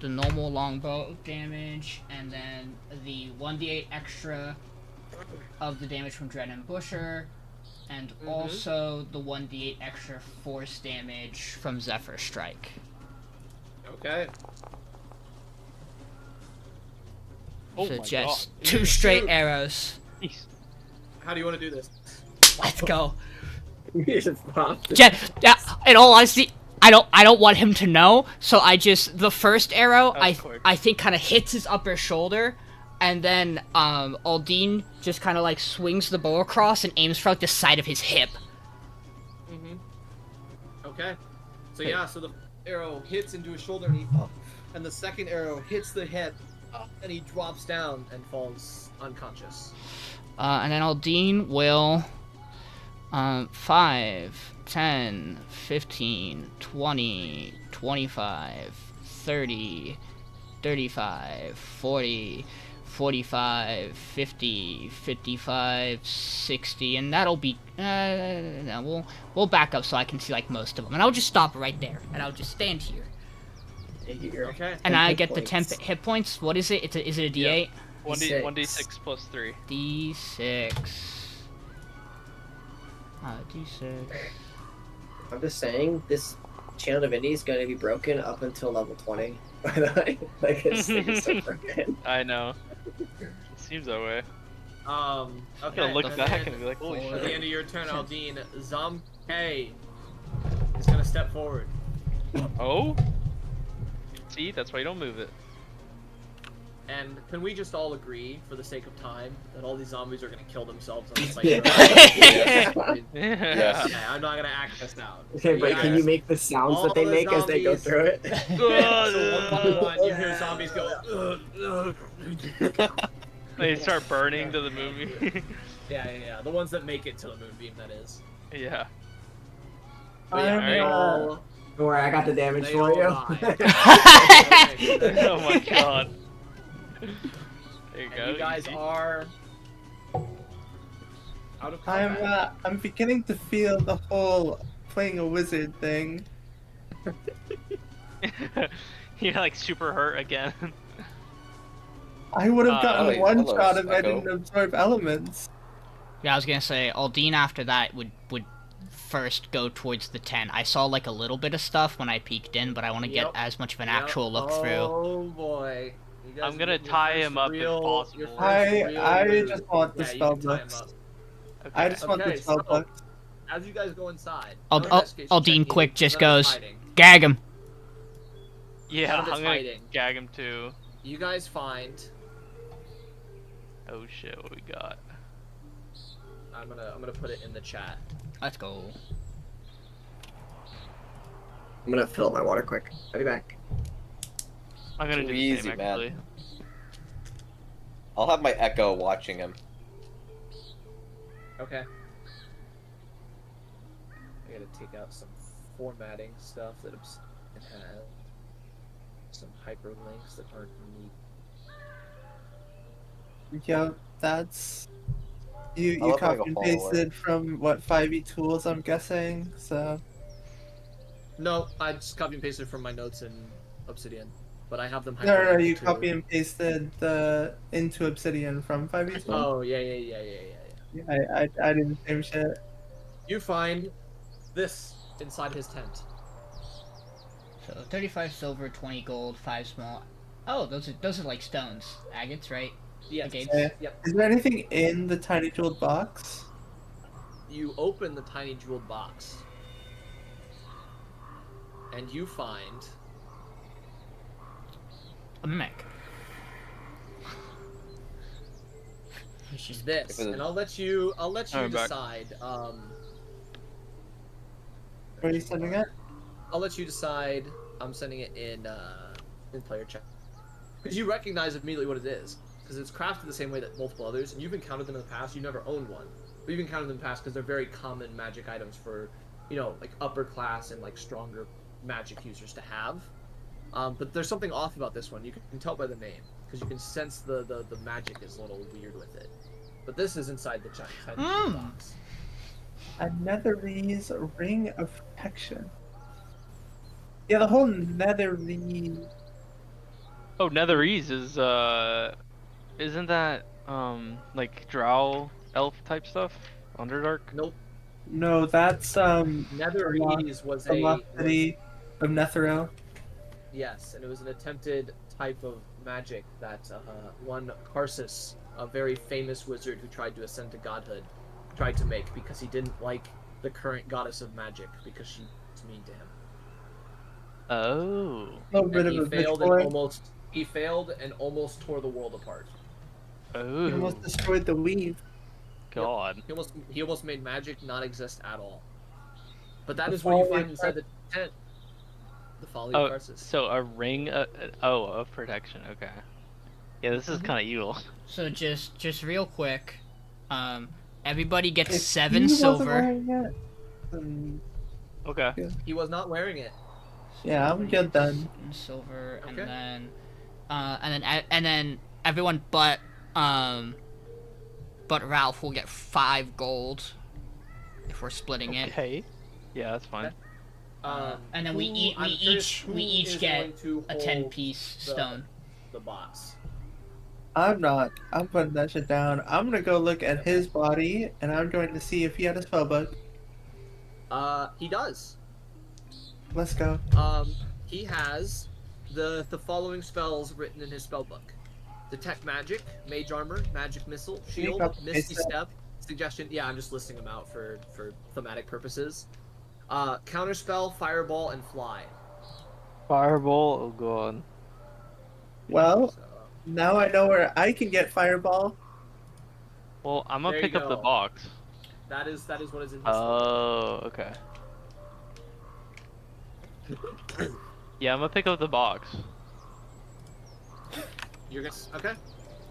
the normal longbow damage, and then the 1d8 extra of the damage from Dread Ambusher, and also the 1d8 extra force damage from Zephyr Strike. Okay. Oh So my just god. 2 You straight shoot. arrows. Jeez. How do you want to do this? Let's go. You just popped. Yeah, in all honesty, I don't want him to know. So I just the first arrow That was quick. I think kind of hits his upper shoulder, and then Aldiyn just kind of like swings the bow across and aims for like the side of his hip. Okay. So yeah, so the arrow hits into his shoulder, and the second arrow hits the head, and he drops down and falls unconscious. And then Aldiyn will 5, 10, 15, 20, 25, 30, 35, 40, 45, 50, 55, 60, and that'll be, no, we'll back up so I can see, like, most of them. And I'll just stop right there, and I'll just stand here. Okay. And 10 I hit get the 10 points. hit points. What is it? Is it a D8? 1d6 plus 3. D6. D6. I'm just saying, this Channel Divinity is going to be broken up until level 20. By the way, like this thing is so broken. I know. It seems that way. Okay. I'm gonna look and back then and be like, holy at shit. the end of your turn, Aldiyn, Zombie is gonna step forward. Oh? See, that's why you don't move it. And can we just all agree, for the sake of time, that all these zombies are gonna kill themselves on this Yeah. Yeah. Okay, I'm not gonna act this out. Okay, but can you make the sounds that they All the make as they go zombies- through it? So one by one, you hear zombies go. They start burning to the movie. Yeah. The ones that make it to the moonbeam, that is. Yeah. But yeah, they all. Don't worry, I got the damage They for all you. die. Oh my god. There you go. And you guys easy. are out of combat. I'm beginning to feel the whole playing a wizard thing. You're like super hurt again. I would have gotten one hello, shot if I Echo. didn't absorb elements. Yeah, I was gonna say, Aldiyn after that would first go towards the 10. I saw like a little bit of stuff when I peeked in, but I want to get Yep. as much of an Yep. actual look through. Oh boy. You guys I'm are gonna getting your tie first him up if real- possible. your first I real- just want the Yeah, you spell can tie him books. up. Okay. I just want the Okay, spell so- books. As you guys go inside, Al- no Al- investigation Aldiyn check quick needed, just none of it's goes- hiding. Gag him. Yeah, None of I'm it's gonna hiding. gag him too. You guys find. Oh shit, what we got? I'm gonna put it in the chat. Let's go. I'm gonna fill up my water quick. I'll be back. I'm gonna Too do the easy, same man. actually. I'll have my Echo watching him. Okay. I gotta take out some formatting stuff that had some hyperlinks that aren't neat. Yeah, that's you I love having copy a and follower. pasted from what 5e tools, I'm guessing. So No, I just copy and pasted from my notes in Obsidian, but I have them. no, you hyperlinked copy to- and pasted into Obsidian from 5e tools. Oh yeah. I did the same shit. You find this inside his tent. So 35 silver, 20 gold, 5 small. Oh, those are like stones, agates, right? Yes. Agates. Yep. Is there anything in the tiny jeweled box? You open the tiny jeweled box, and you find A mech. It's just this, If it- and I'll let you I'm back. decide. Where are you sending it? I'll let you decide. I'm sending it in player chat because you recognize immediately what it is because it's crafted the same way that multiple others, and you've encountered them in the past. You never owned one, but you've encountered them in the past because they're very common magic items for, like upper class and like stronger magic users to have. But there's something off about this one. You can tell by the name because you can sense the magic is a little weird with it. But this is inside the Mm. box. A Netherese ring of protection. Yeah, the whole Netherese. Oh, Netherese is isn't that like Drow elf type stuff? Underdark? Nope. No, that's Netherese was a Velocity of Netheril. Yes, and it was an attempted type of magic that one Karsus, a very famous wizard who tried to ascend to godhood, tried to make because he didn't like the current goddess of magic because she was mean to him. Oh. A little bit And of a bitch boy. he failed and almost tore the world apart. Oh. He almost destroyed the weave. God. He almost made magic not exist at all. But that The is what you folly find of inside the tent. The folly Oh, of Karsus. so a ring. Of protection. Okay. Yeah, this is kind of evil. So just real quick, everybody gets If 7 he wasn't silver. wearing it, then Okay. He was not wearing it. yeah, I'm good then. 7 silver, and Okay. then everyone but Ralph will get 5 gold if we're splitting it. Okay. Yeah, that's fine. And then we I'm curious who each is get going to a hold 10-piece stone. The box. I'm not. I'm putting that shit down. I'm gonna go look at his body, and I'm going to see if he had a spell book. He does. Let's go. He has the following spells written in his spell book: Detect Magic, Mage Armor, Magic Missile, Shield, up Misty basic. Step, Suggestion. Yeah, I'm just listing them out for thematic purposes. Counterspell, Fireball, and Fly. Fireball. Oh god. Well, So, now I know where I can get fireball. Well, I'm gonna There you pick up the go. box. that is what is in his Oh, okay. Yeah, I'm gonna pick up the box. You're gonna okay.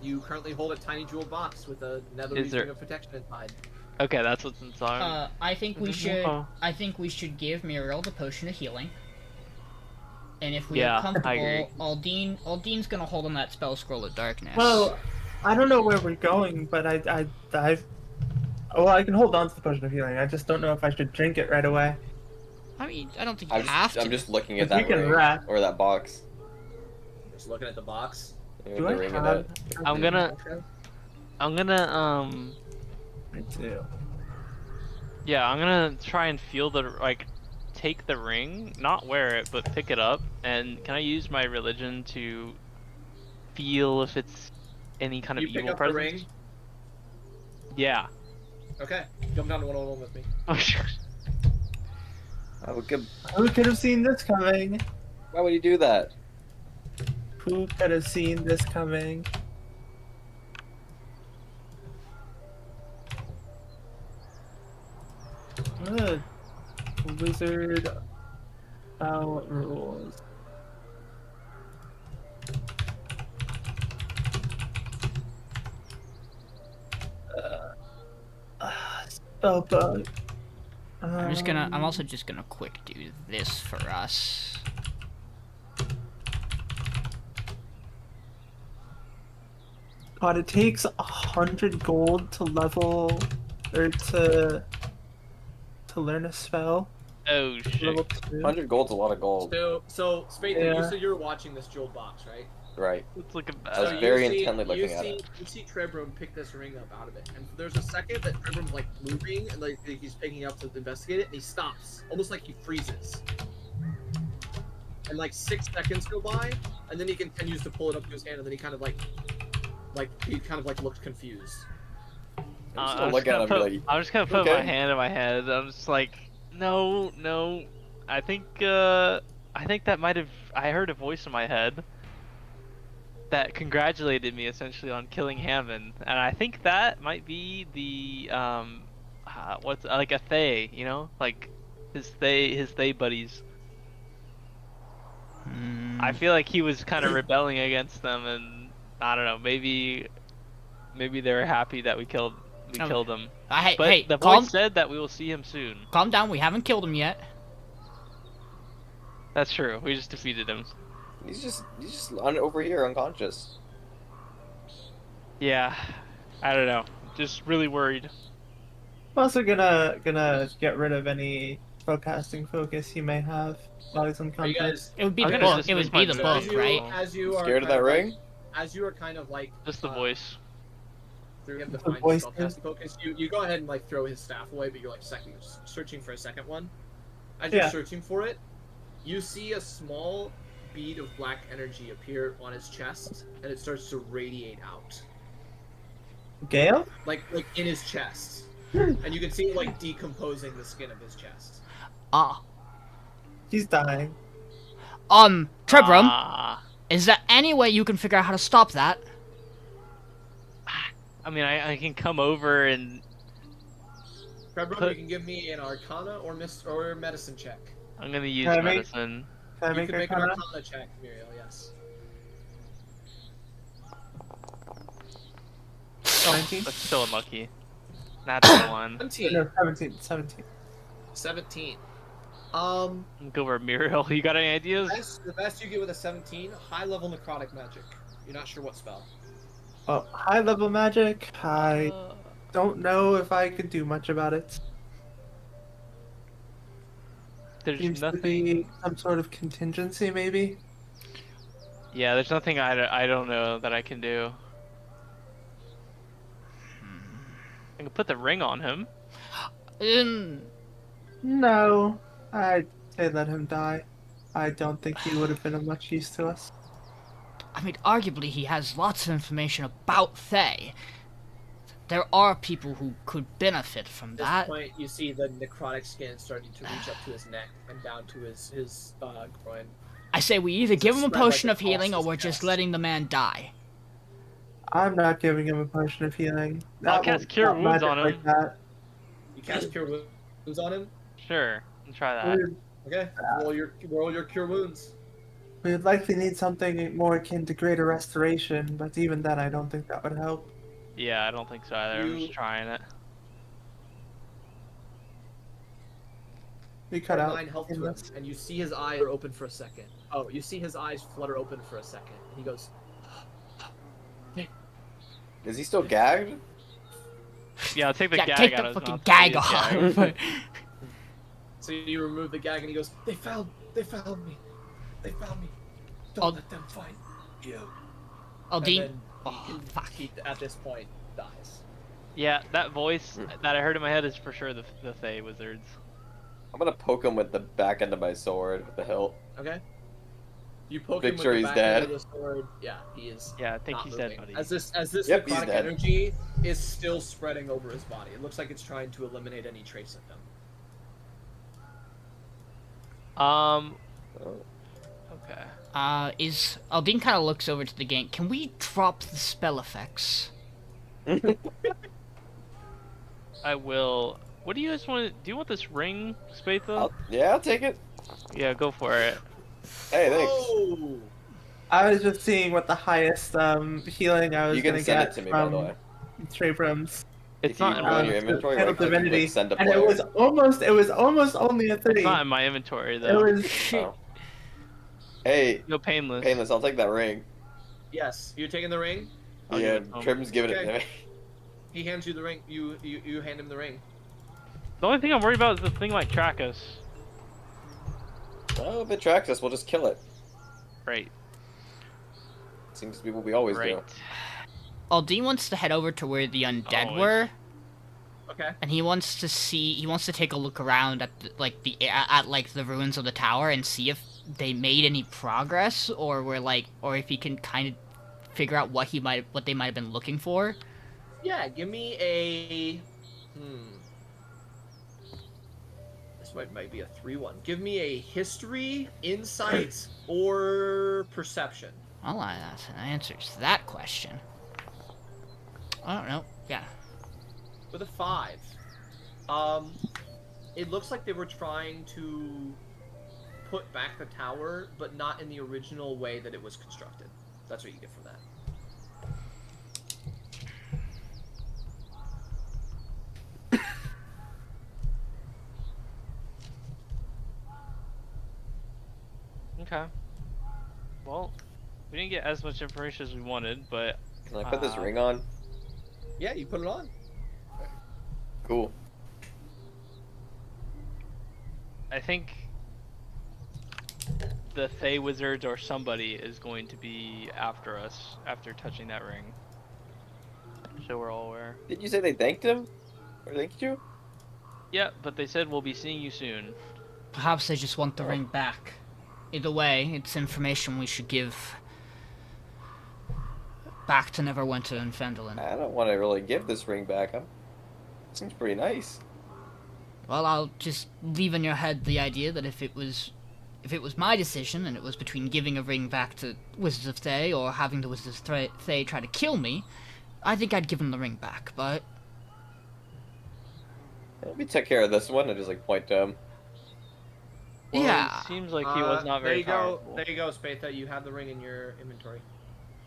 You currently hold a tiny jeweled box with a nether Is there- ring of protection inside. Okay, that's what's inside. I think we Mhm. should. Oh. I think we should give Miriel the potion of healing. And if we Yeah, are I comfortable, agree. Aldyn's gonna hold on that spell scroll of darkness. Well, I don't know where we're going, but well, I can hold on to the potion of healing. I just don't know if I should drink it right away. I mean, I don't think you have to. I'm just looking at If we that can ring wrap- or that box. Just looking at the box. With Do the I ring in have? it. I'm gonna Me too. yeah, I'm gonna try and feel take the ring, not wear it, but pick it up. And can I use my religion to feel if it's any kind of You pick evil up the presence? ring. Yeah. Okay, come down to 101 with me. Oh sure. Who could have seen this coming? Why would you do that? Who could have seen this coming? Good. Wizard spell rules. Spell book. I'm also just gonna quick do this for us. God, it takes 100 gold to level or to learn a spell. Oh shit. Level 2. 100 gold's a lot of gold. So Spatha, Yeah. you said you're watching this jeweled box, right? Right. It's looking I was bad. you very see- intently looking at see, it. You see Trebrum pick this ring up out of it, and there's a second that Trebrum's like moving and like he's picking it up to investigate it, and he stops, almost like he freezes. And like 6 seconds go by, and then he continues to pull it up to his hand, and then he kind of like looks confused. I'm just I'm gonna look at him and be like, I'm just gonna put my okay. hand in my head. I'm just like, no. I think that might have. I heard a voice in my head that congratulated me essentially on killing Hammond, and I think that might be the what's like a Thay, you know, like his Thay buddies. I feel like he was kind of rebelling against them, and I don't know, maybe they were happy that we killed him. Hey, But hey, the calm, voice said that we will see him soon. calm down. We haven't killed him yet. That's true. We just defeated him. he's just over here unconscious. Yeah, I don't know. Just really worried. I'm also gonna get rid of any spellcasting focus he may have while he's Are you unconscious. guys It would be I'm the gonna book. just It would make be my the move. book, as you, right? as you are Scared of kind that ring? As you are kind of like Just the voice. through him to The find voice spellcasting focus, you go ahead and like throw his staff away, but you're like searching for a second one. As you're Yeah. searching for it, you see a small bead of black energy appear on his chest, and it starts to radiate out, Gale? like in his chest, and you can see it like decomposing the skin of his chest. He's dying. Trebrum, Ah. is there any way you can figure out how to stop that? I mean, I can come over and Trebrum, you can give me an Arcana or medicine check. I'm gonna use Can I make- medicine. Can I You make can a make an comment? Arcana check, Miriel. Yes. 19? That's still unlucky. That's the one. 17. No, 17. 17. 17. Go over Miriel. You got any ideas? The best you get with a 17, high level necrotic magic. You're not sure what spell. Oh, high level magic. I don't know if I could do much about it. There's Seems to nothing. be some sort of contingency, maybe. Yeah, there's nothing I don't know that I can do. I can put the ring on him. No, I'd say let him die. I don't think he would have been of much use to us. I mean, arguably he has lots of information about Fae. There are people who could benefit from At this that. point, you see the necrotic skin starting to reach up to his neck and down to his groin. I say we either give him a Spread like potion it of healing or crosses we're just chest. letting the man die. I'm not giving him a potion of healing. I'll cast Cure not Wounds magic on him. Like that. You cast Cure Wounds on him? Sure, I'll try that. Okay, roll your Cure Wounds. We would likely need something more akin to greater restoration, but even then I don't think that would help. Yeah, I don't think so either. I'm just trying it. We cut out. 9 health to him, and you see his eyes are open for a second. Oh, you see his eyes flutter open for a second, and he goes, Is he still gagged? Yeah, I'll take the Yeah, gag take out the of his fucking mouth. gag He's gagged. off. so you remove the gag, and he goes, They found me. They found me. Don't Oh. let them find you. Aldiyn. And then Fuck. he, at this point, dies. Yeah, that voice that I heard in my head is for sure the Fae Wizards. I'm gonna poke him with the back end of my sword with the hilt. Okay. You poke Make him sure with the he's back end dead. of the sword. Yeah, he is. Yeah, I think not he's moving. dead, buddy. As this Yep, he's necrotic dead. energy is still spreading over his body. It looks like it's trying to eliminate any trace of him. Oh. Okay. Is Aldiyn kind of looks over to the gang. Can we drop the spell effects? I will. What do you guys want? Do you want this ring, Spatha? I'll take it. Yeah, go for it. Hey, thanks. Oh! I was just seeing what the highest healing I was You can gonna send get it to me, by the from way. Trebrum's It's If you not in go in my. your It's inventory, Channel right click, Divinity, click send to and it player. was almost only a 3. not in my inventory It though. was Oh. Hey, No Payneless. Painless, I'll take that ring. Yes, you're taking the ring. I'll Yeah, give it to him. Trim's giving it to Okay. me. He hands you the ring. You hand him the ring. The only thing I'm worried about is the thing like track us. Well, if it tracks us, we'll just kill it. Right. Seems to be what we always Right. do. Aldiyn wants to head over to where the undead Always. were, Okay. and he wants to take a look around at the ruins of the tower and see if they made any progress, or or if he can kind of figure out what they might have been looking for. Yeah, give me a. This might be a 3-1. Give me a history, insight, or perception. Well, that answers that question. I don't know. Yeah. With a 5. It looks like they were trying to put back the tower, but not in the original way that it was constructed. That's what you get from that. Okay. Well, we didn't get as much information as we wanted, but Can I put this ring on? Yeah, you put it on. Cool. I think the Fae Wizards or somebody is going to be after us after touching that ring. So we're all aware. Did you say they thanked him? Or thanked you? Yeah, but they said we'll be seeing you soon. Perhaps they just want the ring back. Either way, it's information we should give back to Neverwinter and Phandelver. I don't want to really give this ring back. Seems pretty nice. Well, I'll just leave in your head the idea that if it was my decision and it was between giving a ring back to Wizards of Thay or having the Wizards of Thay try to kill me, I think I'd give him the ring back, but... Let me take care of this one and just like point to him. Well, yeah. It seems like he was not very powerful. There you go, Spatha. You have the ring in your inventory.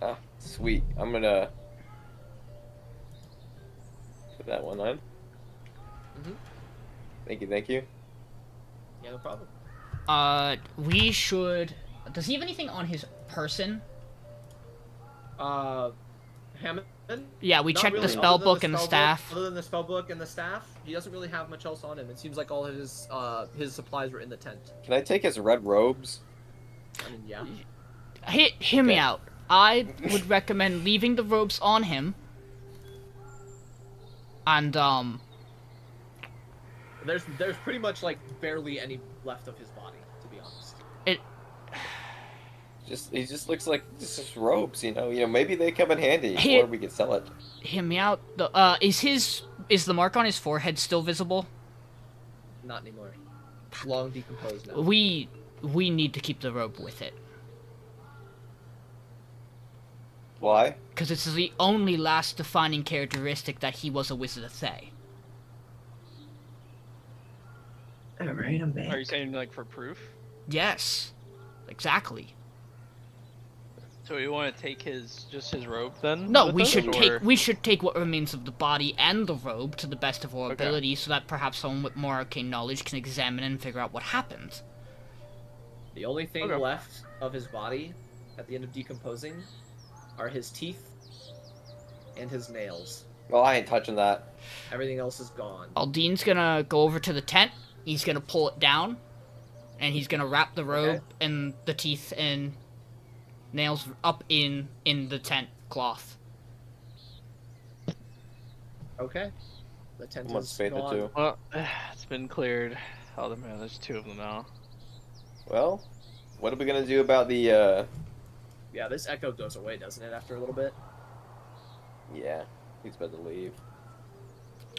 Ah, sweet. I'm gonna put that one on. Thank you. Yeah, no problem. We should... Does he have anything on his person? Hammond? Yeah, we Not checked really, the spell other than book and the spell staff. Other than the spell book and the staff, he doesn't really have much else on him. It seems like all his supplies were in the tent. Can I take his red robes? I mean, yeah. Hear me out. I would recommend leaving the robes on him. And, There's pretty much like barely any left of his body, to be honest. He just looks like just robes, you know. Maybe they come in handy, or we could sell it. Hear me out. Is the mark on his forehead still visible? Not anymore. Long decomposed now. We need to keep the robe with it. Why? Because it's the only last defining characteristic that he was a Wizard of Thay. Alright, I'm back. Are you saying like for proof? Yes, exactly. So we want to take his robe then? No, with we us, should take what remains of the body and the robe to the best of our Okay. ability, so that perhaps someone with more arcane knowledge can examine and figure out what happened. The only thing Okay. left of his body at the end of decomposing are his teeth and his nails. Well, I ain't touching that. Everything else is gone. Aldyn's gonna go over to the tent. He's gonna pull it down, and he's gonna wrap the robe and the teeth and nails up in the tent cloth. Okay. The tent What's is Spatha gone. too? Well, it's been cleared. Oh man, there's two of them now. Well, what are we gonna do about the? Yeah, this echo goes away, doesn't it, after a little bit? Yeah, he's about to leave.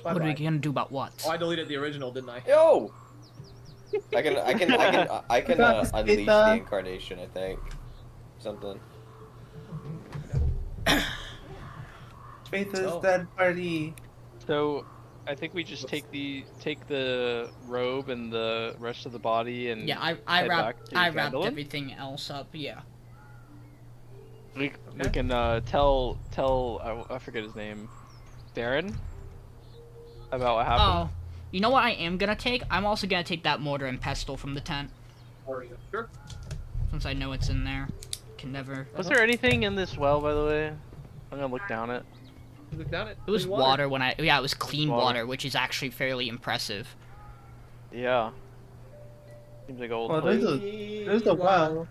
What are we gonna do about what? Oh, I deleted the original, didn't I? Yo! I can unleash the Spatha. incarnation. I think something. Spatha's Oh. dead party. So, I think we just take the robe and the rest of the body and Yeah, I head back wrapped to Phandelver? everything else up. Yeah. We can tell I forget his name, Darren, about what happened. Oh, you know what I am gonna take? I'm also gonna take that mortar and pestle from the tent, Sure. since I know it's in there. Can never. Was there anything in this well, by the way? I'm gonna look down it. Look down it. It was Clean water when I. Yeah, it was clean Water. water, which is actually fairly impressive. Yeah. Seems like old. Oh, place. there's the well.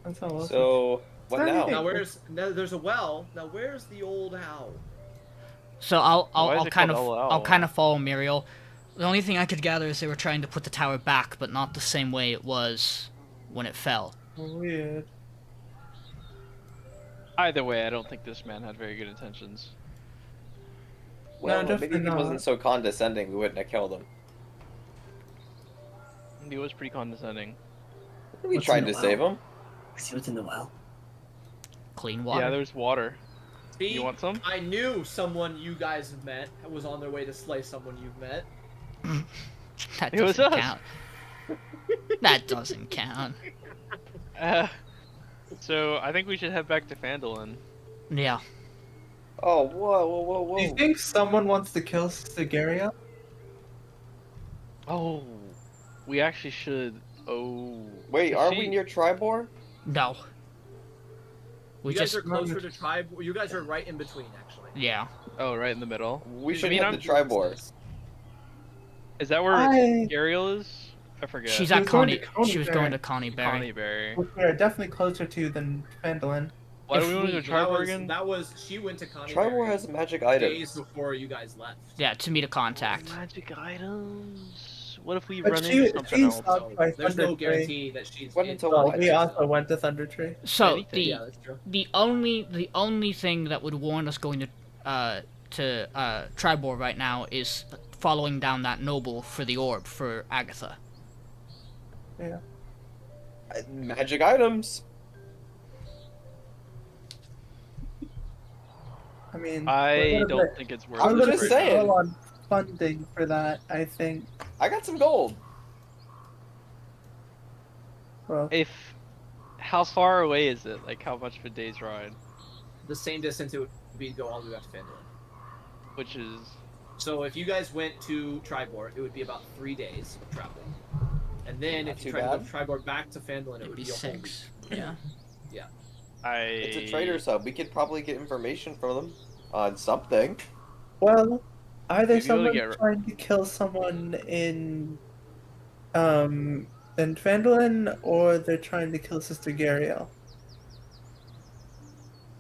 That's all. So what Sorry, now? hey. There's a well. Now where's the old owl? So Why is it called Owl Owl? I'll kind of follow Miriel. The only thing I could gather is they were trying to put the tower back, but not the same way it was when it fell. Weird. Either way, I don't think this man had very good intentions. Well, No, maybe definitely he not. wasn't so condescending. We wouldn't have killed him. He was pretty condescending. We What's tried in the to save well? him. See what's in the well. Clean water. Yeah, there's water. See, You want some? I knew someone you guys have met was on their way to slay someone you've met. That It was doesn't us. count. That doesn't count. So I think we should head back to Phandelver. Yeah. Oh, whoa! Do you think someone wants to kill Sigaria? Oh, we actually should. Oh. Wait, Is aren't she- we near Tribor? No. We You guys just. are closer to tribe. You guys are right in between, actually. Yeah. Oh, right in the middle. We should mean head I'm- to Tribor. Is that where I- Ariel is? I forget. She's She at was going to Connie. She was Coneyberry. going to Connie Berry. Connieberry. Which we are definitely closer to than Phandalin. Why do If we want to go we- to Tribor again? She went to Connie Tribor has magic days items. before you guys left. Yeah, to meet a contact. Magic items. What if we But run into something she else? stopped So by there's no Thunder Tree. guarantee that she's. Went in until Well, what? we also went to Thunder Tree. So Anything. Yeah, that's true. the only thing that would warrant us going to Tribor right now is following down that noble for the orb for Agatha. Yeah. Magic items. I mean, I don't think it's worth I'm it just right saying. now. Go on funding for that. I think. I got some gold. Well, How far away is it? Like, how much of a day's ride? The same distance it would be to go all the way back to Phandelver. Which is... So if you guys went to Tribor, it would be about 3 days of traveling. And then Not if you too tried to go bad. to Tribor back to Phandelver, it It'd would be be a whole week. 6. Yeah. It's a trader's hub. We could probably get information from them on something. well, either We'd be able to someone get- trying to kill someone in Phandalin, or they're trying to kill Sister Gariel.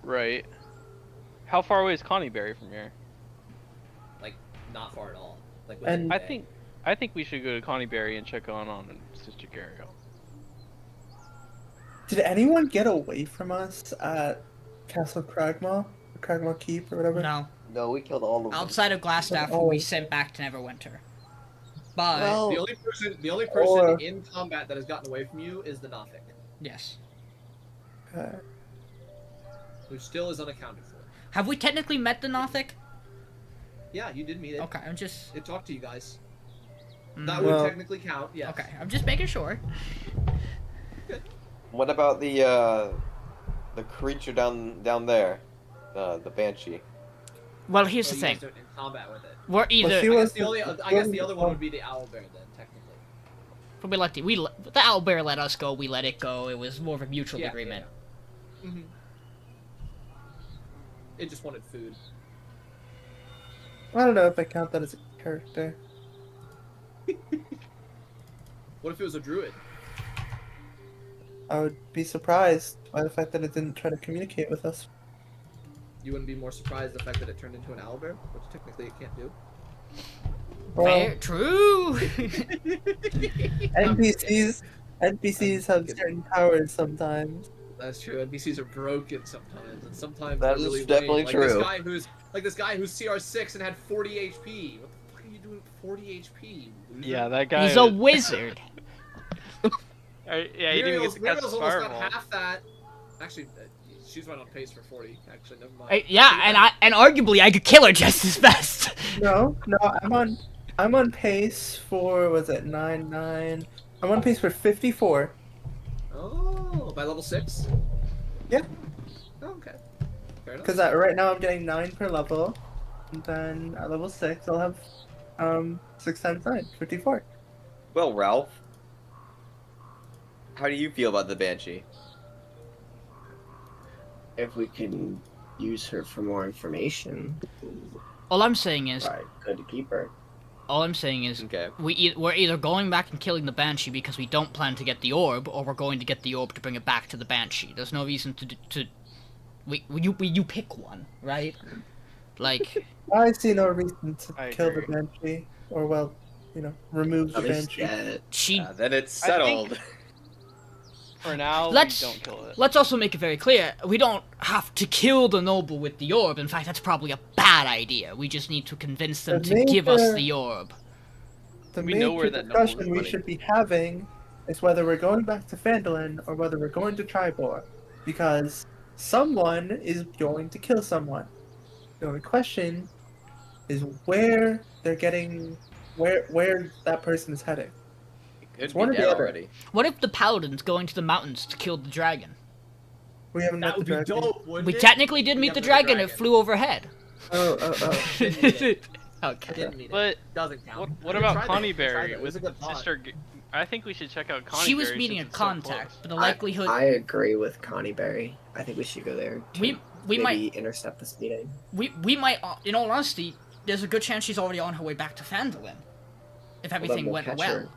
Right. How far away is Connieberry from here? Like, not far at all. Like, within And- a I day. think we should go to Connieberry and check on Sister Gariel. Did anyone get away from us at Castle Cragmaw? Or Cragmaw Keep, or whatever? No. No, we killed all of them. Outside of Glassstaff, who we sent back to Neverwinter. But Well- The only person Or- in combat that has gotten away from you is the Nothic, yes. Okay. who still is unaccounted for. Have we technically met the Nothic? Yeah, you did meet it. Okay, I'm just. It talked to you guys. Mm, That Well- would technically count. Yes. Okay, I'm just making sure. What about the creature down there, the banshee? Well, here's So the you thing. guys are in combat with it. We're either. she I was- guess the other one would be the owlbear then, technically. But we let the owlbear let us go. We let it go. It was more of a mutual Yeah, agreement. Yeah. Mm-hmm. It just wanted food. I don't know if I count that as a character. What if it was a druid? I would be surprised by the fact that it didn't try to communicate with us. You wouldn't be more surprised the fact that it turned into an owlbear, which technically it can't do. Well, Fair, true. NPCs have certain powers sometimes. That's true. NPCs are broken sometimes, and sometimes That they're is really definitely lame. true. This guy who's CR6 and had 40 HP. What the fuck are you doing with 40 HP? Loser? Yeah, that guy. He's a wizard. Yeah, he didn't Miriel's, get to cast Miriel's almost got Fireball. half that. Actually, she's right on pace for 40. Actually, never mind. Yeah, and arguably I could kill her just as fast. No, I'm on pace for, was it 9? I'm on pace for 54. Oh, by level 6? Yeah. Oh, okay. Fair enough. Because right now I'm getting 9 per level, and then at level 6 I'll have 6 times 9, 54. Well, Ralph, how do you feel about the banshee? If we can use her for more information, All I'm saying is, right, good to keep her. Okay. we're either going back and killing the Banshee because we don't plan to get the orb, or we're going to get the orb to bring it back to the Banshee. There's no reason to you pick one, right? Like, I see no reason to I kill agree. the Banshee, or well, remove the At least Banshee. get she. Then it's I think- settled. For now, Let's- we don't kill it. Let's also make it very clear, we don't have to kill the noble with the orb. In fact, that's probably a bad idea. We just need to convince them The to give us major- the orb. The We know major where that noble is discussion we running. should be having is whether we're going back to Phandalin or whether we're going to Tribor, because someone is going to kill someone. The only question is where they're getting, where that person is heading. It could It's be one or the dead other. already. What if the paladin's going to the mountains to kill the dragon? We haven't That met would the be dragon. dope, wouldn't We it? technically did We meet the haven't met dragon. It flew overhead. Oh. Okay. Didn't meet it. But Doesn't count. what I about tried it. I tried Connieberry it. It was with a good thought. Sister? I think we should check out Connieberry. She was meeting a since it's so contact, close. but the likelihood I agree with Connie Berry. I think we should go there. To we maybe might intercept this meeting. we might in all honesty, there's a good chance she's already on her way back to Phandalin. If Well, then everything we'll went catch well. her.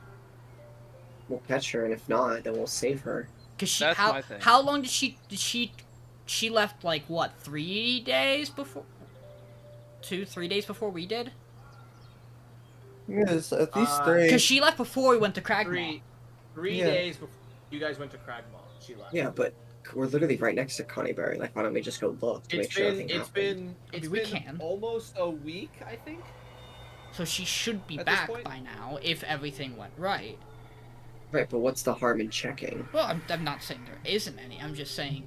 We'll catch her, and if not, then we'll save her. Cause she That's how my thing. how long did she left like what 3 days before 2-3 days before we did? Yes, at least Uh, 3. Because she left before we went to Cragmaw. Three Yeah. days before you guys went to Cragmaw, she left. Yeah, but we're literally right next to Connieberry. Like, why don't we just go look to make sure nothing happened? It's we been can. almost a week, I think. So she should be At this back point? by now if everything went right. Right, but what's the harm in checking? Well, I'm not saying there isn't any. I'm just saying,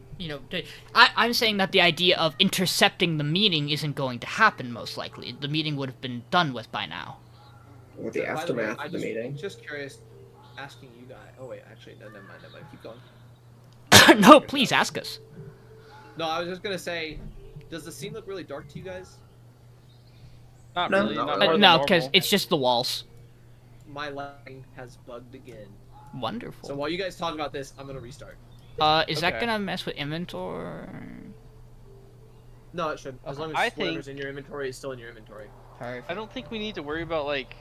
I'm saying that the idea of intercepting the meeting isn't going to happen, most likely. The meeting would have been done with by now. Or the By way, aftermath of the meeting? Just curious, asking you guys. Oh wait, actually, no, never mind. Keep going. No, please ask us. No, I was just gonna say, does the scene look really dark to you guys? Not No. really. Not Not really. more than No, because normal. it's just the walls. My lighting has bugged again. Wonderful. So while you guys talk about this, I'm gonna restart. Is that Okay. gonna mess with inventory? No, it should. As long as I whatever's think- in your inventory is still in your inventory. Perfect. I don't think we need to worry about like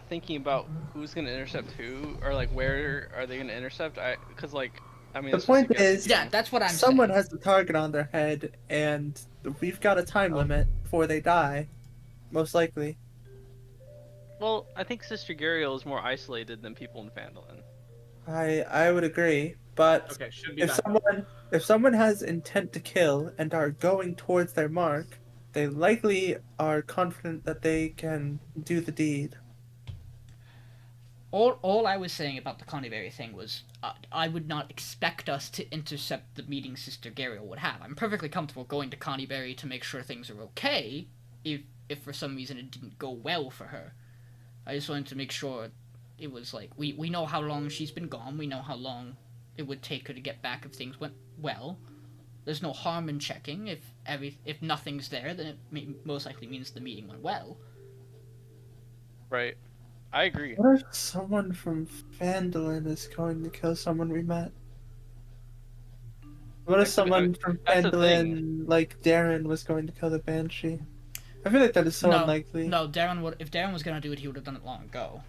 thinking about who's gonna intercept who or like where are they gonna intercept. Because like I mean The it's just a point guess. is- Yeah, that's what I'm Someone saying. has the target on their head, and we've got a time limit before they die. Most likely. Well, I think Sister Gariel is more isolated than people in Phandelver. I would agree, but Okay, should be if back. someone has intent to kill and are going towards their mark, they likely are confident that they can do the deed. All I was saying about the Connieberry thing was I would not expect us to intercept the meeting Sister Gariel would have. I'm perfectly comfortable going to Connieberry to make sure things are okay if for some reason it didn't go well for her. I just wanted to make sure it was like we know how long she's been gone, we know how long it would take her to get back if things went well. There's no harm in checking. If nothing's there, then it most likely means the meeting went well. Right. I agree. What if someone from Phandelver is going to kill someone we met? What if That could- someone from that's the Phandelver, like Darren, was going to kill the Banshee? I feel like that is so unlikely. No, if Darren was gonna do it, he would have done it long ago.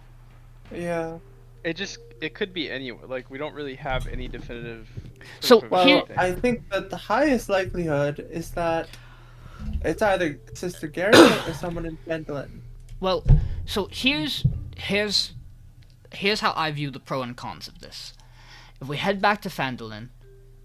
Yeah. It could be anywhere. Like we don't really have any definitive. So, proof of Well, anything. I think that the highest likelihood is that it's either Sister Gariel or someone in Phandelver. Well, so here's how I view the pro and cons of this. If we head back to Phandelver,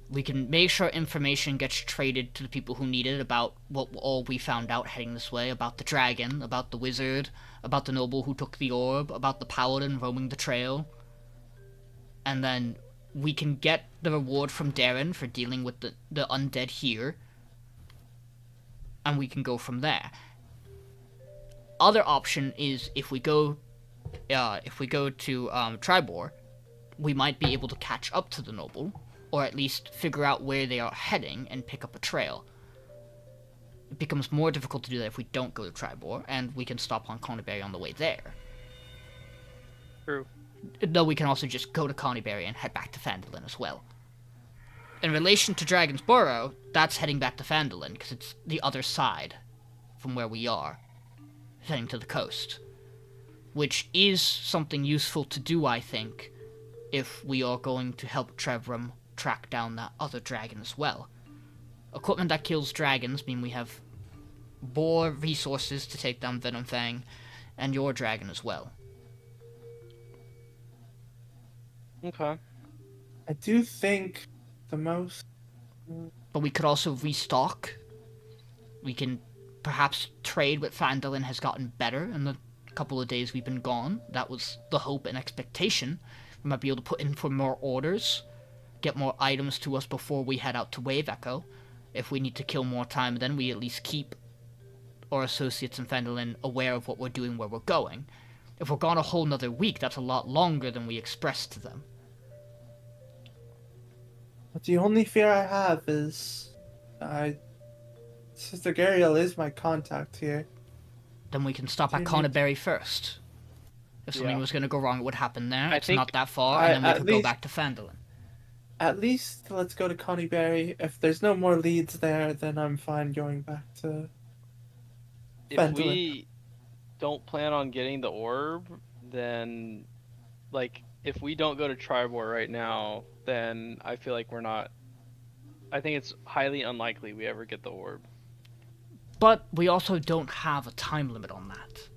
we can make sure information gets traded to the people who need it about what all we found out heading this way, about the dragon, about the wizard, about the noble who took the orb, about the paladin roaming the trail. And then we can get the reward from Darren for dealing with the undead here. And we can go from there. Other option is if we go to Tribor, we might be able to catch up to the noble, or at least figure out where they are heading and pick up a trail. It becomes more difficult to do that if we don't go to Tribor, and we can stop on Connieberry on the way there. True. Though we can also just go to Connieberry and head back to Phandelver as well. In relation to Dragon's Burrow, that's heading back to Phandelver, because it's the other side from where we are, heading to the coast. Which is something useful to do, I think, if we are going to help Trebrum track down that other dragon as well. Equipment that kills dragons mean we have more resources to take down Venomfang and your dragon as well. Okay. I do think the most. But we could also restock. We can perhaps trade what Phandelver has gotten better in the couple of days we've been gone. That was the hope and expectation. We might be able to put in for more orders, get more items to us before we head out to Wave Echo. If we need to kill more time, then we at least keep our associates in Phandelver aware of what we're doing, where we're going. If we're gone a whole nother week, that's a lot longer than we expressed to them. But the only fear I have is, Sister Gariel is my contact here. Then we can stop at Do you need- Connieberry first. If something Yeah. was going to go wrong, it would happen there. I It's think- not that far, I- and then we at could go least- back to Phandelver. At least let's go to Connieberry. If there's no more leads there, then I'm fine going back to. If Phandelver. we don't plan on getting the orb, then like if we don't go to Tribor right now, then I feel like we're not. I think it's highly unlikely we ever get the orb. But we also don't have a time limit on that.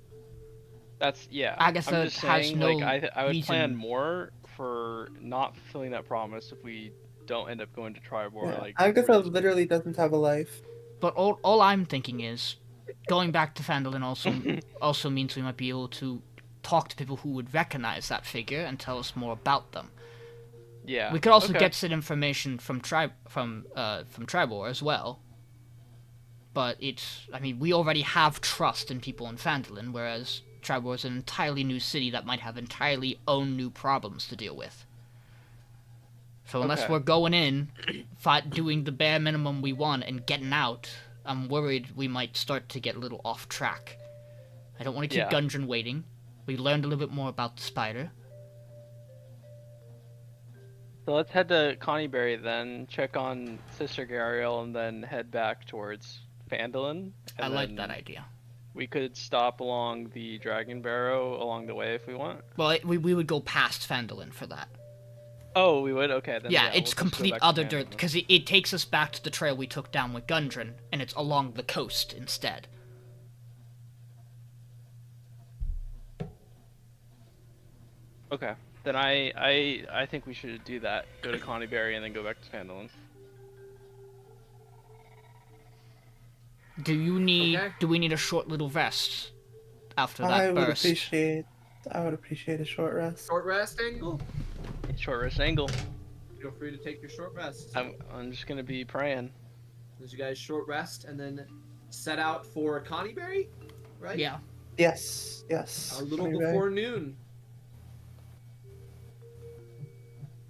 Yeah. Agatha I'm just has saying, no like I would plan reason. more for not fulfilling that promise if we don't end up going to Tribor. Yeah. Like Agatha really. literally doesn't have a life. But all I'm thinking is, going back to Phandelver also means we might be able to talk to people who would recognize that figure and tell us more about them. Yeah. We could also okay. get some information from Tribor as well. But we already have trust in people in Phandelver, whereas Tribor is an entirely new city that might have entirely own new problems to deal with. So unless Okay. we're going in, doing the bare minimum we want, and getting out, I'm worried we might start to get a little off track. I don't want to keep Gundren waiting. We learned a little bit more about the spider. So let's head to Connieberry then, check on Sister Gariel, and then head back towards Phandelver. I like that idea. We could stop along the Dragon Barrow along the way if we want. Well, we would go past Phandelver for that. Oh, we would? Okay, then. Yeah, We'll it's just complete go back to other dirt, Phandelver. because it takes us back to the trail we took down with Gundren, and it's along the coast instead. Okay. Then I think we should do that. Go to Connieberry and then go back to Phandelver. Do we need a short little rest after that I would burst? appreciate a short rest. Short rest angle. Short rest angle. Feel free to take your short rest. I'm just gonna be praying. As you guys short rest and then set out for Connieberry, right? Yeah. Yes. A little Maybe. before noon.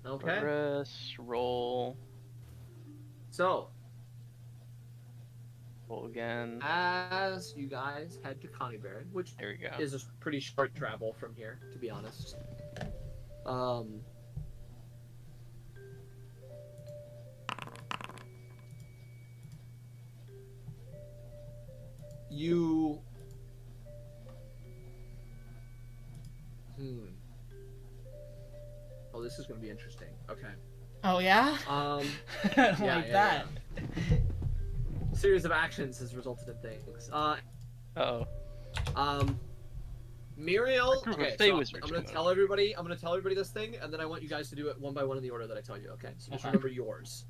Okay. Short rest, roll again. As you guys head to Connieberry, which There we go. is a pretty short travel from here, to be honest. You. Oh, this is going to be interesting. Okay. Oh yeah? Um. I don't yeah, like yeah, that. Series of actions has resulted in things. Uh-oh. Miriel. Proof of Okay, stay so wizards I'm gonna come tell everybody. I'm gonna tell everybody this thing, and then I want you guys to do it one by one in the order that I tell you. Okay. So just Okay. remember yours.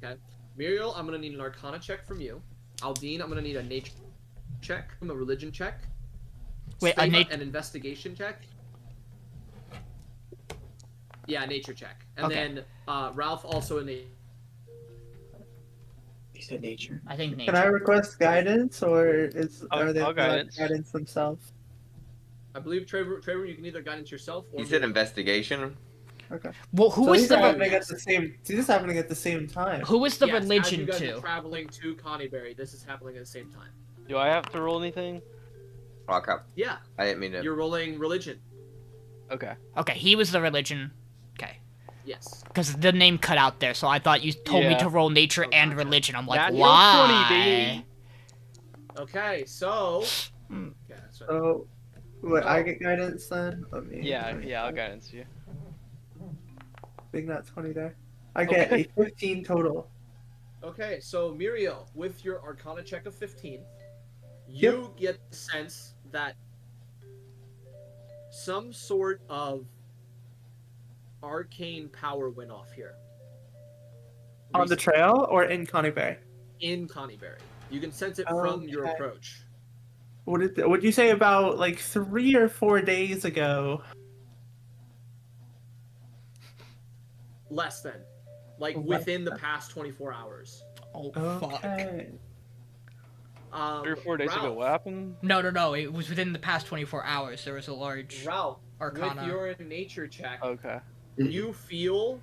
Okay. Miriel, I'm gonna need an Arcana check from you. Aldiyn, I'm gonna need a nature check, a religion check. Wait, Spatha, an investigation check. Yeah, nature check. And Okay. then Ralph also a nature. You said nature. I think nature. Can I request guidance, or are they I'll providing guidance. themselves? I believe Trevor, you can either guidance yourself or. You said investigation. Okay. Well, who So is these the are happening at the same? These are happening at the same time. who is the Yes, as religion you guys to? are traveling to Connieberry, this is happening at the same time. Do I have to roll anything? Rock up. Yeah, I didn't mean to. you're rolling religion. Okay. Okay, he was the religion. Okay. Yes. Because the name cut out there, so I thought you told me Yeah. to roll nature Oh, and gotcha. religion. I'm like, Natural why? 20, baby. Okay, so. Hmm. Yeah, that's right. So, would I get guidance then? Let me. Yeah, I'll guidance you. Big nut 20 there. I get a 15 total. Okay, so Miriel, with your Arcana check of 15, you get the sense that some sort of arcane power went off here. On the trail or in Connieberry? In Connieberry. You can sense it from your Okay. approach. Would you say about like 3 or 4 days ago? Less than. Like Less within the past 24 hours. Oh, fuck. Okay. 3 or 4 days ago, Ralph, what happened? No. It was within the past 24 hours. There was a large Ralph, Arcana. with your nature check, Okay. you feel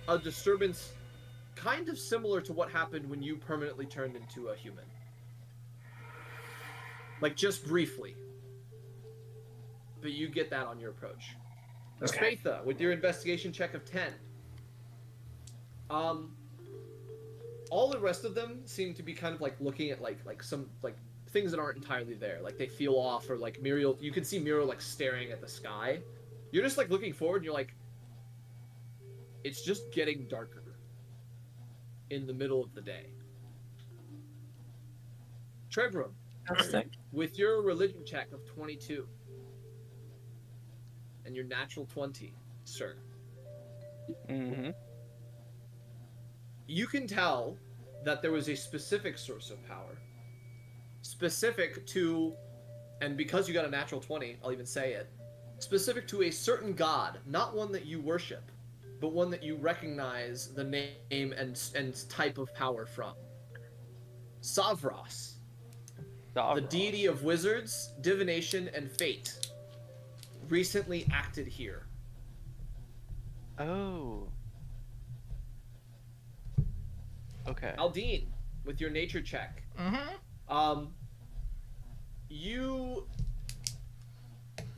a disturbance kind of similar to what happened when you permanently turned into a human. Like, just briefly. But you get that on your approach. Okay. Spatha, with your investigation check of 10. All the rest of them seem to be kind of like looking at like some like things that aren't entirely there. Like they feel off, or like Miriel, you can see Miriel like staring at the sky. You're just like looking forward and you're like, it's just getting darker in the middle of the day. Trebrum, Fantastic. with your religion check of 22, and your natural 20, sir. Mm-hmm. You can tell that there was a specific source of power. Specific to, and because you got a natural 20, I'll even say it, specific to a certain god, not one that you worship, but one that you recognize the name and type of power from. Savras. The deity of wizards, divination, and fate, recently acted here. Oh. Okay. Aldiyn, with your nature check, you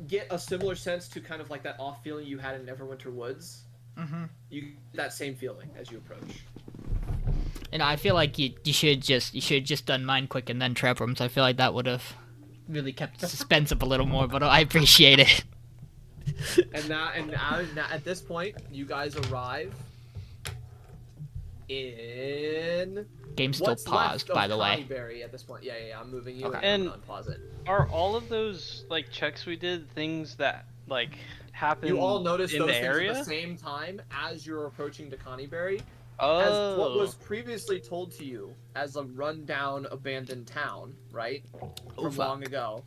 get a similar sense to kind of like that off feeling you had in Neverwinter Woods. You get that same feeling as you approach. And I feel like you should just done Mind Quick and then Trebrum. So I feel like that would have really kept the suspense up a little more. But I appreciate it. And now at this point, you guys arrive in. Game's still paused, by the way. Berry at this point. Yeah, I'm moving you. Okay. And unpause it. Are all of those like checks we did things that like happen? You all notice in those the things area at the same time as you're approaching Berry. Oh. As what was previously told to you as a rundown, abandoned town, right? From long ago.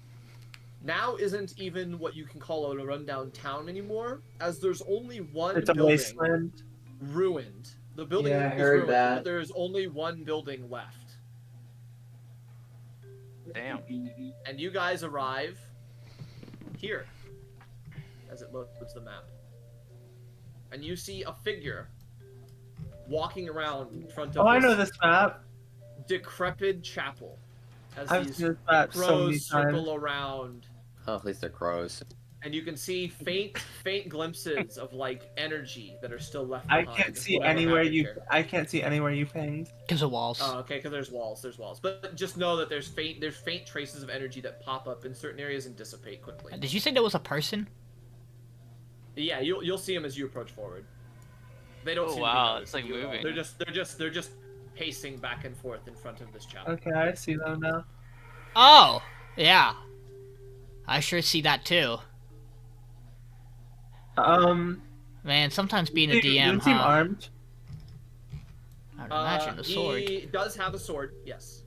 Now isn't even what you can call a rundown town anymore, as there's only one It's a building wasteland. ruined. The building Yeah, I is heard ruined, that. but there's only one building left. Damn. And you guys arrive here, as it loads the map. And you see a figure walking around in front of Oh, I know this map. decrepit chapel. As I've these seen this map so many crows circle times. around. Oh, at least they're crows. And you can see faint glimpses of like energy that are still left I behind. can't see whatever anywhere happened you. here. I can't see anywhere you pinged. Because of walls. Oh, okay, because there's walls. But just know that there's faint traces of energy that pop up in certain areas and dissipate quickly. Did you say there was a person? Yeah, you'll see them as you approach forward. They don't. Oh, seem to wow, be it's, like, noticing you at all. moving. They're just pacing back and forth in front of this chapel. Okay, I see them now. Oh, yeah. I sure see that too. Man, sometimes being a You DM, seem huh? armed. I'd imagine a sword. He does have a sword. Yes.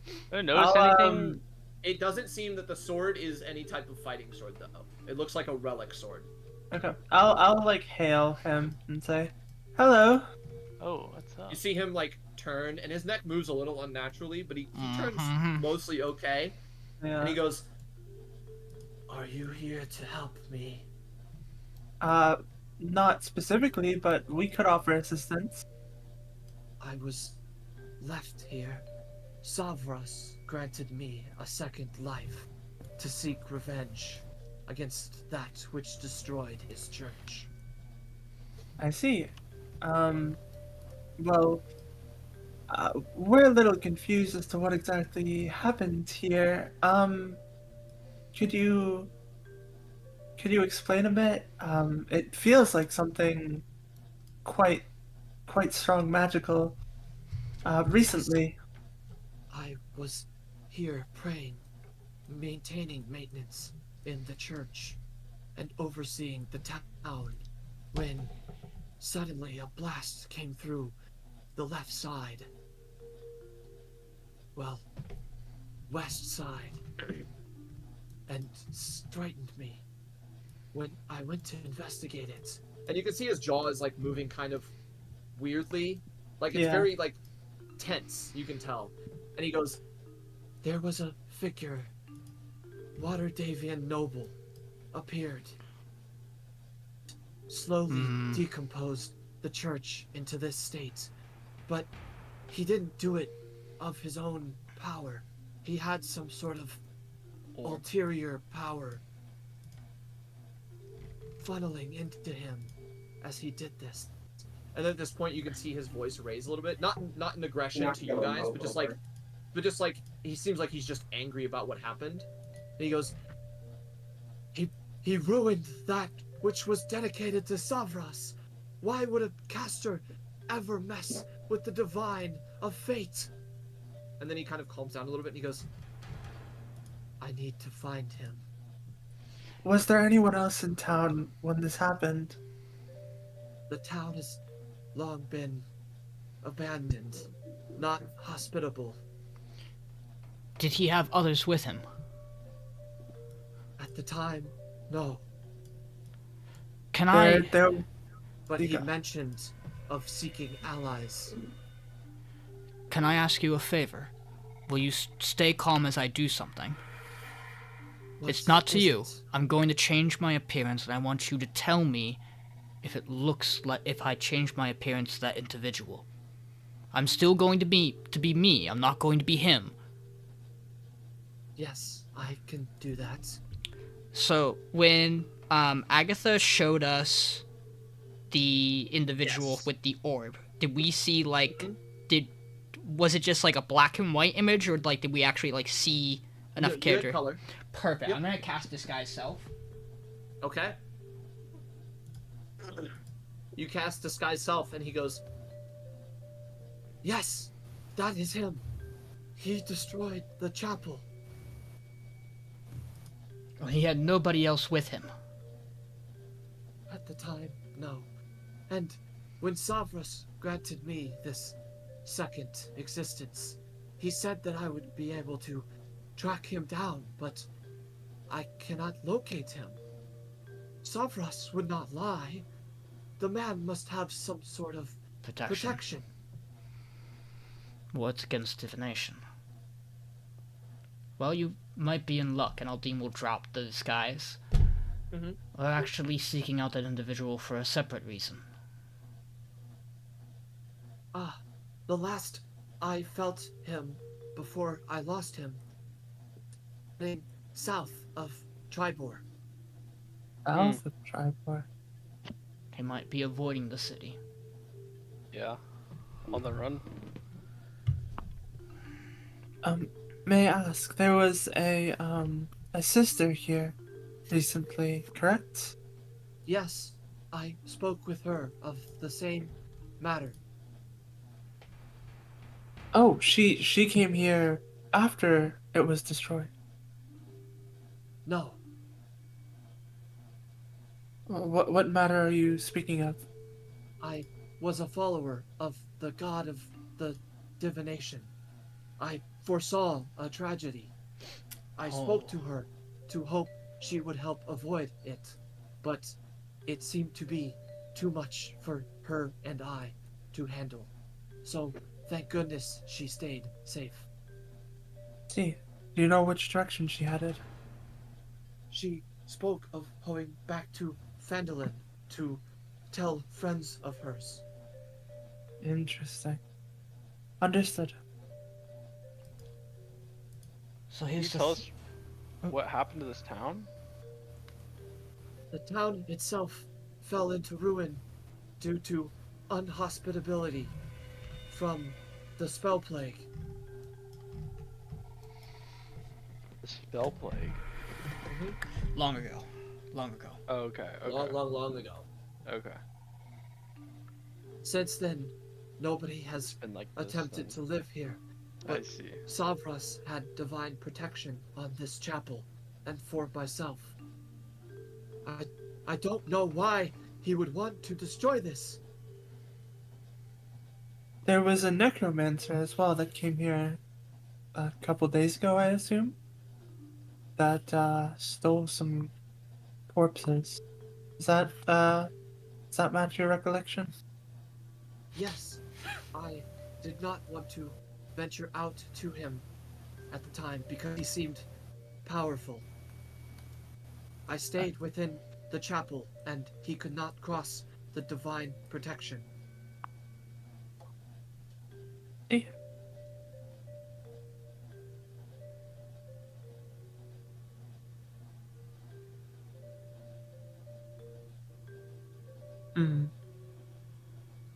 I don't notice I'll, anything. It doesn't seem that the sword is any type of fighting sword, though. It looks like a relic sword. Okay, I'll like hail him and say, "Hello." Oh, what's up? You see him like turn, and his neck moves a little unnaturally, but he turns Mhm. mostly okay. Yeah. And he goes, "Are you here to help me?" Not specifically, but we could offer assistance. I was left here. Savras granted me a second life to seek revenge against that which destroyed his church. I see. Well, we're a little confused as to what exactly happened here. Could you explain a bit? It feels like something quite strong magical. Recently. I was here praying, maintaining maintenance in the church, and overseeing the town when suddenly a blast came through the left side. Well, west side. And frightened me. When I went to investigate it. And you can see his jaw is like moving kind of weirdly, like it's Yeah. very like tense. You can tell. And he goes, There was a figure, Waterdavian noble, appeared. Slowly decomposed the church into this state. But he didn't do it of his own power. He had some sort of ulterior power funneling into him as he did this. and at this point you can see his voice raise a little bit, not in aggression Not to you going guys, but just like he seems like he's just angry about what happened. And he goes, He ruined that which was dedicated to Savras. Why would a caster ever mess with the divine of fate? and then he kind of calms down a little bit and he goes, I need to find him. Was there anyone else in town when this happened? The town has long been abandoned, not hospitable. Did he have others with him? At the time, no. Can I... But he mentioned of seeking allies. Can I ask you a favor? Will you stay calm as I do something? It's not to you. I'm going to change my appearance, and I want you to tell me if it looks like if I change my appearance to that individual. I'm still going to be me. I'm not going to be him. Yes, I can do that. So when Agatha showed us the individual with the orb, did we see like was it just like a black and white image, or like did we actually like see enough character? Color. Perfect. Yep. I'm gonna cast Disguise Self. Okay. You cast Disguise Self, and he goes, "Yes, that is him. He destroyed the chapel." Well, he had nobody else with him. At the time, no. And when Savras granted me this second existence, he said that I would be able to track him down, but I cannot locate him. Savras would not lie. The man must have some sort of protection. What's against divination? Well, you might be in luck, and Aldiyn will drop the disguise. We're actually seeking out that individual for a separate reason. Ah, the last I felt him before I lost him, south of Tribor. South of Tribor. He might be avoiding the city. Yeah. On the run. May I ask, there was a sister here recently, correct? Yes, I spoke with her of the same matter. Oh, she came here after it was destroyed. No, What matter are you speaking of? I was a follower of the god of the divination. I foresaw a tragedy. I spoke to her to hope she would help avoid it, but it seemed to be too much for her and I to handle. So, thank goodness she stayed safe. See, do you know which direction she headed? She spoke of going back to Phandelver to tell friends of hers. Interesting. Understood. So Can you here's tell us what happened to this town? The town itself fell into ruin due to unhospitability from the spell plague. The spell plague. long ago. Oh, okay. Long ago. Okay. Since then, nobody has Been like this, attempted then. to live here. I But see. Savras had divine protection on this chapel and for myself. I don't know why he would want to destroy this. There was a necromancer as well that came here a couple days ago, I assume, that stole some corpses. Does that match your recollection? Yes, I did not want to venture out to him at the time because he seemed powerful. I stayed within the chapel and he could not cross the divine protection. Eh.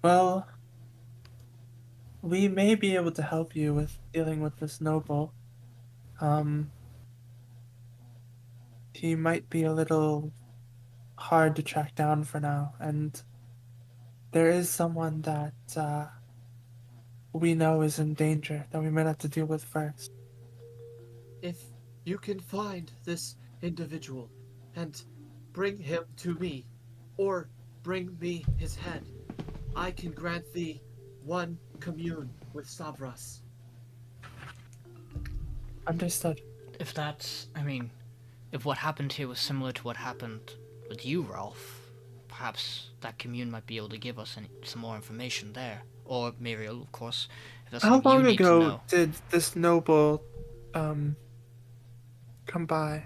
Well, we may be able to help you with dealing with this noble. He might be a little hard to track down for now, and there is someone that we know is in danger that we might have to deal with first. If you can find this individual, and bring him to me, or bring me his head. I can grant thee one commune with Savras. Understood. If that's, I mean, if what happened here was similar to what happened with you, Ralph, perhaps that commune might be able to give us some more information there. Or Miriel, of course. If that's How something long you need to ago know. did this noble come by?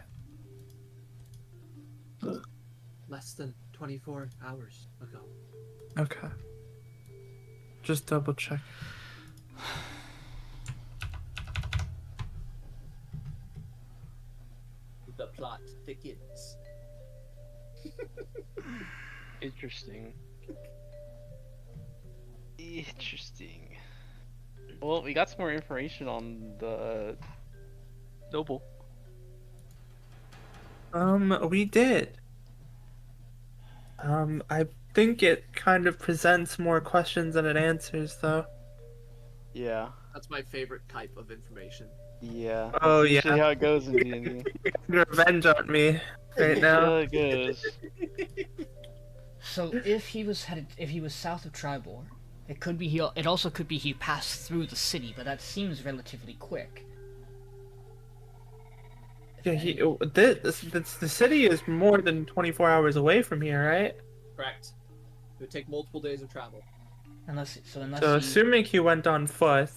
Less than 24 hours ago. Okay. Just double check. The plot thickens. Interesting. Interesting. Well, we got some more information on the noble. We did. I think it kind of presents more questions than it answers, though. Yeah. That's my favorite type of information. Yeah. Oh, That's usually yeah. how it goes in D&D. You got revenge on me right now. Yeah, it goes. So if he was south of Tribor, it also could be he passed through the city, but that seems relatively quick. Yeah, the city is more than 24 hours away from here, right? Correct. It would take multiple days of travel. Unless So he, assuming he went on foot,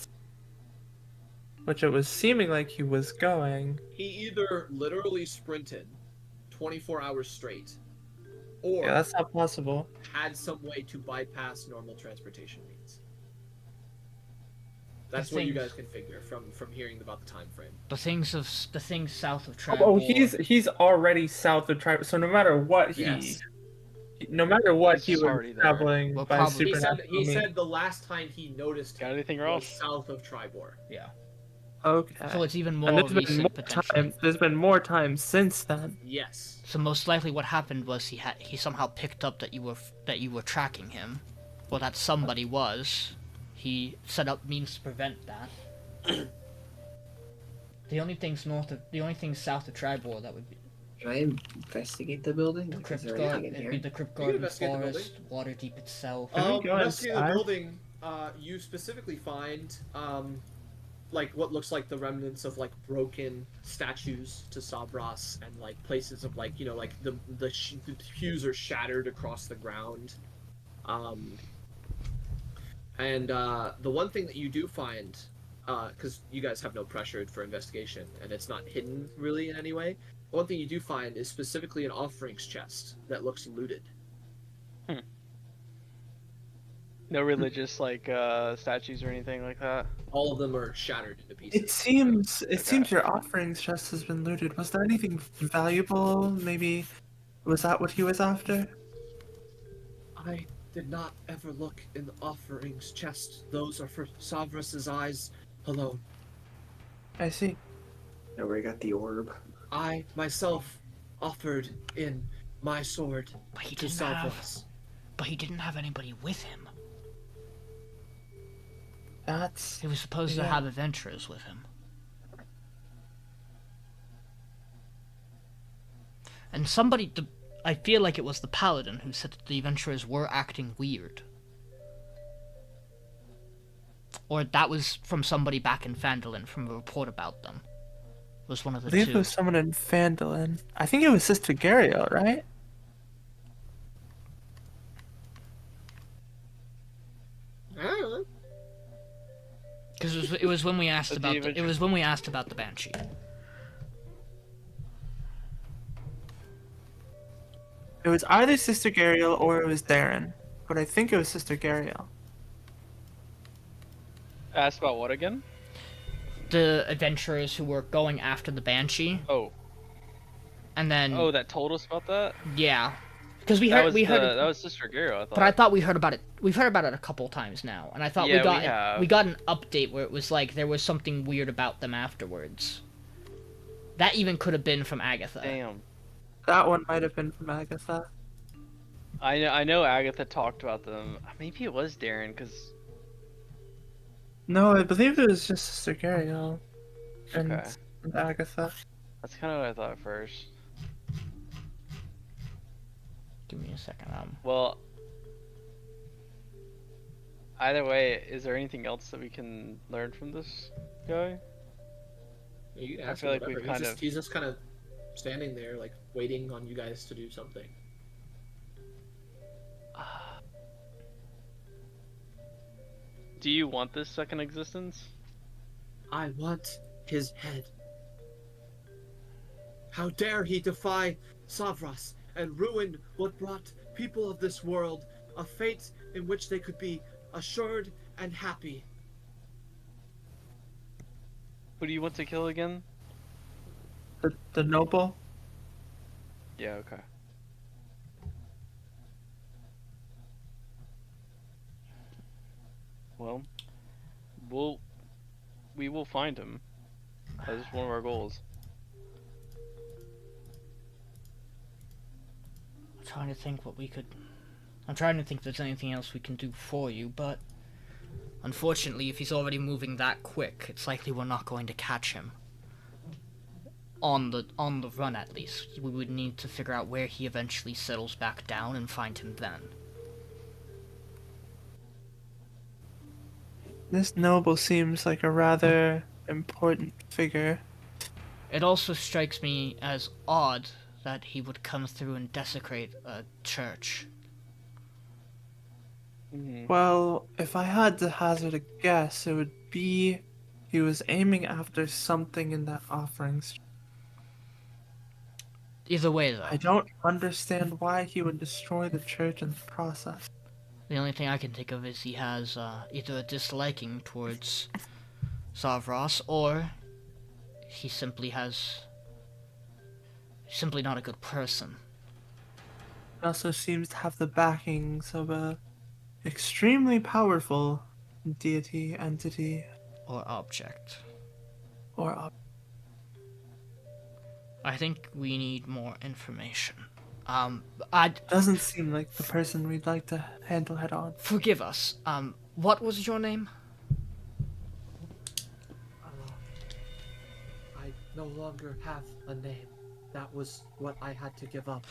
which it was seeming like he was going. He either literally sprinted 24 hours straight, or Yeah, that's not possible. had some way to bypass normal transportation means. That's The what you things- guys can figure from hearing about the time frame. the things south of Tribor. Oh, he's already south of Tribor, so no matter what he He's was already there. traveling Well, by probably- supernatural He means. said the last time he noticed Got anything was else? south of Tribor. Yeah. Okay. So it's even more And there's been recent more potentially. time. There's been more time since then. Yes. So most likely what happened was he somehow picked up that you were tracking him, or that somebody was. He set up means to prevent that. The only things south of Tribor that would be Can I investigate the building? the Is Crypt there Guard, anything in it'd be here? the Crypt You can Garden investigate the Forest, Waterdeep itself. Can we go Investigating the inside? building, you specifically find like what looks like the remnants of like broken statues to Sabras, and like places of like like the pews are shattered across the ground. And the one thing that you do find, because you guys have no pressure for investigation and it's not hidden really in any way, one thing you do find is specifically an offerings chest that looks looted. No religious statues or anything like that. All of them are shattered into pieces. It seems your offerings chest has been looted. Was there anything valuable? Maybe was that what he was after? I did not ever look in the offerings chest. Those are for Savras's eyes alone. I see. Know where you got the orb? I myself offered in my sword But he to didn't have. Savras. But he didn't have anybody with him. That's He was supposed to Yeah. have adventurers with him. And I feel like it was the paladin who said that the adventurers were acting weird. Or that was from somebody back in Phandelver from a report about them. Was one of I the believe two. it was someone in Phandelver. I think it was Sister Gariel, right? Because it was when we asked But about the it was when we asked about the banshee. It was either Sister Gariel or it was Darren, but I think it was Sister Gariel. Asked about what again? The adventurers who were going after the banshee, Oh. and then Oh, that told us about that? yeah, because we That heard was that was Sister Gero, I thought. But I thought we heard about it. We've heard about it a couple times now, and I thought Yeah, we have. we got an update where it was like there was something weird about them afterwards. That even could have been from Agatha. Damn. That one might have been from Agatha. I know Agatha talked about them. Maybe it was Darren, because No, I believe it was just Sister Gariel and Okay. Agatha. that's kind of what I thought at first. Give me a second. Well, either way, is there anything else that we can learn from this guy? You can I ask feel him like we've whatever. kind of- He's just kind of standing there, like waiting on you guys to do something. Do you want this second existence? I want his head. How dare he defy Savras and ruin what brought people of this world a fate in which they could be assured and happy. Who do you want to kill again? The noble. Yeah, okay. Well, we will find him. That's one of our goals. I'm trying to think what we could. I'm trying to think if there's anything else we can do for you, but unfortunately, if he's already moving that quick, it's likely we're not going to catch him. On the run, at least. We would need to figure out where he eventually settles back down and find him then. This noble seems like a rather important figure. It also strikes me as odd that he would come through and desecrate a church. Well, if I had to hazard a guess, it would be he was aiming after something in that offerings. Either way, though, I don't understand why he would destroy the church in the process. the only thing I can think of is he has either a disliking towards Savras, or he simply not a good person. He also seems to have the backings of a extremely powerful deity, entity, Or object. or I think we need more information. doesn't seem like the person we'd like to handle head on. Forgive us. What was your name? I no longer have a name. That was what I had to give up.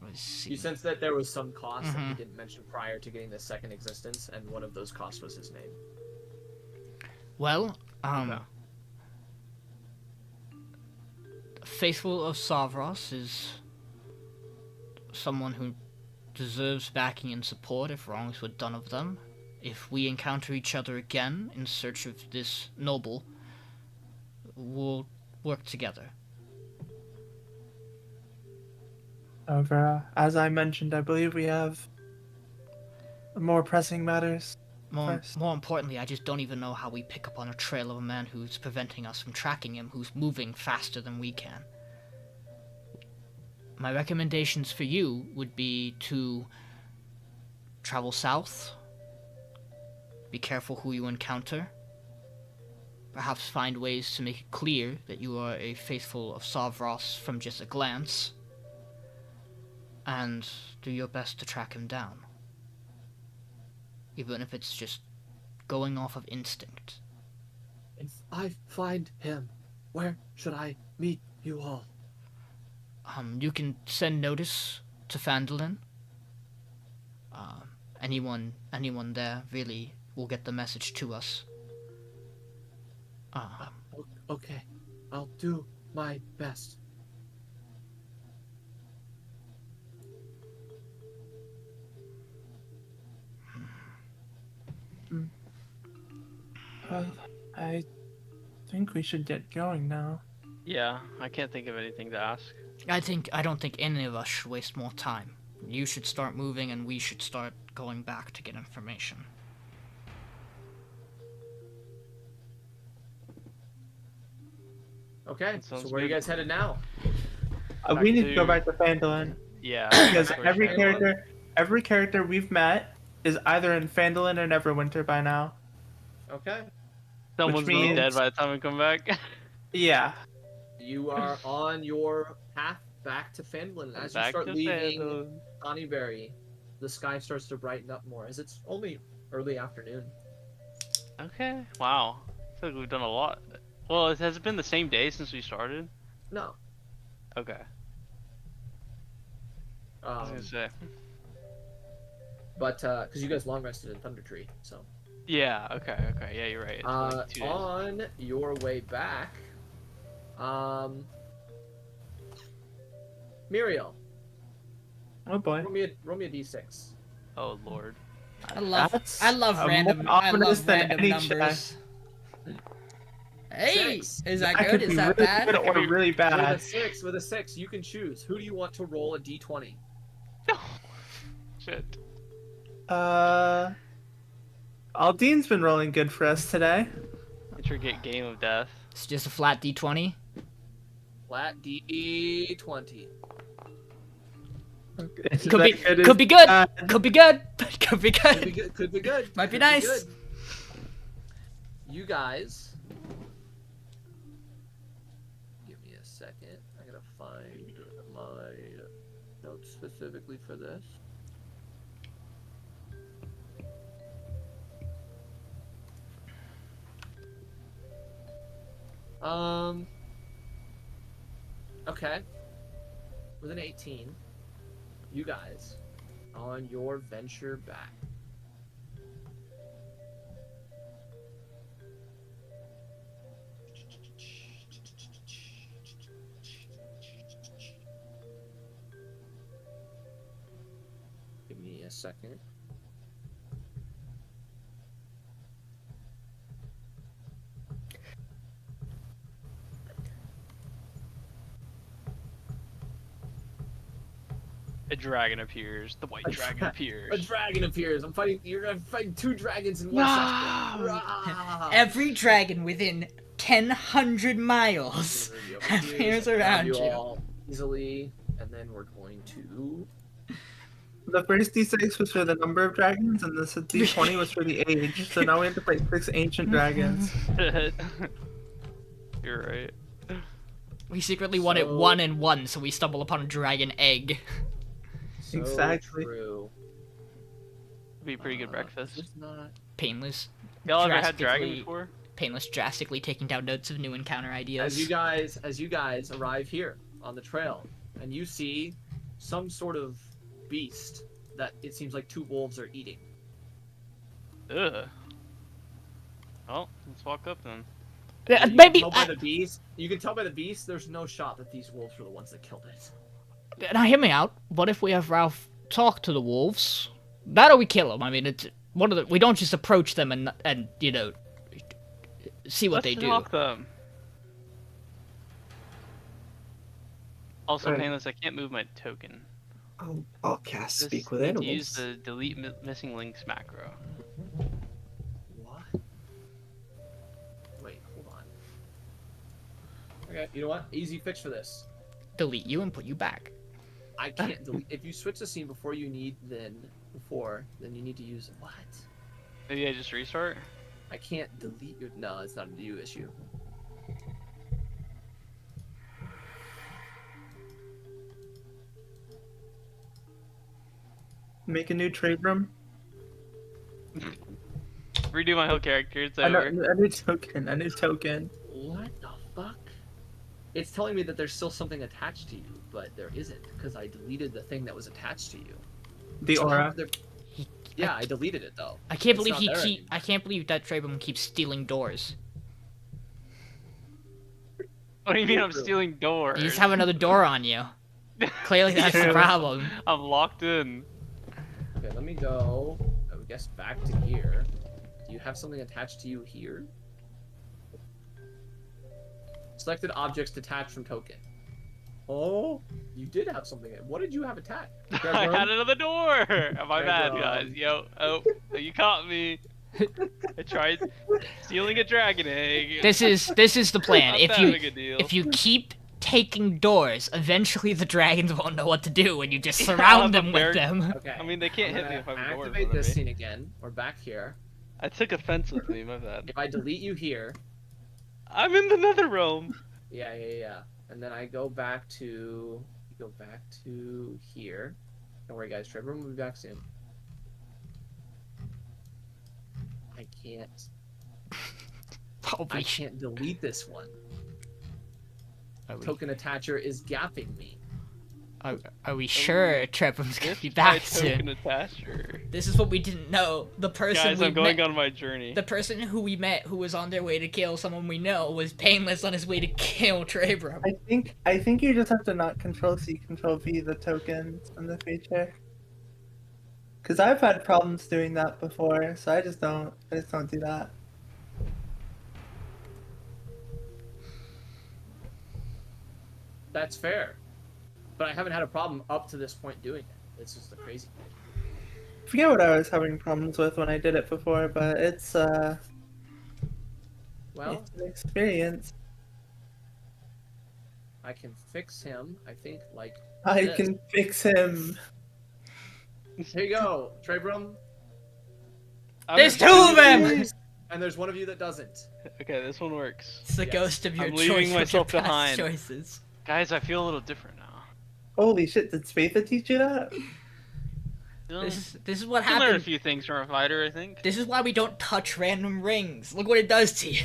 Let's see. You sense that there was some cost that he didn't mention prior to getting the second existence, and one of those costs was his name. Well, Faithful of Savras is someone who deserves backing and support if wrongs were done of them. If we encounter each other again in search of this noble, we'll work together. However, as I mentioned, I believe we have more pressing matters. More importantly, I just don't even know how we pick up on a trail of a man who's preventing us from tracking him, who's moving faster than we can. My recommendations for you would be to travel south, be careful who you encounter, perhaps find ways to make it clear that you are a faithful of Savras from just a glance, and do your best to track him down. Even if it's just going off of instinct. If I find him, where should I meet you all? You can send notice to Phandelver. Anyone there really will get the message to us. Okay, I'll do my best. I think we should get going now. Yeah, I can't think of anything to ask. I don't think any of us should waste more time. You should start moving and we should start going back to get information. Okay, That so sounds where are you good. guys headed now? We need to go to- back to Phandelver Yeah. because that's where every it's- every character we've met is either in Phandelver or Neverwinter by now. Okay. Someone's gonna be means- dead by the time we come back. Yeah. You are on your path back to Finland. As you Back start to leaving Phandelver. Honeyberry, the sky starts to brighten up more as it's only early afternoon. Okay. Wow. I feel like we've done a lot Well, has it been the same day since we started? No. Okay. I was gonna say. But because you guys long rested in Thunder Tree, so. Yeah. Okay. Okay. Yeah, you're right. It's been like 2 days. On your way back, Miriel, Oh boy. roll me a d6. Oh lord. I love That's random. more I ominous love than random any numbers. Hey, 6. is that I good? could Is be that really bad? good or really bad. With a 6, you can choose. Who do you want to roll a d20? Shit. Aldyn's been rolling good for us today. Intricate game of death. It's just a flat D20. Flat d20. Could be good. Could be good. Could be good. Could be good. Could be good. Might be Could nice. good. You guys, give me a second. I gotta find my notes specifically for this. Okay. With an 18, you guys, on your venture back. Give me a second. A dragon appears. The white dragon appears. A dragon appears. You're gonna fight 2 dragons in one No! session. Rah! Every dragon within 1,000 miles appears around you you. all easily, and then we're going to. The first D6 was for the number of dragons, and this D20 was for the age. So now we have to fight 6 ancient dragons. You're right. We secretly wanted 1 and 1, so we stumble upon a dragon egg. So Exactly. True. Be a pretty good breakfast. It's not. Painless. Y'all ever had dragon drastically- before? Painless drastically taking down notes of new encounter ideas. As you guys arrive here on the trail, and you see some sort of beast that it seems like 2 wolves are eating. Ugh. Well, let's walk up then. You Maybe. can tell by the beast. You can tell by the beast. There's no shot that these wolves were the ones that killed it. Now hear me out. What if we have Ralph talk to the wolves? That or we kill them. I mean, it's one of the. We don't just approach them and you know, see what Let's they do. talk them. Also, Right. Painless, I can't move my token. I'll cast Just Speak with need to Animals. Use the delete missing links macro. What? Wait, hold on. Okay, you know what? Easy fix for this. Delete you and put you back. I can't delete. If you switch the scene before you need, then you need to use what? Maybe I just restart? I can't delete your. No, it's not a you issue. Make a new Trebrum. Redo my whole character, it's A over. new token. A new token. What the fuck? It's telling me that there's still something attached to you, but there isn't because I deleted the thing that was attached to you. The aura. Yeah, I deleted it though. I can't It's believe not he there keep. anymore. I can't believe that Trebrum keeps stealing doors. What do you mean I'm stealing doors? You just have another door on you. Clearly, that's the problem. I'm locked in. Okay, let me go. I would guess back to here. Do you have something attached to you here? Selected objects detached from token. Oh, you did have something. What did you have attached? I had another door! My bad, Trebrum. guys. Yo, oh, you caught me. I tried stealing a dragon egg. This is the plan. Not If that you big a deal. if you keep taking doors, eventually the dragons won't know what to do, and you just surround them with them. Okay. I mean, they can't I'm hit me if I gonna have a door in activate front of this me. scene again. We're back here. I took offense with me, my bad. If I delete you here, I'm in the nether realm. yeah. And then I go back to here. Don't worry, guys. Trebrum will be back soon. I can't. I can't delete this one. Token attacher is gapping me. Are we sure Trebrum's gonna It's be my back token soon? attacher. This is what we didn't know. The person Guys, we I'm going met, on my journey. the person who we met, who was on their way to kill someone we know, was Payneless on his way to kill Trebrum. I think you just have to not Control C, Control V the tokens in the feature. Cause I've had problems doing that before, so I just don't do that. That's fair. But I haven't had a problem up to this point doing it. It's just a crazy thing. I forget what I was having problems with when I did it before, but it's Well, it's an experience. I can fix him, I think, like I this. can fix him. Here you go, Trebrum. There's two of them! And there's one of you that doesn't. Okay, this one works. It's the Yes. ghost of your I'm leaving choice, myself of your past behind. choices. Guys, I feel a little different now. Holy shit, did Spatha teach you that? This is what I learned a happens. few things from a fighter, I think. This is why we don't touch random rings. Look what it does to you.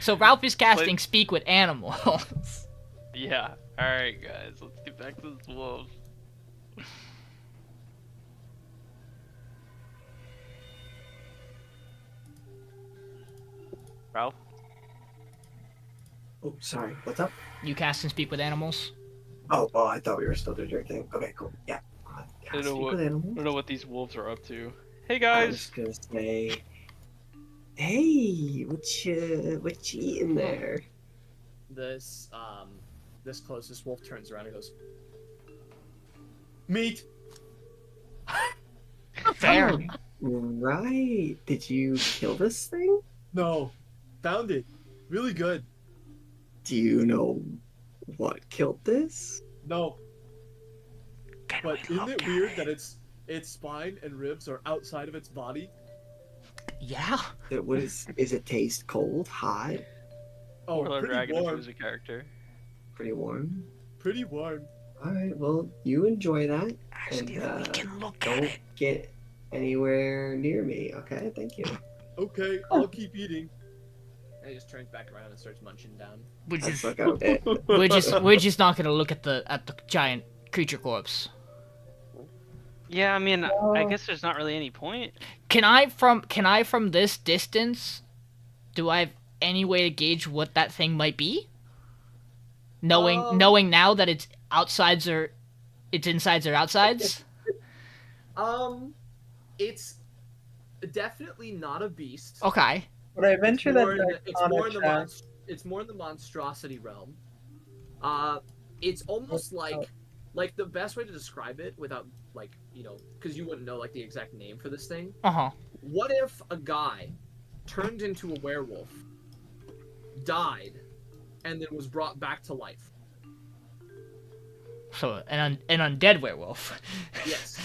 So Ralph is casting Speak with Animals. Yeah. Alright, guys, let's get back to this wolf. Ralph? Oh, sorry. What's up? You cast and Speak with Animals? Oh, I thought we were still doing your thing. Okay, cool. Yeah. I Speak don't know with animals. I don't know what these wolves are up to. Hey I guys! was gonna say, hey, what you eating there? This closest wolf turns around and goes, meat. Fair. Right. Did you kill this thing? No, found it. Really good. Do you know what killed this? No. But isn't it weird that its spine and ribs are outside of its body? Yeah. Is it taste cold, hot, Oh, Warlord pretty Dragon warm. is a character. pretty warm? Pretty warm. All right. Well, you enjoy that. Actually, and, we can look at don't it. get anywhere near me. Okay. Thank you. Okay, I'll keep eating. And he just turns back around and starts munching down. We're That's just, like okay. we're just not gonna look at the giant creature corpse. Yeah, I mean, I guess there's not really any point. Can I from this distance, do I have any way to gauge what that thing might be? Knowing now that its outsides are, its insides are outsides. It's definitely not a beast. Okay. But I venture It's more that in the- it's more in the check. it's more in the monstrosity realm. It's almost like the best way to describe it without because you wouldn't know like the exact name for this thing. Uh-huh. What if a guy turned into a werewolf, died, and then was brought back to life? So an undead werewolf. Yes.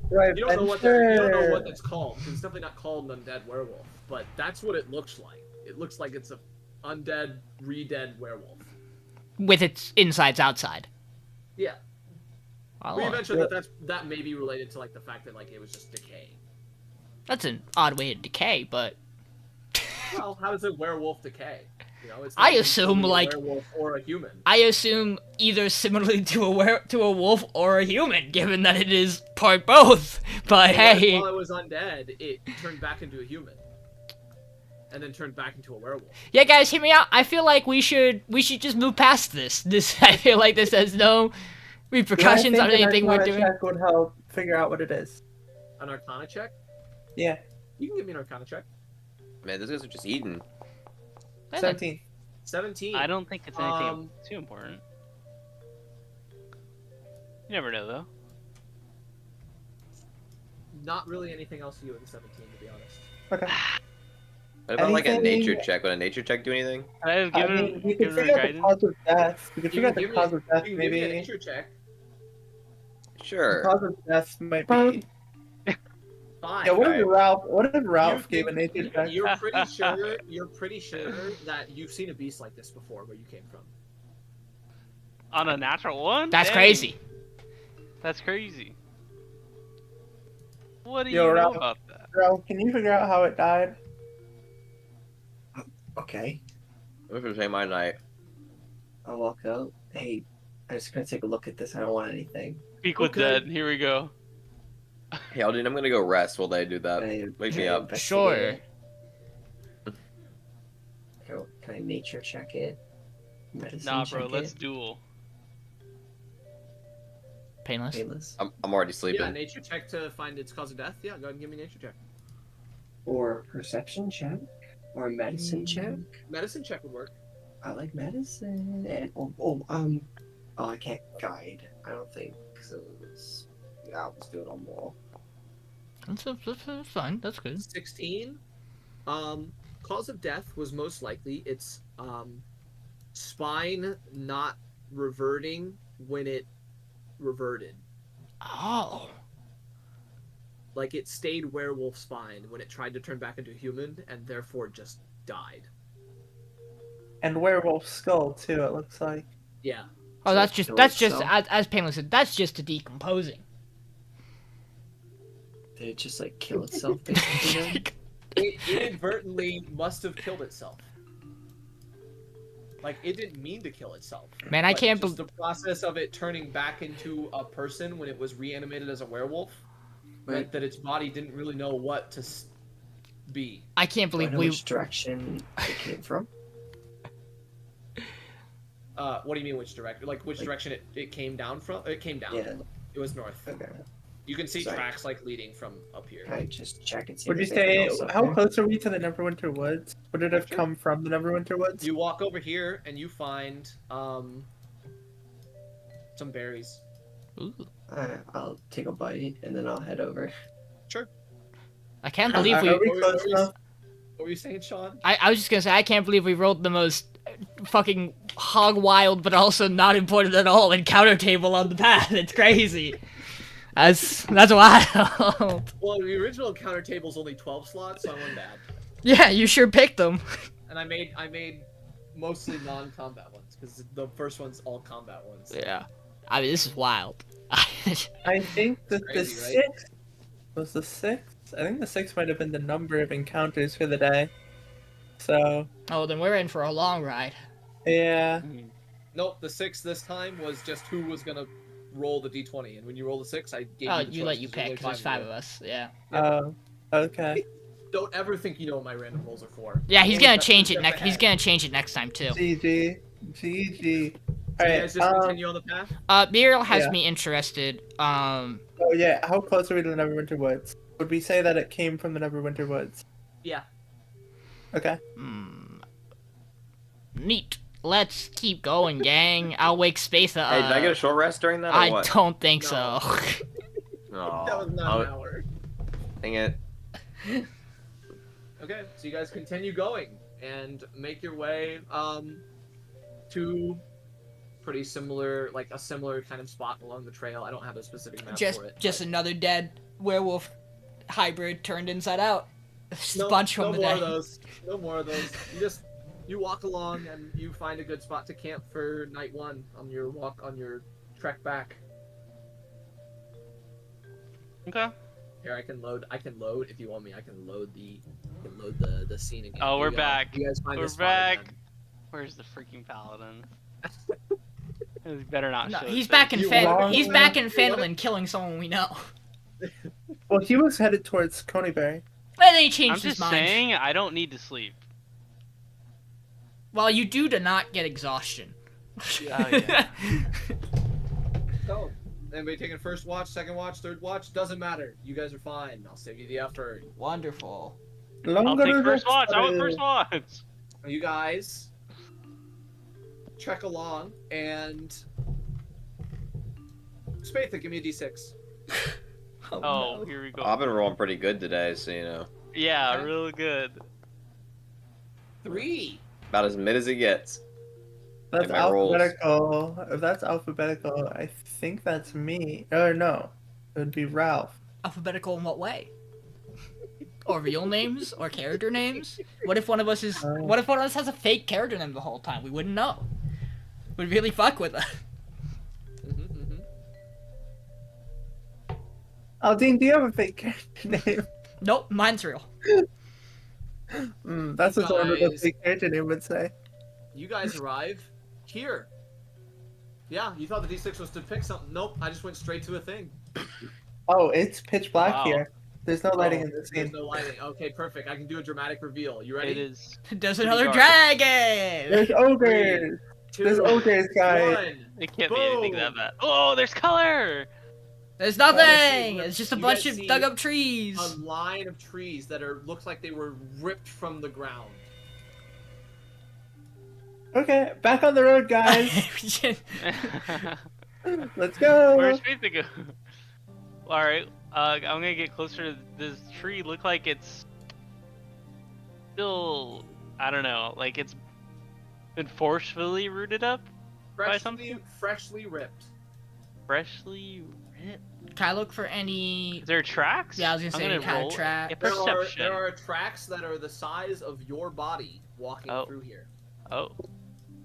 Do I You don't know what that's called. 'Cause it's definitely not called an undead werewolf, but that's what it looks like. It looks like it's a undead, re-dead werewolf. With its insides outside. Yeah. Oh, We venture that may be related to like the fact that like it was just decaying. that's an odd way to decay, but Well, how does a werewolf decay? You know, it's I not assume, necessarily like- a werewolf or a human. I assume either similarly to a wolf or a human, given that it is part both. But hey, While it was undead, it turned back into a human, and then turned back into a werewolf. yeah, guys, hear me out. I feel like we should just move past this. I feel like this has no repercussions on anything we're doing. Check would help figure out what it is. An Arcana check? Yeah, You can give me an Arcana check. Man, those guys are just eating. 17. 17. I don't think it's anything Um, too important. You never know, though. Not really anything else to do with the 17, to be honest. Okay. What about like a Anything- nature check? Would a nature check do anything? Could I have I given, mean, we could given her figure out the guidance? cause of death. We could You figure out can the give cause me- of death, You can give me a maybe. nature check. Sure. The cause of death might be. Fine. Yeah, what if Alright. Ralph gave a nature check? You're pretty sure that you've seen a beast like this before where you came from. On a natural one? That's Dang. crazy. That's crazy. What do Yo, you know Ralph. about that? Bro, can you figure out how it died? Okay. This was my night. I'll walk out. Hey, I'm just gonna take a look at this. I don't want anything. Speak with Okay. dead. Here we go. Hey, Aldiyn, I'm gonna go rest while they do that. Wake me up. Sure. Can I nature check it? Medicine Nah, bro. check Let's it? duel. Painless. Painless. I'm already sleeping. Yeah, nature check to find its cause of death. Yeah, go ahead and give me a nature check. Or perception check? Or medicine check? Medicine check would work. I like medicine. And I can't guide. I don't think so. Yeah, I'll just do it on wall. That's fine. That's good. 16. Cause of death was most likely its spine not reverting when it reverted. Oh. Like it stayed werewolf spine when it tried to turn back into human and therefore just died. And werewolf skull too. It looks like. Yeah. Oh, So that's it just killed that's just itself? as Painless said. That's just a decomposing. Did it just like kill itself basically? then? It inadvertently must have killed itself. Like it didn't mean to kill itself. Man, I But can't just the process of it turning back into a person when it was reanimated as a werewolf meant Right. that its body didn't really know what to be. I can't Do I believe know we. which direction it came from? What do you mean which direction? Like which Like- direction it came down from? It came down. Yeah. It was north. Okay. You can see Sorry. tracks like leading from up here. Can I just check and see? Would you if there's anything say else up how there? close are we to the Neverwinter Woods? Would it have Sure. come from the Neverwinter Woods? You walk over here and you find some berries. Ooh. I'll take a bite and then I'll head over. I can't believe Are we. we close enough? What were you saying, Sean? I was just gonna say I can't believe we rolled the most fucking hog wild, but also not important at all encounter table on the path. It's crazy. That's wild. Well, the original encounter table's only 12 slots, so I won bad. Yeah, you sure picked them. And I made mostly non-combat ones because the first one's all combat ones. Yeah. I mean, this is wild. I think that the Crazy, right? sixth was the sixth. I think the sixth might have been the number of encounters for the day. So Oh, then we're in for a long ride. yeah, Nope, the 6 this time was just who was gonna roll the d20, and when you roll the 6, I gave Oh, you the you choice, let you 'cause there's pick only because there's 5 of of us. Yeah. okay. Don't ever think you know what my random rolls are for. Yeah, he's Only gonna that change it step next. He's ahead. gonna change it next time too. GG, GG. So All you guys just right. continue on the path. Miriel has Yeah. me interested. Oh yeah, how close are we to the Neverwinter Woods? Would we say that it came from the Neverwinter Woods? Yeah. Okay. Neat. Let's keep going, gang. I'll wake Spatha. Hey, did I get a short rest during that or I what? don't think No. so. Aw. That was not an hour. Dang it. Okay, so you guys continue going and make your way to pretty similar, like a similar kind of spot along the trail. I don't have a specific map just for it. just another dead werewolf hybrid turned inside out. Just No, a bunch no from the more day. of those. No more of those. You walk along and you find a good spot to camp for night 1 on your trek back. Okay. Here I can load if you want me. I can load the scene again. Oh, Here we're you go. back. You guys find We're the spot back. again. Where's the freaking paladin? He better not No, show he's his back face. in You Fan. want- He's back in you want Phandelver killing someone we know. Well, he was headed towards Coneyberry. And then he I'm changed his just mind. saying, I don't need to sleep. Well, you do to not get exhaustion. Oh, yeah. So, anybody taking first watch, second watch, third watch? Doesn't matter. You guys are fine. I'll save you the effort. Wonderful. I'll take first watch. I want first watch. You guys trek along and Spatha, give me a d6. Oh, here we go. I've been rolling pretty good today, so you know. Yeah, Okay. real good. 3. About as mid as it gets. That's my rolls. alphabetical. If that's alphabetical, I think that's me. Or no, it would be Ralph. Alphabetical in what way? Or real names? Or character names? What if one of us is? What if one of us has a fake character name the whole time? We wouldn't know. Would really fuck with us. Aldiyn, do you have a fake character name? Nope, mine's real. That's You what someone with a guys- fake character name would say. You guys arrive here. Yeah, you thought the D6 was to pick something. Nope, I just went straight to a thing. Oh, it's pitch black Wow. here. There's no lighting Oh, in this There's game. no lighting. Okay, perfect. I can do a dramatic reveal. You ready? It is. There's Pretty another dark. dragon! There's ogres. Two, There's ogres, guys. one. It can't be anything that Boom. bad. Oh, there's color. There's nothing! Oh, It's just a you bunch guys of see dug up trees. A line of trees that looks like they were ripped from the ground. Okay, back on the road, guys. Let's go. Where's Faith to go? All right. I'm gonna get closer to this tree. Look like it's still. I don't know. Like it's been forcefully rooted up by something. Freshly ripped. Freshly ripped. Can I look for any... Is there tracks? Yeah, I was gonna say I'm any kind roll of track. a There perception. are tracks that are the size of your body walking Oh. through here. Oh,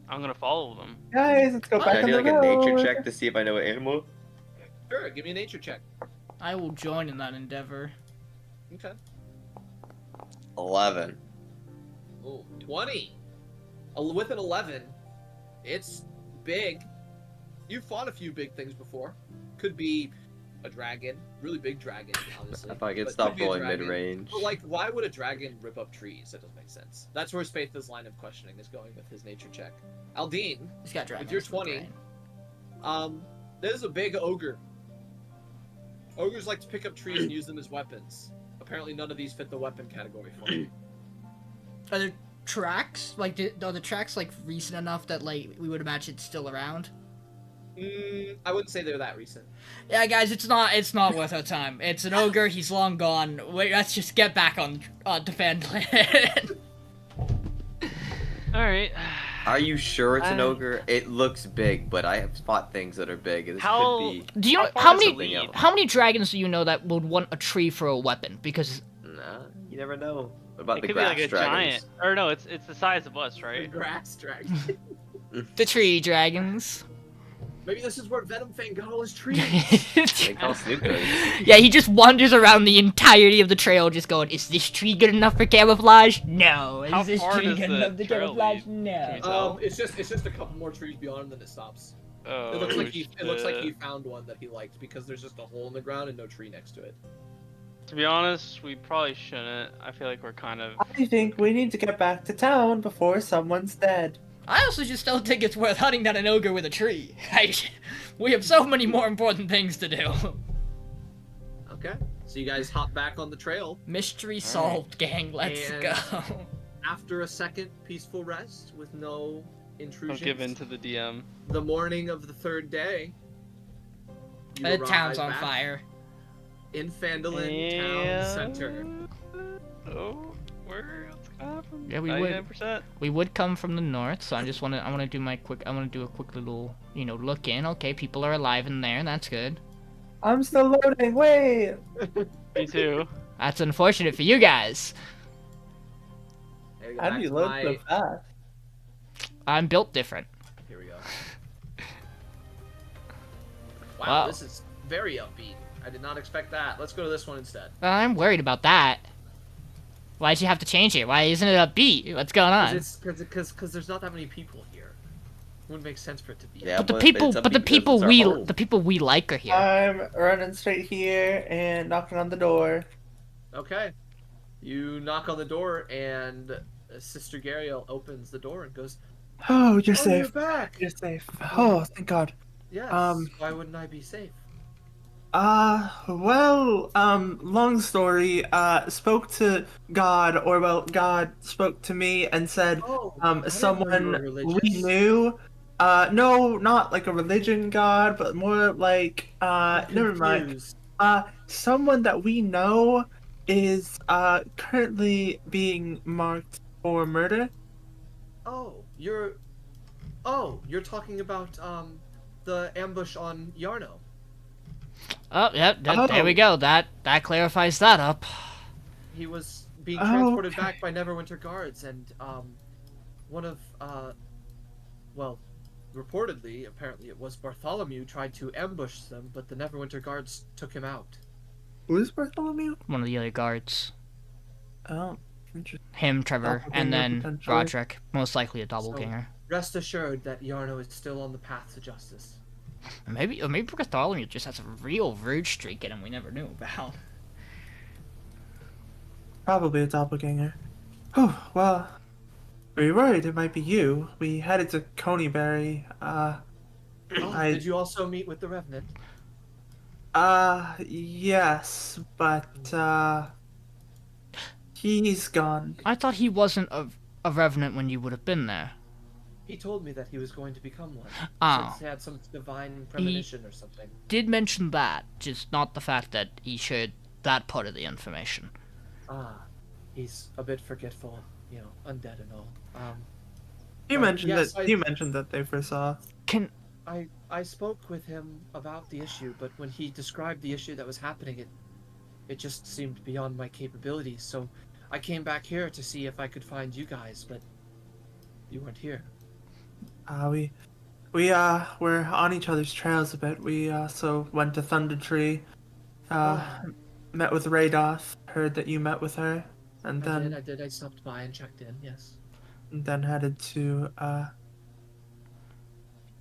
I'm gonna follow them. Guys, let's go Can back Can I on do the like a road. nature check to see if I know what animal? Sure, give me a nature check. I will join in that endeavor. Okay. 11. Ooh, 20. With an 11, it's big. You've fought a few big things before. Could be a dragon, really big dragon, obviously. If I can but stop could be a rolling dragon. mid-range. But like, why would a dragon rip up trees? That doesn't make sense. That's where Spatha's line of questioning is going with his nature check. Aldiyn, He's got dragons. your in the 20. brain. There's a big ogre. Ogres like to pick up trees and use them as weapons. Apparently none of these fit the weapon category for me. Are there tracks? Like, are the tracks like recent enough that like we would imagine it's still around? I wouldn't say they're that recent. Yeah, guys, it's not worth our time. It's an ogre. He's long gone. Wait, let's just get back on to Phandelver. All right. Are you sure it's an ogre? It looks big, but I have fought things that are big. This How- could be. Do you know How far how does it many lead? how many dragons do you know that would want a tree for a weapon? Because Nah, you never know. What about It the could be grass like a dragons? giant. Or no, it's the size of us, The right? grass dragon. the tree dragons. Maybe this is where Venom Fang got all his trees. They call Snoop Dogg. Yeah, he just wanders around the entirety of the trail just going, is this tree good enough for camouflage? No. Is How this far tree does good the enough to trail camouflage? lead? No. Can we tell? It's just a couple more trees beyond, and then it stops. Oh, It looks like he shit. found one that he liked because there's just a hole in the ground and no tree next to it. To be honest, we probably shouldn't. I feel like we're kind of. I think we need to get back to town before someone's dead. I also just don't think it's worth hunting down an ogre with a tree. We have so many more important things to do. Okay. So you guys hop back on the trail. Mystery solved, gang. Let's And- go. After a second peaceful rest with no Don't intrusions, give in to the DM. the morning of the third day, you The arrive town's on back fire. in Phandelver Town Center. Oh, where else happened? Yeah, we would. 99%. We would come from the north, so I wanna do a quick little, look in. Okay, people are alive in there. That's good. I'm still loading. Wait. Me too. That's unfortunate for you guys. There you go, How do back you to load my- so fast? I'm built different. Here we go. Wow, Wow. this is very upbeat. I did not expect that. Let's go to this one instead. I'm worried about that. Why'd you have to change it? Why isn't it upbeat? What's going on? Because there's not that many people here. Wouldn't make sense for it to be. Yeah, But the but people, it's but the upbeat because people it's our we, home. the people we like are here. I'm running straight here and knocking on the door. Okay. You knock on the door, and Sister Gariel opens the door and goes, Oh, you're "Oh, safe. you're back." You're safe. Oh, thank God. Yes. Um, Why wouldn't I be safe? Long story, spoke to God, or well, God spoke to me and said, Oh, I didn't know you someone were we religious. knew, no, not like a religion God, but more like, I'm never mind. confused. Someone that we know is, currently being marked for murder. You're talking about the ambush on Yarno. Oh, yep. There we go. That clarifies that up. He was being Oh, transported okay. back by Neverwinter guards, and one of apparently it was Bartholomew tried to ambush them, but the Neverwinter guards took him out. Who's Bartholomew? One of the other guards. Oh, interesting. Him, Trevor, and Doppelganger, then potentially. Roderick. Most likely a doppelganger. Rest assured that Yarno is still on the path to justice. Or maybe Bartholomew just has a real rude streak in him we never knew about. Probably a doppelganger. Oh, well, we were worried it might be you. We headed to Coneyberry. Did you also meet with the Revenant? Yes, but, he's gone. I thought he wasn't a revenant when you would have been there. He told me that he was going to become one. Oh. Since he had some divine premonition or something. Did mention that, just not the fact that he shared that part of the information. He's a bit forgetful, you know, undead and all. You mentioned yes, that. You mentioned that they foresaw. I spoke with him about the issue, but when he described the issue that was happening, it just seemed beyond my capabilities. So I came back here to see if I could find you guys, but you weren't here. We were on each other's trails a bit. We also went to Thunder Tree. Met with Radoth. Heard that you met with her, and then I did. I stopped by and checked in. Yes. and then headed to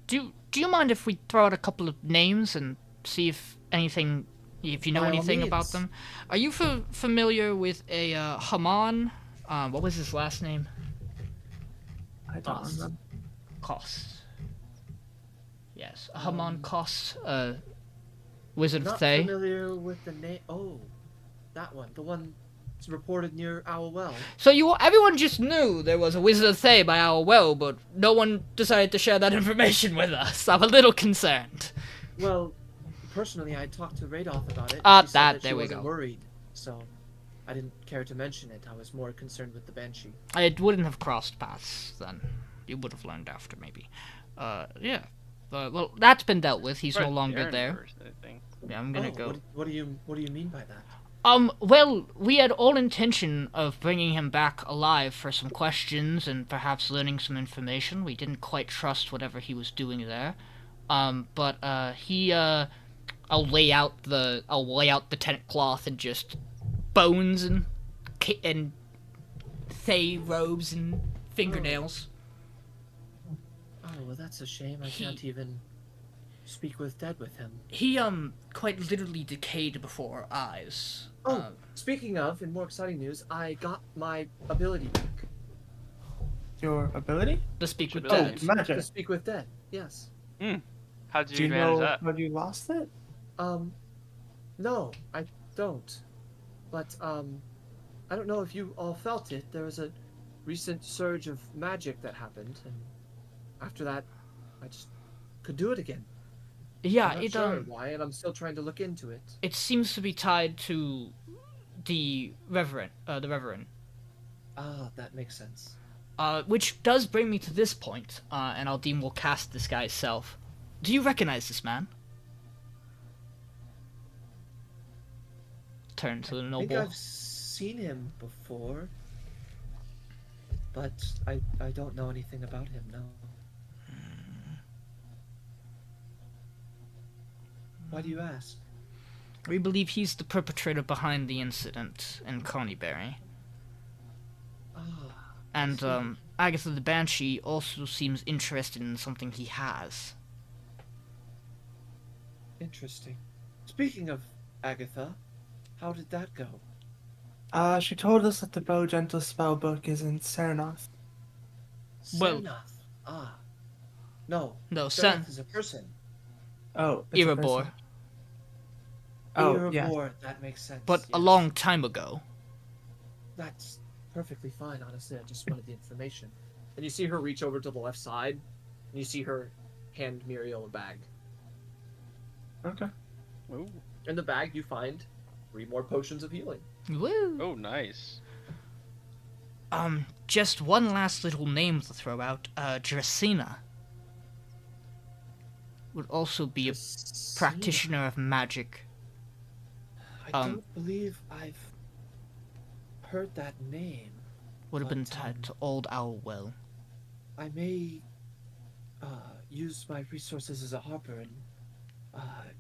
Do you mind if we throw out a couple of names and see if you know By all anything about means. them? Are you familiar with a Haman? What was his last name? I don't Cost. remember. Koss. Yes, Haman Koss, Wizard of Not Thay. familiar with the name. Oh, that one. The one that's reported near Owl Well. So everyone just knew there was a Wizard of Thay by our well, but no one decided to share that information with us. I'm a little concerned. Well, personally, I talked to Radoth about it. Ah, She said that there she we wasn't go. worried, so I didn't care to mention it. I was more concerned with the Banshee. I wouldn't have crossed paths then. You would have learned after, maybe. Yeah. Well, that's been dealt with. He's no Right, longer Aaron there. first, I think. Yeah, I'm gonna go. What do you mean by that? Well, we had all intention of bringing him back alive for some questions and perhaps learning some information. We didn't quite trust whatever he was doing there. But I'll lay out the tent cloth and just bones and Thay robes and fingernails. Oh, well, that's a shame. I can't even speak with dead with him. He quite literally decayed before our eyes. Oh, speaking of, in more exciting news, I got my ability back. Your ability? To speak with Oh, dead. To Magic. speak with dead. Yes. How did Do you you manage know that? have you lost it? No, I don't. But I don't know if you all felt it. There was a recent surge of magic that happened, and after that, I just could do it again. Yeah, I'm not sure why, and I'm still trying to look into it. it seems to be tied to the Reverend. Ah, that makes sense. Which does bring me to this point, and Aldiyn will cast this guy's self. Do you recognize this man? Turn to the I noble. think I've seen him before, but I don't know anything about him, no. Why do you ask? We believe he's the perpetrator behind the incident in Coneyberry. Ah, And, Agatha the Banshee also seems interested in something he has. interesting. Speaking of Agatha, how did that go? She told us that the Bow Gentle spell book is in Serenoth. Well- Sernath. Ah. No. No, Sernath is a person. Oh, it's a Erebor. person. Oh, yeah. Erebor, that makes sense. But a yes. long time ago. That's perfectly fine, honestly. I just wanted the information. And you see her reach over to the left side, and you see her hand Miriel a bag. Okay. Ooh. In the bag, you find 3 more potions of healing. Woo! Oh, nice. Just one last little name to throw out. Dracena would also be a practitioner of magic. I don't believe I've heard that name. Would have been But, tied to Old Owlwell. I may use my resources as a harper and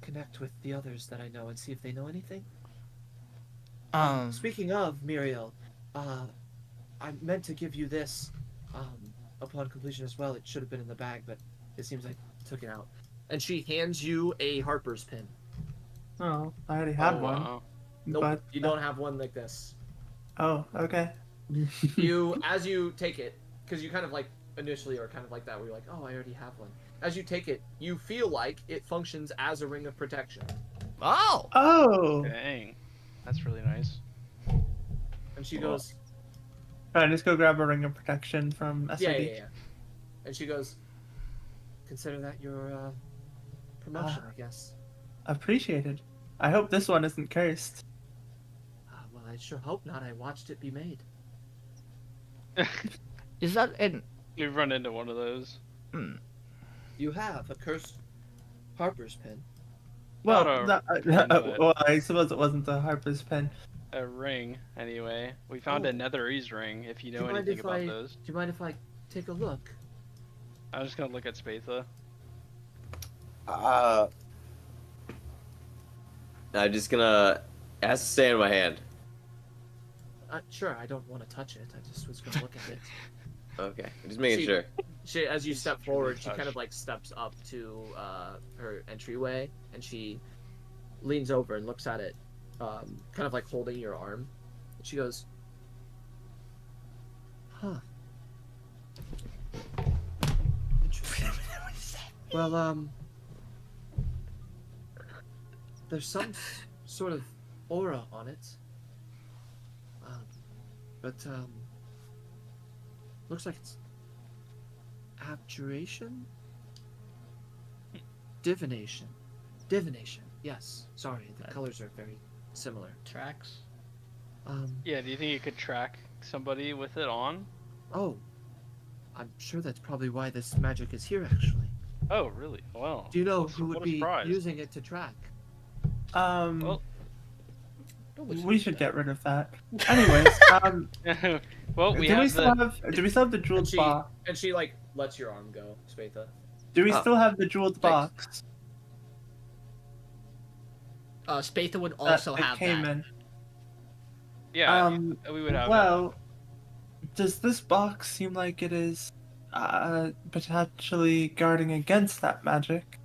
connect with the others that I know and see if they know anything. Speaking of Miriel, I meant to give you this upon completion as well. It should have been in the bag, but it seems I took it out. And she hands you a Harper's pin. Oh, I already had one. Wow. Nope, But you don't have one like this. Oh, okay. As you take it, because you kind of like initially are kind of like that, where you're like, oh, I already have one. As you take it, you feel like it functions as a ring of protection. Oh! Oh! Dang. That's really nice. And she goes, Alright, just go grab a ring of protection from SOD. yeah. And she goes, consider that your promotion, I guess. Appreciated. I hope this one isn't cursed. Well, I sure hope not. I watched it be made. Is that an... You've run into one of those. You have a cursed Harper's pin. Well, Not a pen, but- well, I suppose it wasn't the Harper's pen. A ring, anyway. We found a Netherese ring, if you know Do you mind anything if about I- those. Do you mind if I take a look? I'm just gonna look at Spatha. I'm just gonna. It has to stay in my hand. Sure, I don't want to touch it. I just was going to look at it. Okay, just making See- sure. She, as you step forward, she touch. kind of like steps up to her entryway, and she leans over and looks at it, kind of like holding your arm. She goes, "Huh. Interesting. Well, there's some sort of aura on it, but looks like it's abjuration, divination. Yes. Sorry, the colors are very similar. Tracks? Yeah, do you think you could track somebody with it on? Oh, I'm sure that's probably why this magic is here. Actually, Oh, really? Well. do you know what who would a be surprise. using it to track? Well, We should get rid of that. Anyways, well, we do we have still the. have? Do we still have the jeweled box? And she like lets your arm go, Spatha. Do we Oh. still have the jeweled box? Spatha would that also it have came that. in? Yeah, we would have it. Well, does this box seem like it is potentially guarding against that magic?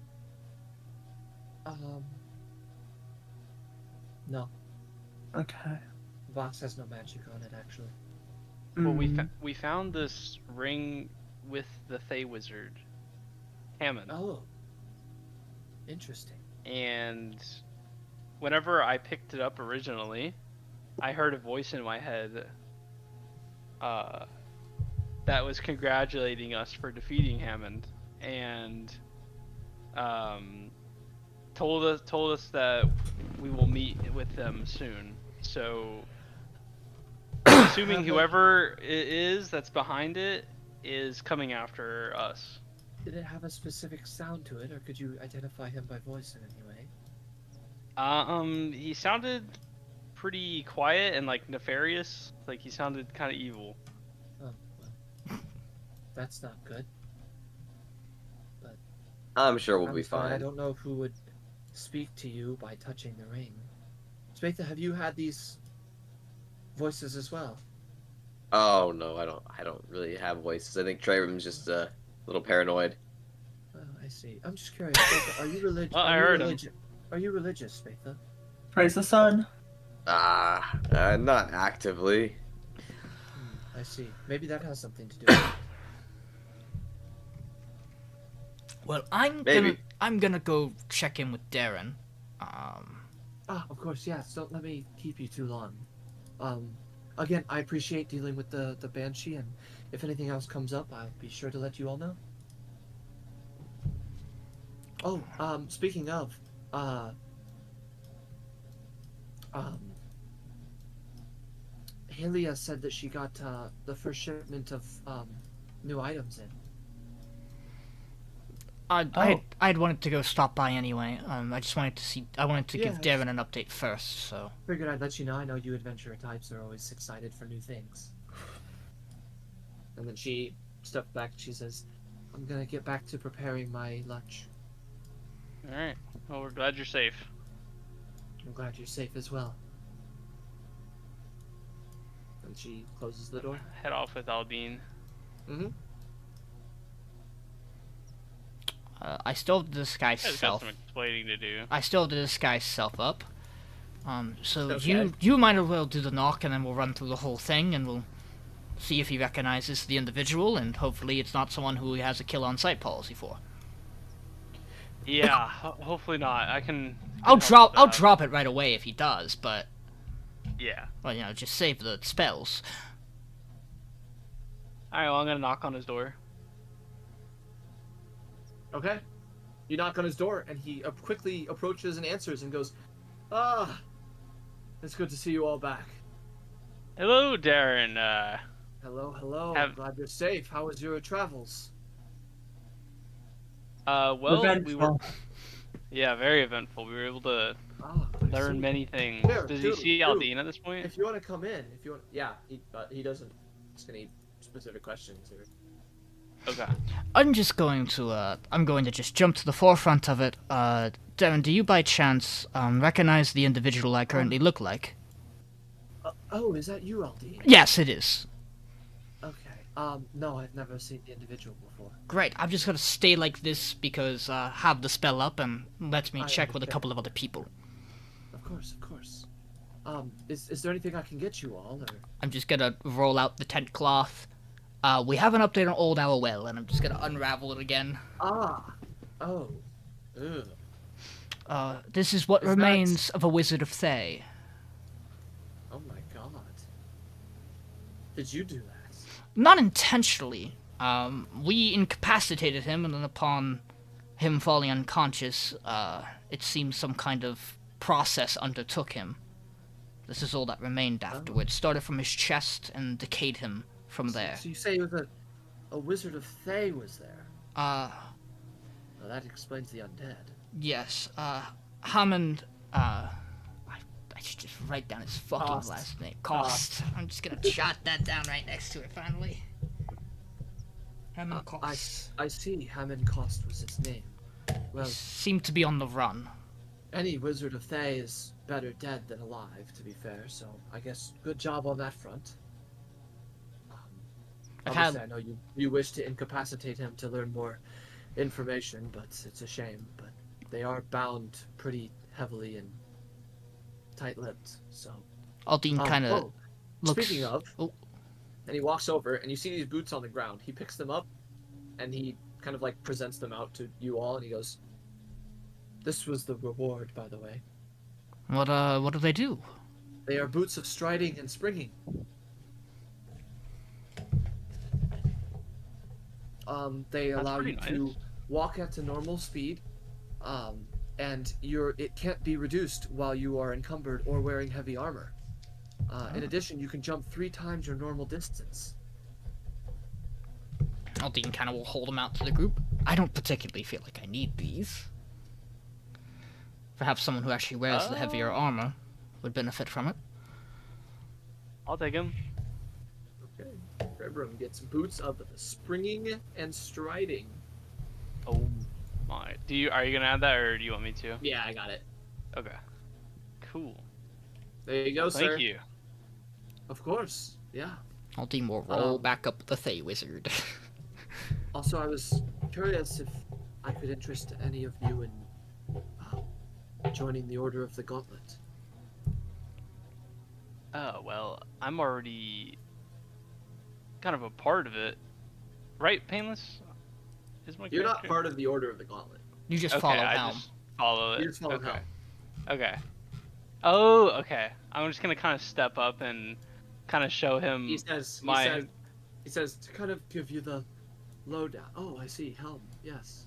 No, Okay. the box has no magic on it. Actually, Well, Mm. we found this ring with the Fey Wizard, Hammond. oh, interesting. And whenever I picked it up originally, I heard a voice in my head that was congratulating us for defeating Hammond, and told us that we will meet with them soon. So, assuming whoever it is that's behind it is coming after us. Did it have a specific sound to it, or could you identify him by voice in any way? He sounded pretty quiet and like nefarious. Like he sounded kind of evil. Oh, well, that's not good. I'm sure we'll I'm be sorry, I fine. don't know who would speak to you by touching the ring. Spatha, have you had these voices as well? Oh no, I don't really have voices. I think Trebrum's just a little paranoid. Oh, I see. I'm just curious. Spatha, are you religious? Well, I heard him. Are you religious, Spatha? Praise the sun. Not actively. I see. Maybe that has something to do with it. Well, Maybe. I'm gonna go check in with Darren. Of course, yes. Don't let me keep you too long. Again, I appreciate dealing with the Banshee, and if anything else comes up, I'll be sure to let you all know. Oh, speaking of, Halia said that she got the first shipment of new items in. I'd wanted to go stop by anyway. I just wanted to see. I wanted to give Yes. Darren an update first. So Figured I'd let you know. I know you adventurer types are always excited for new things. And then she stepped back. She says, "I'm gonna get back to preparing my lunch. All right. Well, we're glad you're safe. I'm glad you're safe as well." And she closes the door. Head off with Aldiyn. Mm-hmm. I still have the disguise I've got self. some explaining to do. I still have the disguise self up. So Okay. you might as well do the knock, and then we'll run through the whole thing, and we'll see if he recognizes the individual, and hopefully it's not someone who he has a kill on sight policy for. Yeah, hopefully not. I can. I'll help with that. drop it right away if he does, but Yeah. well, you know, just save the spells. Alright, well, I'm gonna knock on his door. Okay. You knock on his door, and he quickly approaches and answers and goes, "Ah, it's good to see you all back. Hello, Darren. Hello, hello. Have- I'm glad you're safe. How was your travels?" Well, we were. Revengeful. Yeah, very eventful. We were able to Ah, I learn see. many things. Here, Does he dude, see dude. Aldiyn at this point? If you want to come in, if you want, yeah, he doesn't ask any specific questions or. Okay. I'm going to just jump to the forefront of it. Darren, do you by chance recognize the individual I currently look like? Oh, is that you, Aldiyn? Yes, it is. Okay. No, I've never seen the individual before. Great. I'm just gonna stay like this because have the spell up and let me I check with a understand. couple of other people. Of course, of course. Is there anything I can get you all, or? I'm just gonna roll out the tent cloth. We have an update on Old Owl Well, and I'm just gonna unravel it again. Ah. Oh. Ugh. This is what Is that- remains of a wizard of Thay. Oh my god. Did you do that? Not intentionally. We incapacitated him, and then upon him falling unconscious, it seems some kind of process undertook him. This is all that remained afterwards. Started from his chest and decayed him from there. So you say it was a wizard of Thay was there? Well, that explains the undead. Yes, Hammond, I should just write down his fucking Cost. last name. Cost. I'm just gonna jot that down right next to it, finally. Hammond Cost. I see. Hammond Cost was his name. Well, Seemed to be on the run. any wizard of Thay is better dead than alive, to be fair, so I guess good job on that front. I've Obviously, had- I know you wish to incapacitate him to learn more information, but it's a shame. But they are bound pretty heavily and tight-lipped, so... Aldiyn kind of oh, looks... Speaking of, Oh. and he walks over, and you see these boots on the ground. He picks them up, and he kind of like presents them out to you all, and he goes, "This was the reward, by the way. What do they do? They are boots of striding and springing. They That's allow you pretty to nice. walk at a normal speed, and it can't be reduced while you are encumbered or wearing heavy armor. In addition, you can jump 3 times your normal distance. Aldiyn kind of will hold them out to the group. I don't particularly feel like I need these. Perhaps someone who actually wears the heavier armor would benefit from it. I'll take him. Okay. Trebrum gets boots of springing and striding. Oh my. Are you gonna add that, or do you want me to? Yeah, I got it. Okay. Cool. There you go, sir. Thank you. Of course. Yeah. Aldiyn will roll back up the Thay Wizard. Also, I was curious if I could interest any of you in joining the Order of the Gauntlet. Oh, well, I'm already kind of a part of it. Right, Payneless? Is my You're not character? part of the Order of the Gauntlet. You just Okay, follow I Helm. just follow it. You just follow okay. Helm. Okay. Oh, okay. I'm just gonna kind of step up and kind of show him He says, he says to kind of give you the lowdown. Oh, I see. Helm. Yes.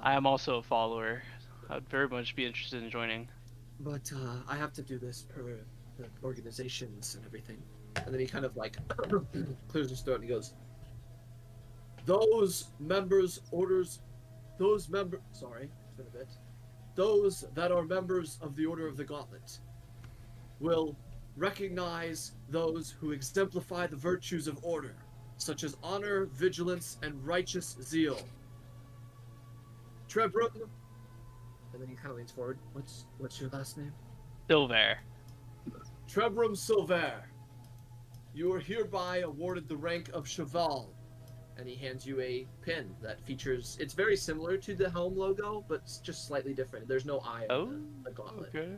I am also a follower. I'd very much be interested in joining. But I have to do this per the organizations and everything. And then he kind of like clears his throat and he goes, those that are members of the Order of the Gauntlet will recognize those who exemplify the virtues of order, such as honor, vigilance, and righteous zeal. Trebrum, and then he kind of leans forward. What's your last name? Silvare. Trebrum Silvare. You are hereby awarded the rank of Cheval. And he hands you a pin that features. It's very similar to the helm logo, but it's just slightly different. There's no eye on the gauntlet. Okay.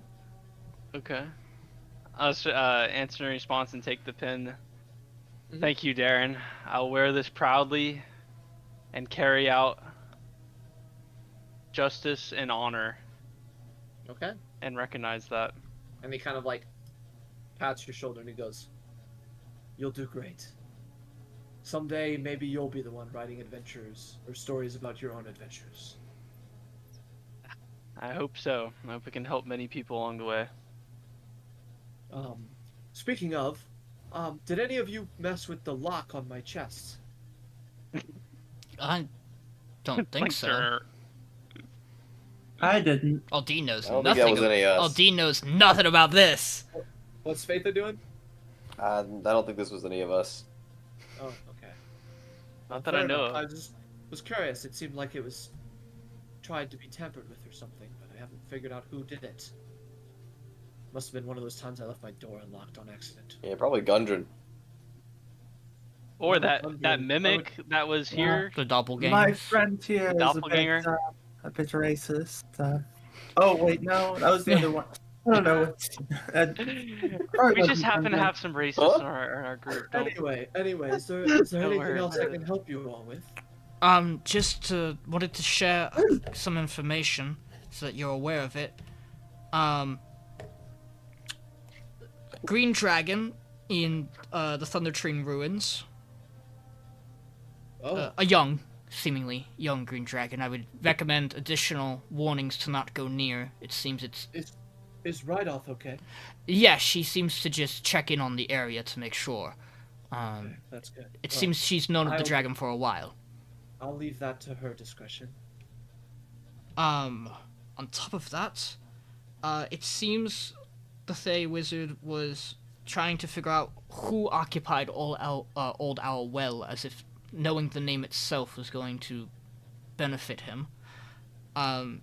Okay. I'll just answer in response and take the pin. Mhm. Thank you, Darren. I'll wear this proudly and carry out justice and honor Okay. and recognize that. And he kind of like pats your shoulder and he goes, "You'll do great. Someday, maybe you'll be the one writing adventures or stories about your own adventures." I hope so. I hope it can help many people along the way. Speaking of, did any of you mess with the lock on my chest? I don't think Like, so. sir, I didn't. Aldiyn knows I don't think that nothing. was any of us. Aldiyn knows nothing about this. What's Spatha doing? I don't think this was any of us. Oh, okay. Not that I Fair know enough. of. I just was curious. It seemed like it was tried to be tampered with or something, but I haven't figured out who did it. Must have been one of those times I left my door unlocked on accident. Yeah, probably Gundren. Or I'm that good. mimic that was here. The doppelganger. My friend here is Doppelganger? a bit racist. Oh wait, no, that was the other one. I don't know. We just happen to have some racists in our group. Don't, Anyway, is there Don't anything worry else I about can help you all with? Just wanted to share some information so that you're aware of it. Green Dragon in the Thunder Tree ruins. Oh, A young, seemingly young green dragon. I would recommend additional warnings to not go near. It seems it's... is Rydoth okay? Yeah, she seems to just check in on the area to make sure. Okay, that's good. It Well, seems she's known of the I'll- dragon for a while. I'll leave that to her discretion. On top of that, it seems the Thay Wizard was trying to figure out who occupied Old Owl Well, as if knowing the name itself was going to benefit him.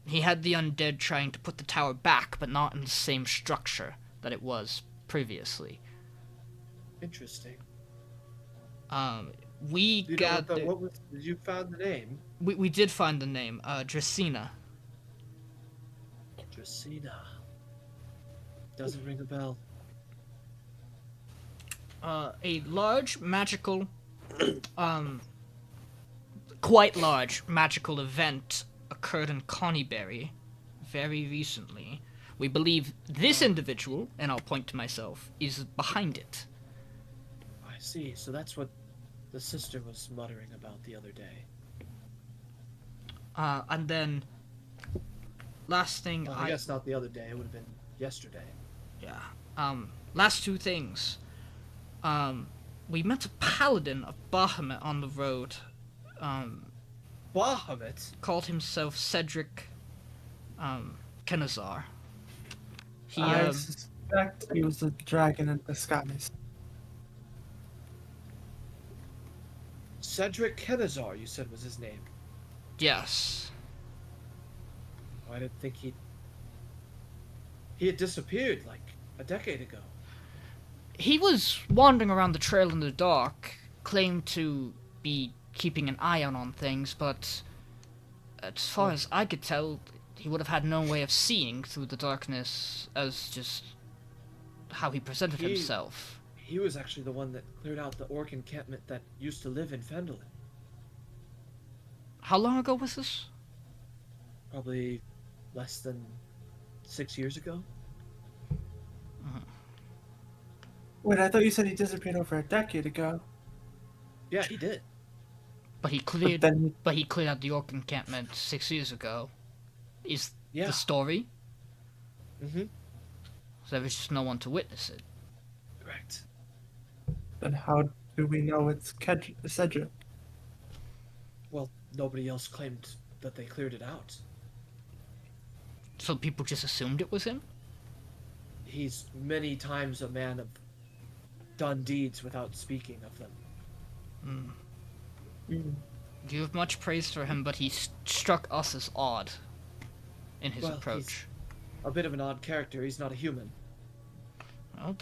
He had the undead trying to put the tower back, but not in the same structure that it was previously. Interesting. We You know got... did you found the name? We did find the name, Dracena. Dracena. Doesn't ring a bell. A large magical, quite large magical event occurred in Connieberry very recently. We believe this individual, and I'll point to myself, is behind it. I see. So that's what the sister was muttering about the other day. And then, last thing Well, I guess not the other day. It would have been yesterday. Yeah. Last two things. We met a paladin of Bahamut on the road. Bahamut? Called himself Cedric, Kenazar. He, I suspect he was a dragon in disguise. Cedric Kenazar, you said was his name. yes. I didn't think he had disappeared like a decade ago. He was wandering around the trail in the dark, claimed to be keeping an eye on things, but as far as I could tell, he would have had no way of seeing through the darkness as just how he presented himself. He was actually the one that cleared out the orc encampment that used to live in Phandelver. How long ago was this? Probably less than 6 years ago. Wait, I thought you said he disappeared over a decade ago. Yeah, he did. But he But cleared then but he cleared out the orc encampment 6 years ago. Is Yeah. the story? Mm-hmm. So there was just no one to witness it. Correct. then how do we know it's Cedric? Well, nobody else claimed that they cleared it out. So people just assumed it was him? He's many times a man of done deeds without speaking of them. You have much praise for him, but he struck us as odd in his Well, approach. A bit of an odd character. He's not a human. Well,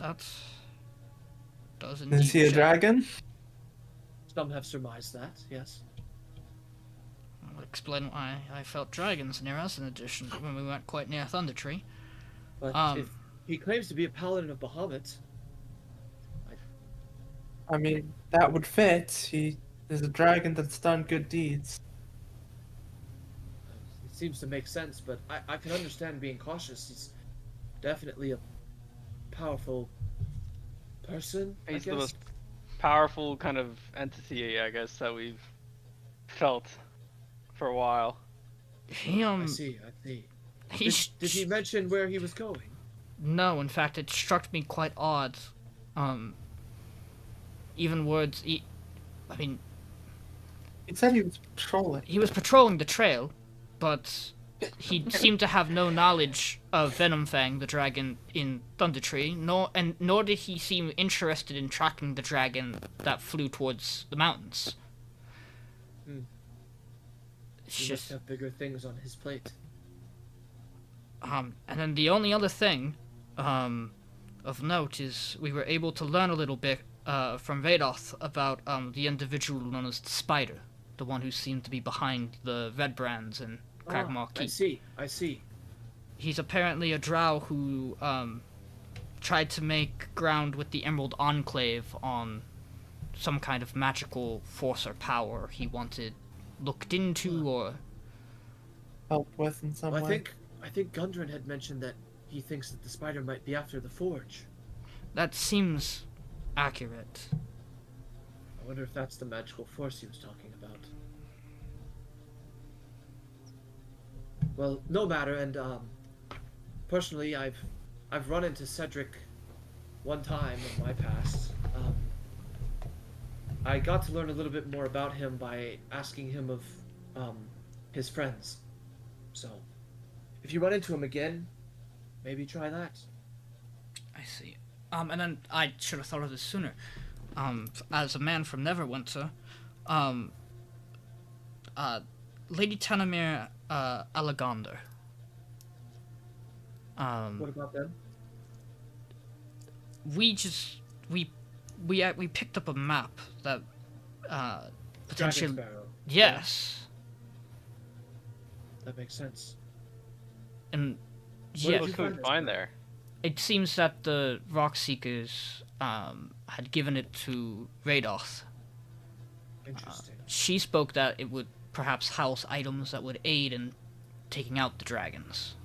does indeed. Is he a check. dragon? Some have surmised that, yes. I'll explain why I felt dragons near us in addition to when we weren't quite near Thundertree. But if he claims to be a paladin of Bahamut, I mean, that would fit. He is a dragon that's done good deeds. it seems to make sense, but I can understand being cautious. He's definitely a powerful person, I He's the guess. most powerful kind of entity, I guess, that we've felt for a while. He I see. Did he mention where he was going? No, in fact, it struck me quite odd. Even words. I mean, He said he was patrolling. he was patrolling the trail, but he seemed to have no knowledge of Venomfang, the dragon in Thundertree, nor did he seem interested in tracking the dragon that flew towards the mountains. It's He must just, have bigger things on his plate. and then the only other thing, of note is we were able to learn a little bit, from Vadoth about, the individual known as the Spider, the one who seemed to be behind the Red Brands and Cragmaw Keep. I see. He's apparently a drow who, tried to make ground with the Emerald Enclave on some kind of magical force or power he wanted looked into, or... Help with in some Well, way. I think Gundren had mentioned that he thinks that the spider might be after the forge. That seems accurate. I wonder if that's the magical force he was talking about. Well, no matter, and personally, I've run into Cedric one time in my past. I got to learn a little bit more about him by asking him of his friends. So, if you run into him again, maybe try that. I see. And then I should have thought of this sooner. As a man from Neverwinter, Lady Tanamir, Alagander. What about them? We picked up a map that, potentially... Dragon Sparrow. Yes. That makes sense. And, Where yeah, did What you can we find this find map? there? it seems that the Rock Seekers, had given it to Radoth. Interesting. She spoke that it would perhaps house items that would aid in taking out the dragons.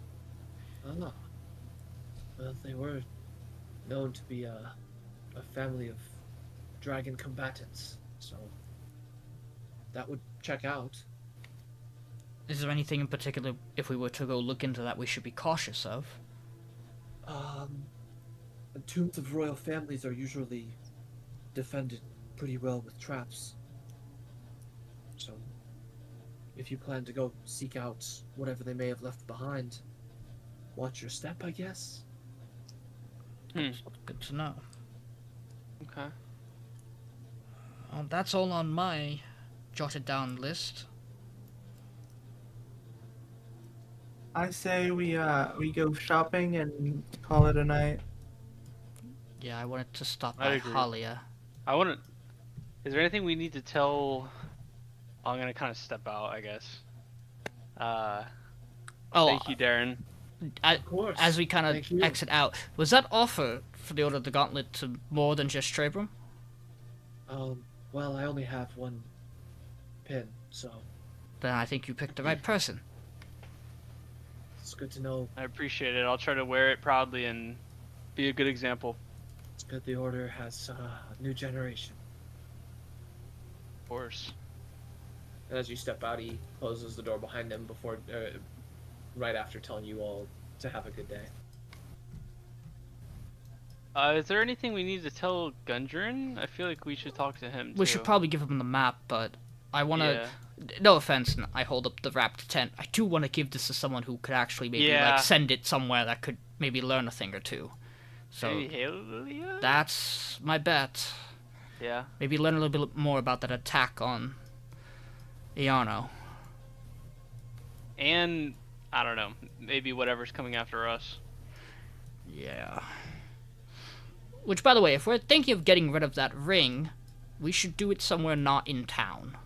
Ah. Well, they were known to be a family of dragon combatants, so that would check out. Is there anything in particular, if we were to go look into that, we should be cautious of? The tombs of royal families are usually defended pretty well with traps. So, if you plan to go seek out whatever they may have left behind, watch your step, I guess. Good to know. Okay. That's all on my jotted down list. I say we go shopping and call it a night. Yeah, I wanted to stop I by agree. Halia. I wouldn't. Is there anything we need to tell? I'm gonna kind of step out, I guess. Thank you, Darren. Of course. As we kind Thank of you. exit out, was that offer for the Order of the Gauntlet to more than just Trebrum? Well, I only have one pin, so Then I think you picked the right person. it's good to know. I appreciate it. I'll try to wear it proudly and be a good example. It's good the order has a new generation. Of course. And as you step out, he closes the door behind him before, right after telling you all to have a good day. Is there anything we need to tell Gundren? I feel like we should talk to him. We should probably give him the map, but I want to... Yeah. No offense, and I hold up the wrapped tent. I do want to give this to someone who could actually maybe Yeah. like send it somewhere that could maybe learn a thing or two. So Halia? that's my bet. Yeah. Maybe learn a little bit more about that attack on Iarno. And I don't know, maybe whatever's coming after us. Yeah. Which, by the way, if we're thinking of getting rid of that ring, we should do it somewhere not in town.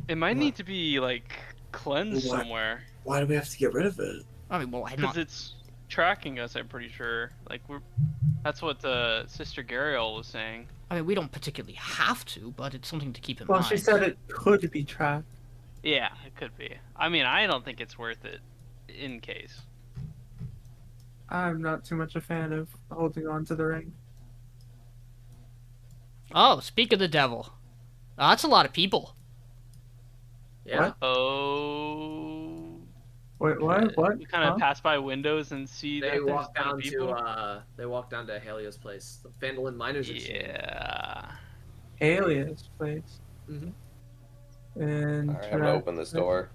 It might need to be like cleansed What? somewhere. Why do we have to get rid of it? I mean, well, I'm Because not... it's tracking us, I'm pretty sure. Like that's what Sister Gariel was saying. I mean, we don't particularly have to, but it's something to keep in Well, mind. she said it could be tracked. Yeah, it could be. I mean, I don't think it's worth it in case. I'm not too much a fan of holding on to the ring. Oh, speak of the devil. That's a lot of people. Yeah. What? Oh. Wait, what? You kind of pass by windows and see They that there's walk a ton down of people. to Helia's place. The Phandelver miners exchange. Yeah. Alias place. Mhm. And Alright, I'm gonna open this door.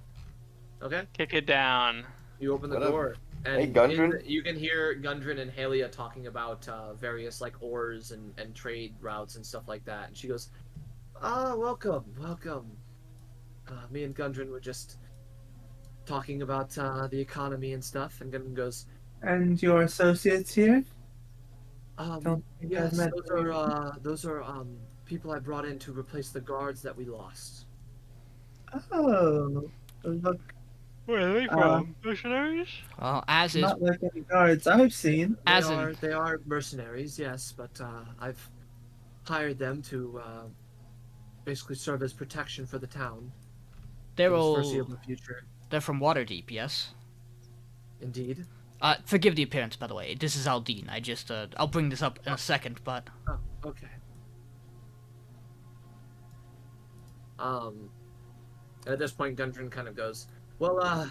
Okay. Kick it down. You open the What up? door, and Hey, Gundren? you can hear Gundren and Halia talking about various like ores and trade routes and stuff like that. And she goes, welcome. Me and Gundren were just talking about the economy and stuff." And Gundren goes, And your associates here? Don't think "Yes, I've met those are people I brought in to replace the guards that we lost." Oh, look, Where are they from? Missionaries? Well, as is... not like any guards I've seen. As in... They are mercenaries, yes, but I've hired them to basically serve as protection for the town. They're for the all... foreseeable future. They're from Waterdeep, yes? Indeed. Forgive the appearance, by the way. This is Aldiyn. I just, I'll bring this up in a second, but... Oh, okay. At this point, Gundren kind of goes, no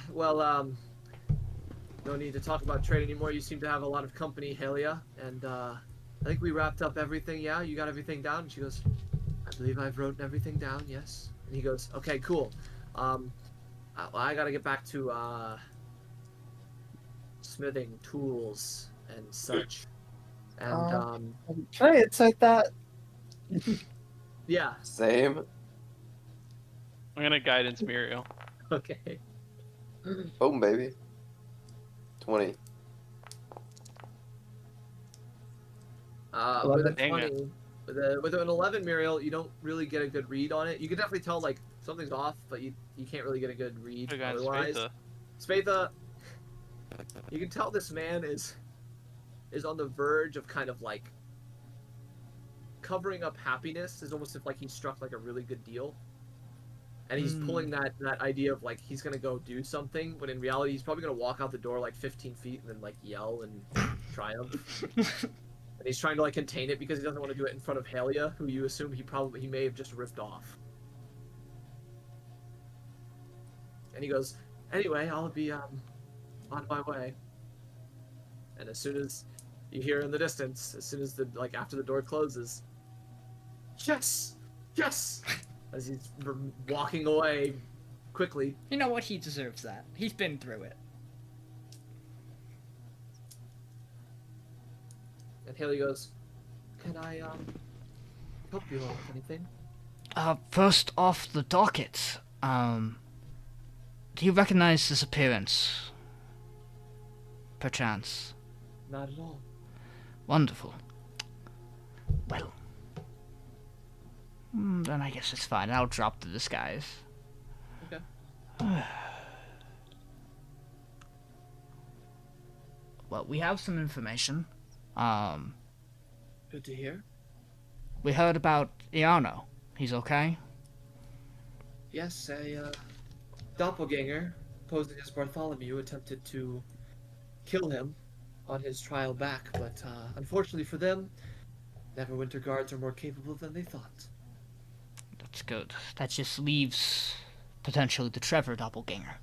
need to talk about trade anymore. You seem to have a lot of company, Halia, and I think we wrapped up everything. Yeah, you got everything down? And she goes, "I believe I've written everything down, yes." And he goes, "Okay, cool. I gotta get back to smithing tools and such." And Can I insight that? yeah, Same. I'm gonna guidance Miriel. okay. Boom, baby. 20. With a Dang 20, with an 11, Miriel, you don't really get a good read on it. You can definitely tell like something's off, but you can't really get a good read Could've gone otherwise. Spatha. Spatha, you can tell this man is on the verge of kind of like covering up happiness. It's almost if like he struck like a really good deal. And he's pulling that idea of like he's gonna go do something, but in reality he's probably gonna walk out the door like 15 feet and then like yell and triumph. And he's trying to like contain it because he doesn't want to do it in front of Halia, who you assume he may have just ripped off. And he goes, "Anyway, I'll be on my way." And as soon as you hear in the distance, as soon as after the door closes, yes, as he's walking away quickly. You know what? He deserves that. He's been through it. And Haley goes, "Can I help you with anything?" First off the docket, do you recognize this appearance? Perchance. Not at all. Wonderful. Well, then I guess it's fine. I'll drop the disguise. Okay. Well, we have some information. Good to hear. We heard about Iarno. He's okay? Yes, a doppelganger posing as Bartholomew attempted to kill him on his trial back, but unfortunately for them, Neverwinter guards are more capable than they thought. That's good. That just leaves potentially the Trevor doppelganger,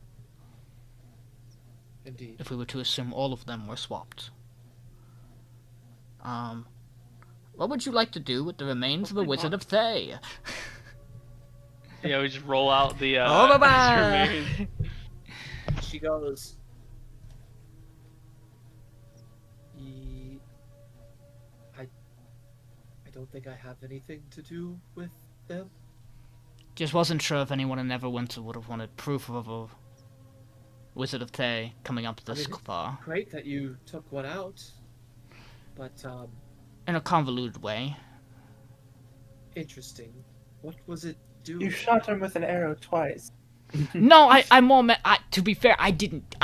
Indeed. if we were to assume all of them were swapped. What would you like to do with the remains of the Wizard of Thay? Yeah, we just roll out the Oh, bye-bye! remains. She goes, I don't think I have anything to do with them. Just wasn't sure if anyone in Neverwinter would have wanted proof of a Wizard of Thay coming up this far. Great that you took one out, but in a convoluted way. Interesting. What was it doing? You shot him with an arrow twice. No, I more meant, to be fair, I didn't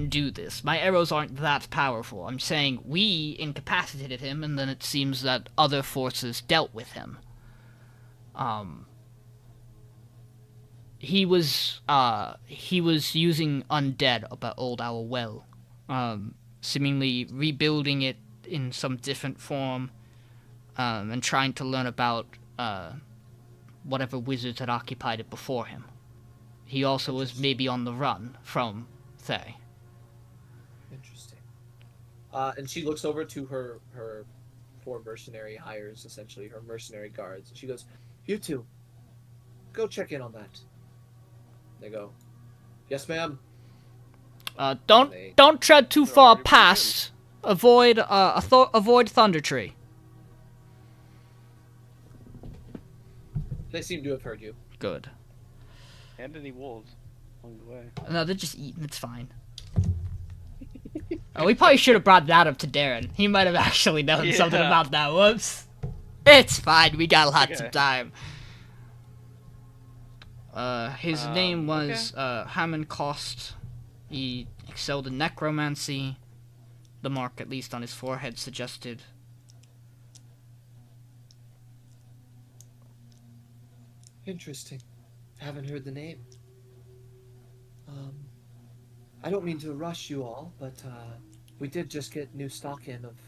do this. My arrows aren't that powerful. I'm saying we incapacitated him, and then it seems that other forces dealt with him. He was using undead about Old Owl Well, seemingly rebuilding it in some different form, and trying to learn about, whatever wizards had occupied it before him. He also was maybe on the run from Thay. Interesting. And she looks over to her 4 mercenary hires, essentially, her mercenary guards. And she goes, "You two, go check in on that." They go, "Yes, ma'am." Don't tread too far past. Avoid Thunder Tree. They seem to have heard you. Good. And any wolves along the way. No, they're just eating. It's fine. Oh, we probably should have brought that up to Darren. He might have actually known something about that. Whoops. It's fine. We got lots of time. His name was Hammond Cost. He excelled in necromancy. The mark, at least on his forehead, suggested. Interesting. Haven't heard the name. I don't mean to rush you all, but we did just get new stock in of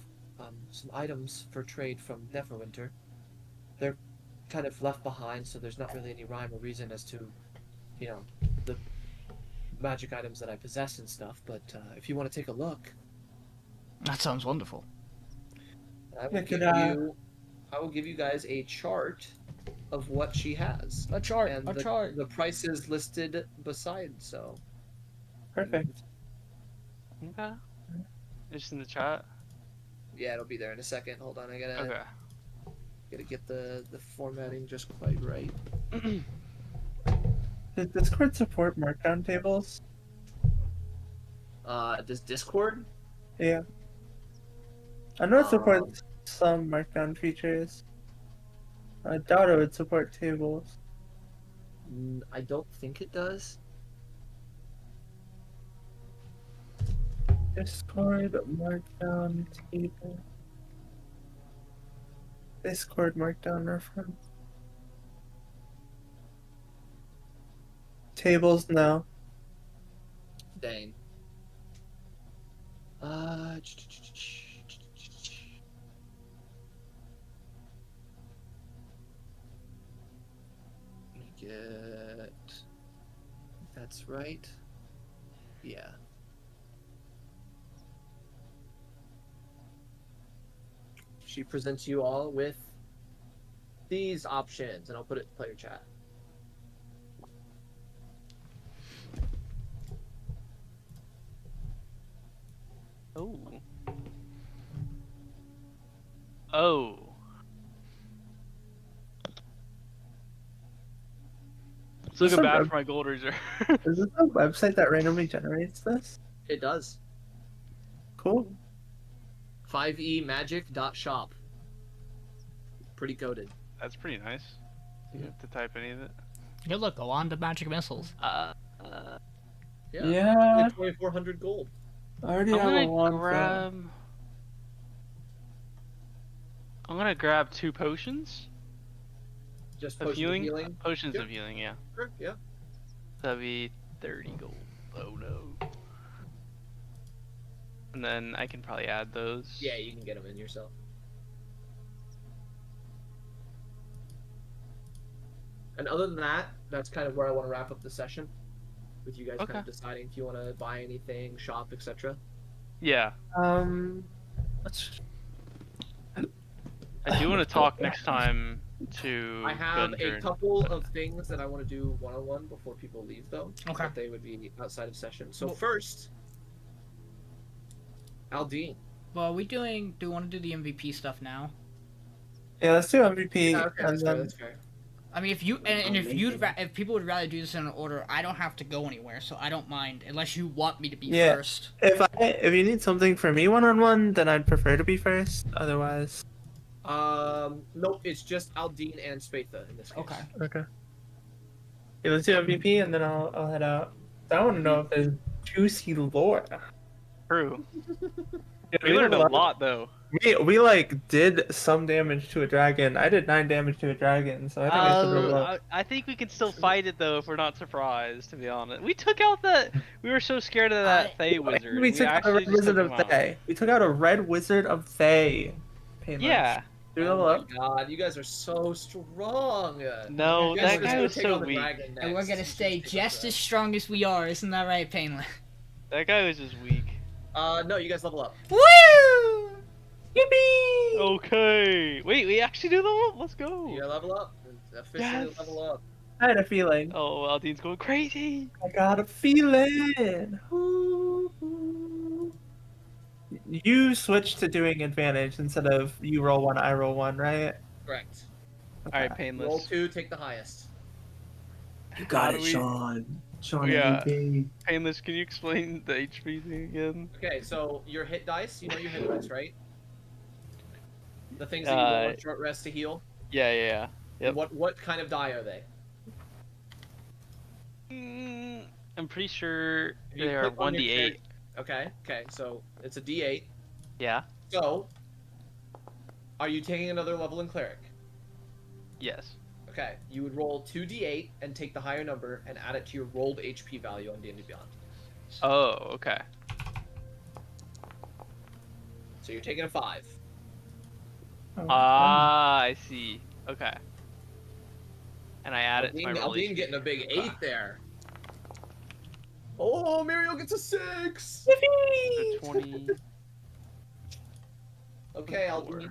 some items for trade from Neverwinter. They're kind of left behind, so there's not really any rhyme or reason as to, you know, the magic items that I possess and stuff. But if you want to take a look, That sounds wonderful. I will give you guys a chart of what she has. A chart. And the price is listed beside, so. Perfect. Okay. Just in the chat. Yeah, it'll be there in a second. Hold on, I gotta Okay. get the formatting just quite right. Does Discord support markdown tables? Does Discord? Yeah. I know it supports some markdown features. I doubt it would support tables. I don't think it does. Discord markdown table. Discord markdown reference. Tables, no. Dang. Get. That's right. Yeah. She presents you all with these options, and I'll put it in player chat. Oh. Oh. It's looking bad for my gold reserve. Is this a website that randomly generates this? It does. Cool. 5emagic.shop. Pretty coded. That's pretty nice. You have to type any of it. Good luck. Go on to Magic Missiles. Yeah. 2,400 gold. I already I'm have a gonna wand. grab. I'm gonna grab 2 potions Just of potion healing. Potions Yep. of healing, yeah. Sure, yeah. That'd be 30 gold. Oh no. And then I can probably add those. Yeah, you can get them in yourself. And other than that, that's kind of where I want to wrap up the session. With you guys kind of deciding if you want to buy anything, shop, etc. Yeah. Let's... I do want to talk next time to I have Gunter a couple of things that I want to do one-on-one before people leave, though. Okay. But they would be outside of session. So first, Aldiyn. Well, do we want to do the MVP stuff now? Yeah, let's do MVP. Yeah, okay, and then... that's fair. I mean, if if people would rather do this in an order, I don't have to go anywhere, so I don't mind unless you want me to be first. If you need something for me one-on-one, then I'd prefer to be first. Otherwise, Nope, it's just Aldiyn and Spatha in this case. Okay. Okay. Yeah, let's do MVP and then I'll head out. I want to know if there's juicy lore. True. Yeah, We learned a lot though. We like did some damage to a dragon. I did 9 damage to a dragon, so I think I should roll up. I think we can still fight it though if we're not surprised. To be honest, we took out that. We were so scared of that Thay wizard. We took out a red wizard of Thay. We took out a red wizard of Thay. Payneless. Yeah. Do we Oh level my up? god, you guys are so strong. No, You guys that are guy gonna was take so on the weak. dragon And we're next. gonna stay just as strong as we are, isn't that right, Payneless? That guy was just weak. No, you guys level up. Woo! Yippee! Okay. Wait, we actually do level up? Let's go. You level up. Officially Yes. level up. I had a feeling. Oh, Aldyn's going crazy. I got a feeling. Ooh. You switched to doing advantage instead of you roll 1, I roll 1, right? Correct. All right, Roll Payneless. 2, take the highest. You got How it, do we- Sean. Sean Yeah. MVP. Payneless, can you explain the HP thing again? Okay, so your hit dice, you know your hit dice, right? The things that you roll on short rest to heal. Yeah. Yep. What kind of die are they? I'm pretty sure You they are click on your 1d8. Okay, so it's a D8. Yeah. So, are you taking another level in cleric? Yes. Okay, you would roll 2d8 and take the higher number and add it to your rolled HP value on D&D Beyond. Oh, okay. So you're taking a 5. Ah, I see. Okay. And I add it to my roll Aldiyn HP. getting a big 8 there. Oh, Miriel gets a 6! So 20. Okay, Aldiyn.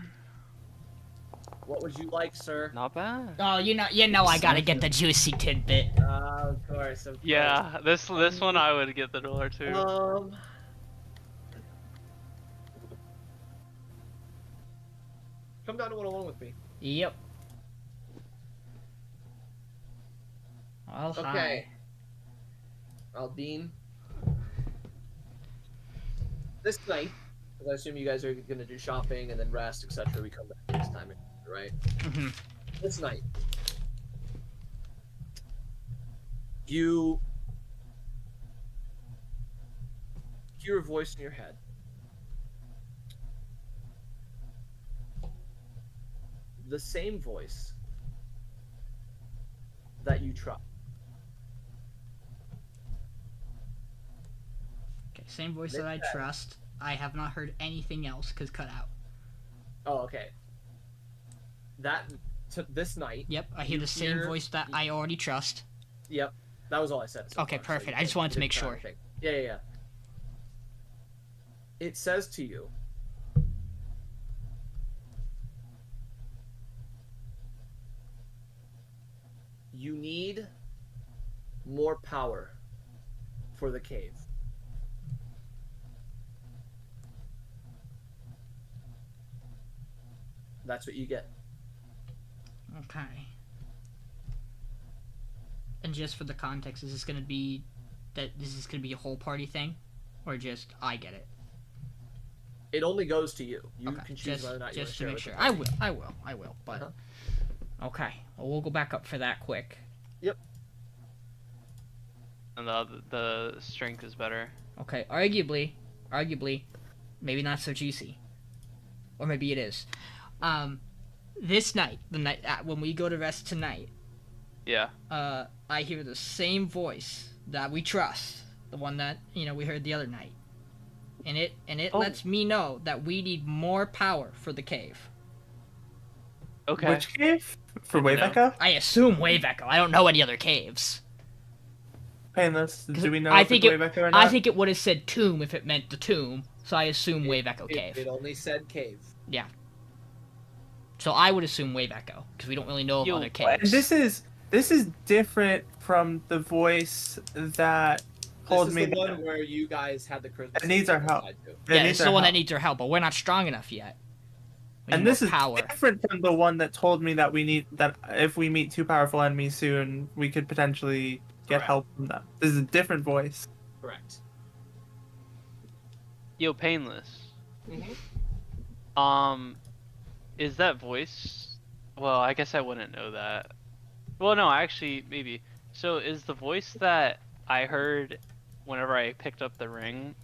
What would you like, sir? Not bad. Oh, you know, I gotta get the juicy tidbit. Of course. Yeah, this one I would get the dollar too. Come down to 101 with me. Yep. Well, Okay. Aldiyn. This night, because I assume you guys are gonna do shopping and then rest, etc. We come back next time, right? Mm-hmm. This night, you hear a voice in your head. The same voice that you trust. Okay, same voice that I trust. I have not heard anything else, cause cut out. Oh, okay. This night. Yep, I hear You the same hear- voice that I already trust. Yep, that was all I said. so Okay, far, so perfect. you I just wanted to didn't make try sure. anything. Yeah. It says to you, you need more power for the cave. That's what you get. Okay. And just for the context, is this gonna be a whole party thing, or just I get it? It only goes to you. You Okay, can choose whether or not you want just to to share make it sure. with the I party. will. But Uh-huh. okay, well, we'll go back up for that quick. And the strength is better. Okay, arguably, maybe not so juicy, or maybe it is. This night, the night when we go to rest tonight, Yeah. I hear the same voice that we trust, the one that we heard the other night, and it Oh. lets me know that we need more power for the cave. Okay. Which cave? For Good Wave to know. Echo? I assume Wave Echo. I don't know any other caves. Payneless. Do we know I if think it's Wave Echo or not? I think it would have said tomb if it meant the tomb, so I assume Wave Echo cave. It only said cave. So I would assume Wave Echo because we don't really know of Yo, other And caves. this is different from the voice that told This me is the one that where you guys had the charisma. It needs our saving help. side to. it Yeah, needs it's the our one that help. needs our help, but we're not strong enough yet. We And need this more is power. different from the one that told me that if we meet 2 powerful enemies soon, we could potentially get Correct. help from them. This is a different voice. Correct. Yo, Payneless. Mhm. is that voice? Well, I guess I wouldn't know that. Well, no, actually, maybe. So, is the voice that I heard whenever I picked up the ring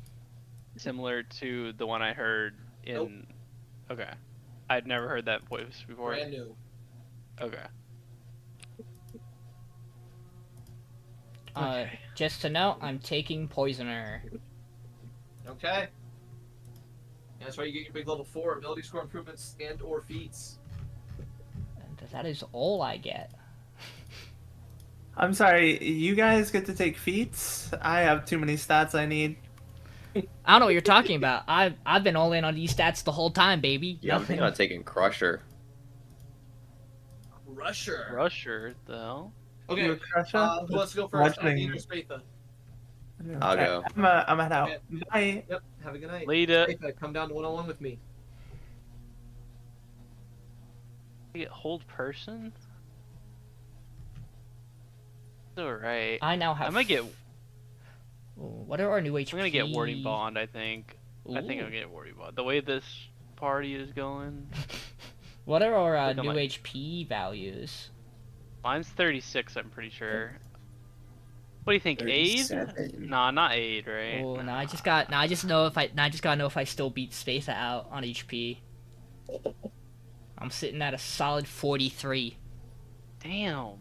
similar to the one I heard in? Nope. Okay, I'd never heard that voice before. Brand new. Okay. Just to note, I'm taking Poisoner. Okay. That's why you get your big level 4 ability score improvements and or feats. And that is all I get. I'm sorry, you guys get to take feats? I have too many stats I need. I don't know what you're talking about. I've been all in on these stats the whole time, baby. Yeah, I'm thinking about taking Crusher. Crusher, the hell? Okay. You a Crusher? Who wants to go first? Watching- Aldiyn or Spatha? I'll go. I'm head out. Okay. Bye. Yep. Have a good night. Later. Spatha, come down to 1-on-1 with me. You get hold person? It's alright. I now have. I might get. Ooh, what are our new HP? I'm gonna get Warding Bond. I think. I think Ooh. I'll get Warding Bond. The way this party is going. What are our Look at new my- HP values? Mine's 36. I'm pretty sure. What do you think? Aid? 37. Nah, not aid, right? Oh, now I just got. Now I just know if I. Now I just gotta know if I still beat Spatha out on HP. I'm sitting at a solid 43. Damn.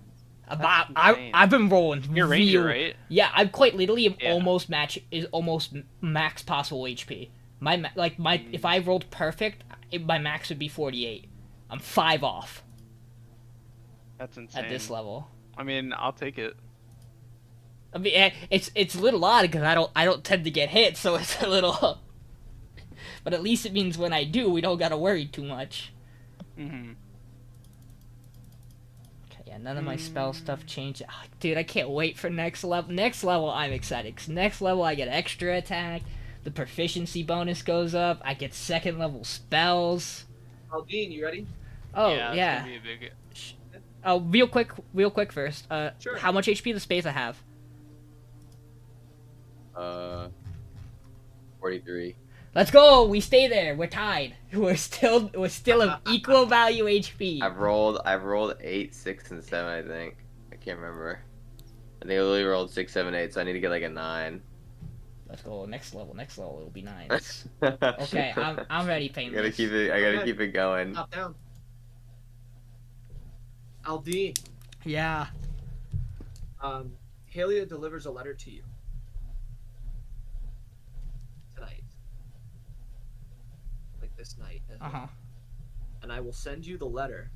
About, insane. I've been rolling. You're Ranger, real- right? Yeah, I'm quite literally Yeah. almost max possible HP. If I rolled perfect, my max would be 48. I'm 5 off That's insane. at this level. I mean, I'll take it. I mean, it's a little odd because I don't tend to get hit, so it's a little. But at least it means when I do, we don't gotta worry too much. Mm-hmm. Okay, yeah, none of my spell stuff changed. Ah, dude, I can't wait for next level. Next level, I'm excited. 'Cause next level, I get extra attack. The proficiency bonus goes up. I get second level spells. Aldiyn, you ready? Oh yeah. yeah. It's gonna be a big. Oh, real quick first. Sure. How much HP does Spatha have? 43. Let's go. We stay there. We're tied. We're still of equal value HP. I've rolled 8, 6, and 7. I think. I can't remember. I think I literally rolled 6, 7, 8. So I need to get like a 9. Let's go. Next level will be 9s. Okay, I'm ready, I Payneless. gotta keep it. I gotta Okay. keep it going. Top down. Aldiyn, Yeah. Halia delivers a letter to you tonight, like this night, and I will send you the letter.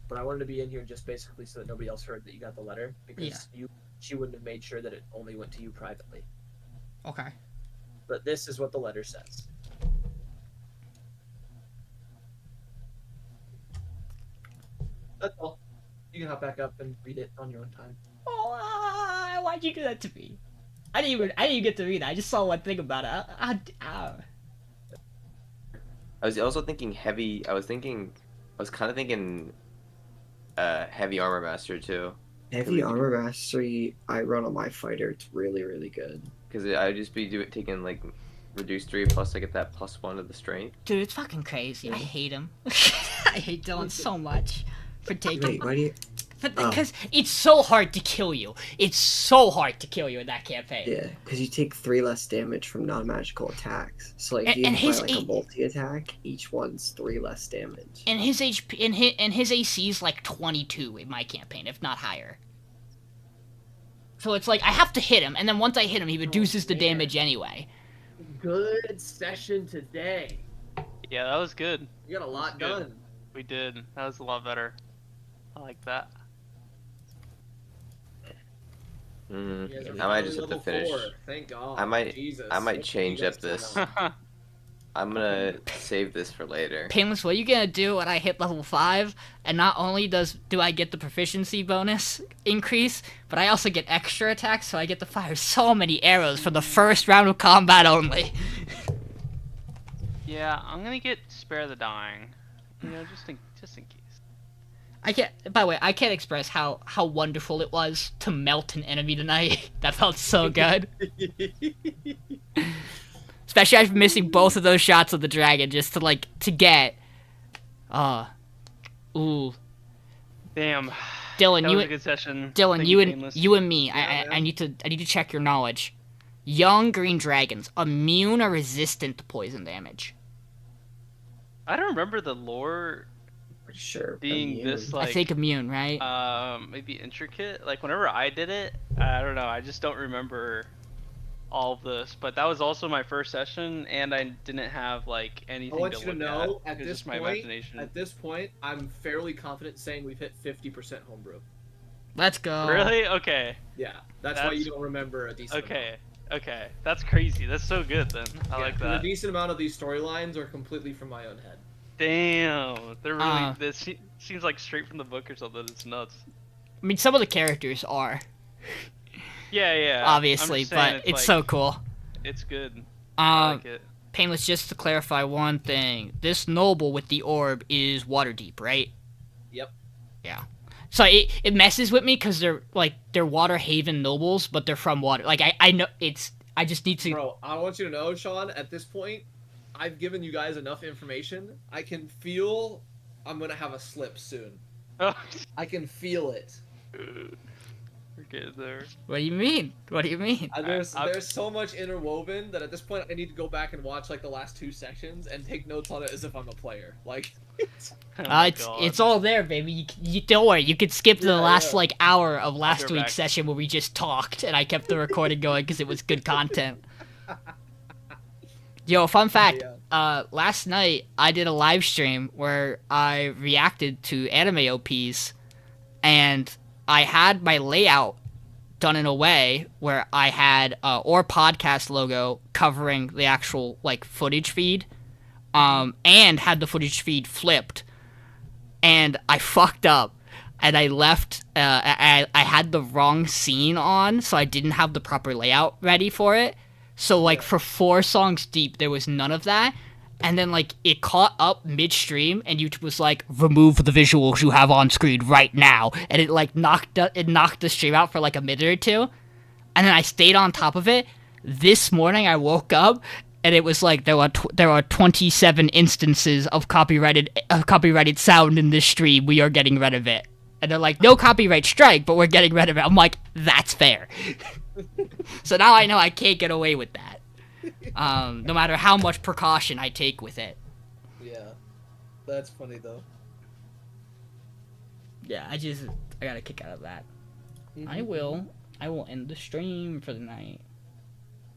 But I wanted to be in here just basically so that nobody else heard that you got the letter, because she wouldn't have made sure that it only went to you privately. Okay. But this is what the letter says. That's all. You can hop back up and read it on your own time. Oh, why'd you do that to me? I didn't even get to read it. I just saw one thing about it. I was also thinking heavy. I was kind of thinking heavy armor master too. Heavy armor mastery, I run on my fighter. It's really, really good. Because I would just be taking like reduced 3 plus I get that +1 to the strength. Dude, it's fucking crazy. I hate him. I hate Dylan so much for taking. Wait, why do you? Because it's so hard to kill you. It's so hard to kill you in that campaign. Yeah, because you take 3 less damage from non-magical attacks. So like, if you And apply his like a multi-attack, each one's 3 less damage. And his HP and his AC is like 22 in my campaign, if not higher. So it's like I have to hit him, and then once I hit him, he reduces the damage anyway. Good session today. Yeah, that was good. You got a lot Good. done. We did. That was a lot better. I like that. You guys are I might just have finally to finish. level 4. Thank God. I might Jesus. change up this. I'm gonna save this for later. Painless, what are you gonna do when I hit level 5? And not only do I get the proficiency bonus increase, but I also get extra attacks, so I get to fire so many arrows for the first round of combat only. Yeah, I'm gonna get Spare the Dying. You know, just in case. I can't. By the way, I can't express how wonderful it was to melt an enemy tonight. That felt so good. Especially after missing both of those shots of the dragon, just to get Ooh. Damn. Dylan, That you was a good session. Dylan, Thank you and Payneless. you and me. Yeah, I man. need to check your knowledge. Young green dragons, immune or resistant to poison damage? I don't remember the lore Pretty sure. being immune. this like I think immune, right? maybe intricate. Like whenever I did it, I don't know. I just don't remember all of this. But that was also my first session, and I didn't have like I anything want to you to look know, at. at It was this just my point, imagination. at this point, I'm fairly confident saying we've hit 50% homebrew. Let's go. Really? Okay. Yeah, that's why That's- you don't remember a decent Okay. Okay. That's crazy. That's so good then. I amount. like Yeah, 'cause that. a decent amount of these storylines are completely from my own head. Damn. They're really. Uh, This seems like straight from the book or something. It's nuts. I mean, some of the characters are Yeah. Yeah. I'm obviously, just saying but it's like, so cool. It's good. I like it. Painless, just to clarify one thing. This noble with the orb is Waterdeep, right? Yep. Yeah. So it messes with me because they're Water Haven nobles, but they're from water. Like I know it's. I just need to. Bro, I want you to know, Sean, at this point, I've given you guys enough information. I can feel I'm gonna have a slip soon. Oh, I can feel it. we're getting there. What do you mean? What do you mean? There's I- so much interwoven that at this point I need to go back and watch like the last 2 sections and take notes on it as if I'm a player. Like, Oh my It's God. it's all there, baby. You don't worry. You could skip the Yeah, last yeah. like hour of last go week's back. session where we just talked and I kept the recording going because it was good content. Yo, fun fact. Last night I did a live stream where I reacted to anime OPs, and I had my layout done in a way where I had or podcast logo covering the actual like footage feed, and had the footage feed flipped, and I fucked up. And I left. I had the wrong scene on, so I didn't have the proper layout ready for it. So like for 4 songs deep, there was none of that. And then like it caught up midstream, and YouTube was like, "Remove the visuals you have on screen right now." And it like knocked the stream out for like a minute or two. And then I stayed on top of it. This morning I woke up, and it was like there are 27 instances of copyrighted sound in this stream. We are getting rid of it. And they're like, no copyright strike, but we're getting rid of it. I'm like, that's fair. So now I know I can't get away with that. No matter how much precaution I take with it. yeah, that's funny though. Yeah, I got a kick out of that. I will end the stream for the night.